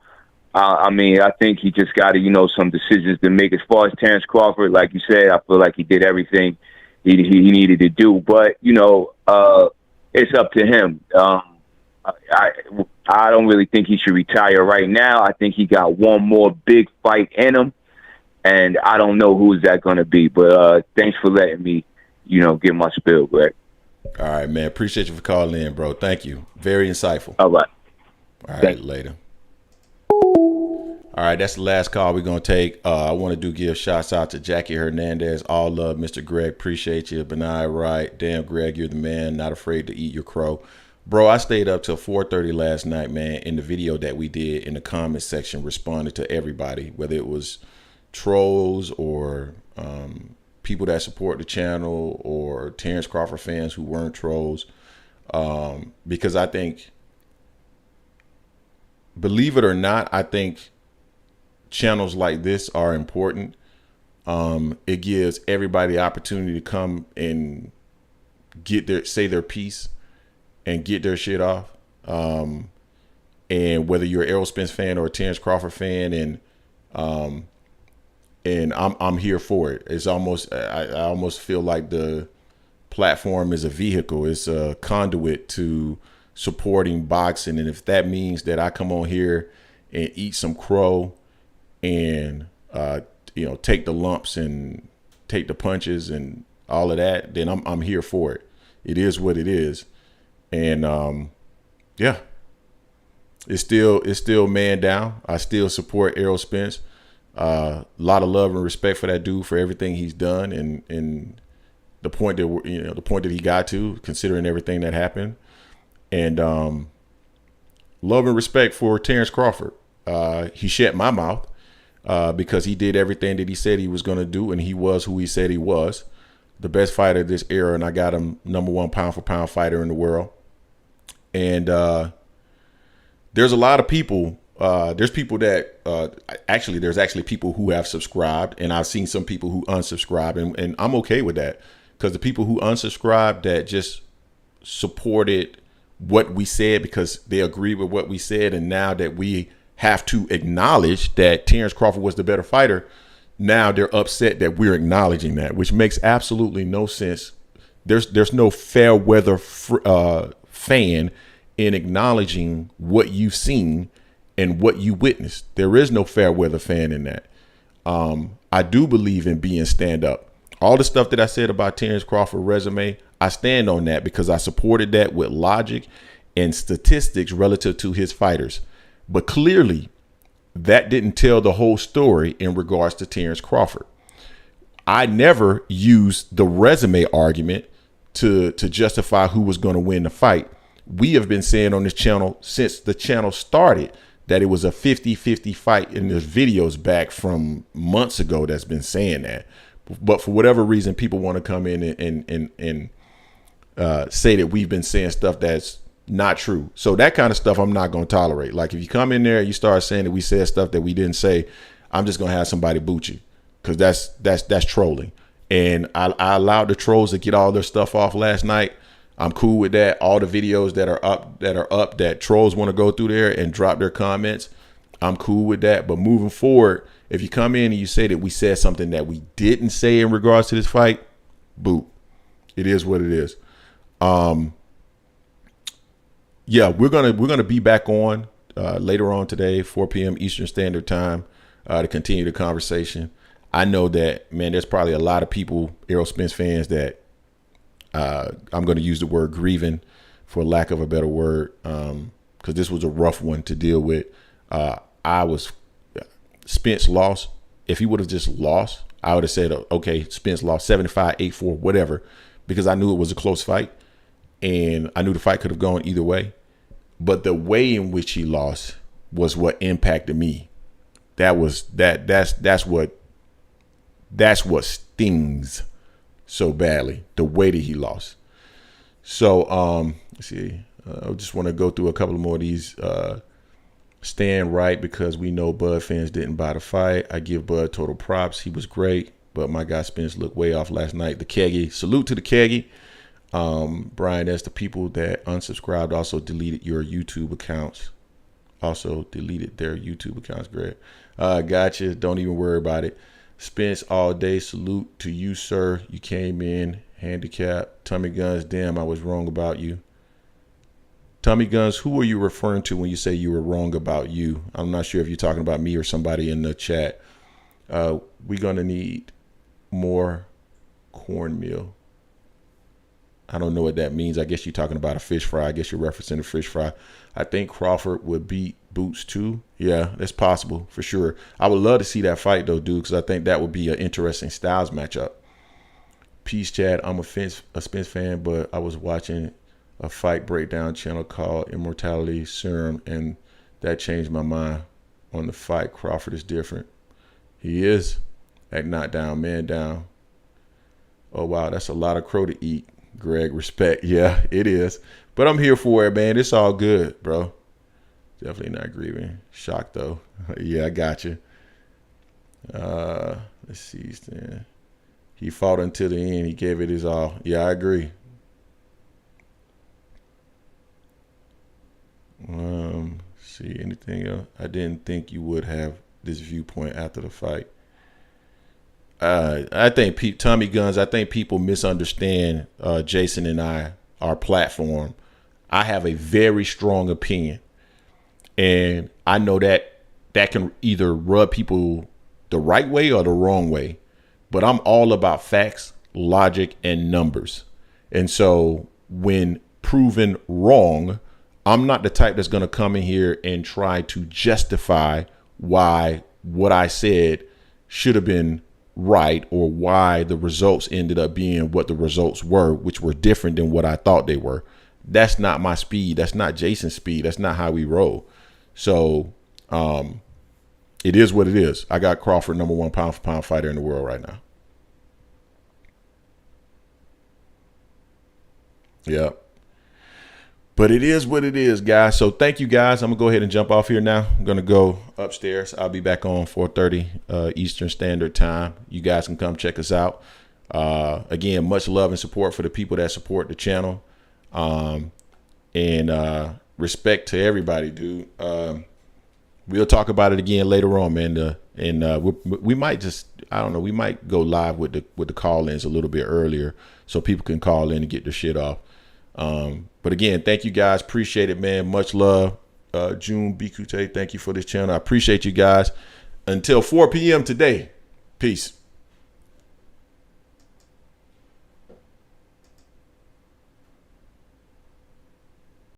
I mean, I think he just got to, some decisions to make. As far as Terence Crawford, like you said, I feel like he did everything he needed to do. But, it's up to him. I don't really think he should retire right now. I think he got one more big fight in him, and I don't know who's that going to be. But thanks for letting me, give my spiel, Greg. All right, man. Appreciate you for calling in, bro. Thank you. Very insightful. All right. All right, later. All right, that's the last call we're going to take. I want to give shouts out to Jackie Hernandez. All love, Mr. Greg. Appreciate you. Benai Wright. Damn, Greg, you're the man. Not afraid to eat your crow. Bro, I stayed up till 4:30 last night, man. In the video that we did in the comments section, responded to everybody, whether it was trolls or people that support the channel or Terence Crawford fans who weren't trolls. Because I think, believe it or not, I think channels like this are important. It gives everybody the opportunity to come and say their piece and get their shit off. And whether you're an Errol Spence fan or a Terence Crawford fan, and I'm here for it. It's almost, I almost feel like the platform is a vehicle. It's a conduit to supporting boxing. And if that means that I come on here and eat some crow and, take the lumps and take the punches and all of that, then I'm here for it. It is what it is. And yeah, it's still man down. I still support Errol Spence. A lot of love and respect for that dude for everything he's done and the point that the point that he got to, considering everything that happened. And love and respect for Terence Crawford. He shut my mouth. because he did everything that he said he was going to do, and he was who he said he was, the best fighter of this era, and I got him #1 pound for pound fighter in the world. And there's a lot of people. There's people that there's actually people who have subscribed, and I've seen some people who unsubscribe, and I'm okay with that, because the people who unsubscribed that just supported what we said because they agree with what we said, and now that we have to acknowledge that Terence Crawford was the better fighter, now they're upset that we're acknowledging that, which makes absolutely no sense. There's no fair weather fan in acknowledging what you've seen and what you witnessed. There is no fair weather fan in that. I do believe in being stand up. All the stuff that I said about Terence Crawford resume, I stand on that because I supported that with logic and statistics relative to his fighters. But clearly, that didn't tell the whole story in regards to Terence Crawford. I never used the resume argument to justify who was going to win the fight. We have been saying on this channel since the channel started that it was a 50-50 fight, and there's videos back from months ago that's been saying that. But for whatever reason, people want to come in and say that we've been saying stuff that's not true. So that kind of stuff I'm not going to tolerate. Like if you come in there and you start saying that we said stuff that we didn't say, I'm just going to have somebody boot you, because that's trolling. And I allowed the trolls to get all their stuff off last night. I'm cool with that. All the videos that are up that trolls want to go through there and drop their comments, I'm cool with that. But moving forward, if you come in and you say that we said something that we didn't say in regards to this fight, boot. It is what it is. Yeah, we're gonna be back on later on today, 4 p.m. Eastern Standard Time, to continue the conversation. I know that, man, there's probably a lot of people, Errol Spence fans, that I'm going to use the word grieving for lack of a better word, because this was a rough one to deal with. Spence lost. If he would have just lost, I would have said, okay, Spence lost 75-84, whatever, because I knew it was a close fight, and I knew the fight could have gone either way. But the way in which he lost was what impacted me. That's what stings so badly, the way that he lost. So let's see. I just want to go through a couple more of these. Stand right, because we know Bud fans didn't buy the fight. I give Bud total props. He was great, but my guy Spence looked way off last night. The Keggy, salute to the Keggy. Brian, that's the people that unsubscribed also deleted your YouTube accounts. Also deleted their YouTube accounts, Greg. Gotcha. Don't even worry about it. Spence all day. Salute to you, sir. You came in handicapped. Tommy Guns, damn, I was wrong about you. Tommy Guns, who are you referring to when you say you were wrong about you? I'm not sure if you're talking about me or somebody in the chat. We're going to need more cornmeal. I don't know what that means. I guess you're talking about a fish fry. I guess you're referencing a fish fry. I think Crawford would beat Boots too. Yeah, that's possible for sure. I would love to see that fight though, dude, because I think that would be an interesting styles matchup. Peace, Chad. I'm a Spence fan, but I was watching a fight breakdown channel called Immortality Serum, and that changed my mind on the fight. Crawford is different. He is. At knockdown, man down. Oh, wow, that's a lot of crow to eat. Greg, respect. Yeah, it is. But I'm here for it, man. It's all good, bro. Definitely not grieving. Shocked, though. Yeah, I got you. Let's see. He fought until the end. He gave it his all. Yeah, I agree. See, anything else? I didn't think you would have this viewpoint after the fight. I think Tommy Guns, I think people misunderstand Jason and our platform. I have a very strong opinion, and I know that can either rub people the right way or the wrong way, but I'm all about facts, logic, and numbers. And so when proven wrong, I'm not the type that's going to come in here and try to justify why what I said should have been right, or why the results ended up being what the results were, which were different than what I thought they were. That's not my speed. That's not Jason's speed. That's not how we roll. So It is what it is. I got Crawford #1 pound for pound fighter in the world right now. Yeah. But it is what it is, guys. So thank you, guys. I'm going to go ahead and jump off here now. I'm going to go upstairs. I'll be back on 4:30 Eastern Standard Time. You guys can come check us out. Again, much love and support for the people that support the channel. And respect to everybody, dude. We'll talk about it again later on, man. We might just, I don't know, we might go live with the call-ins a little bit earlier so people can call in and get their shit off. But again, thank you guys. Appreciate it, man. Much love. June Bikute, thank you for this channel. I appreciate you guys. Until 4 p.m. today. Peace.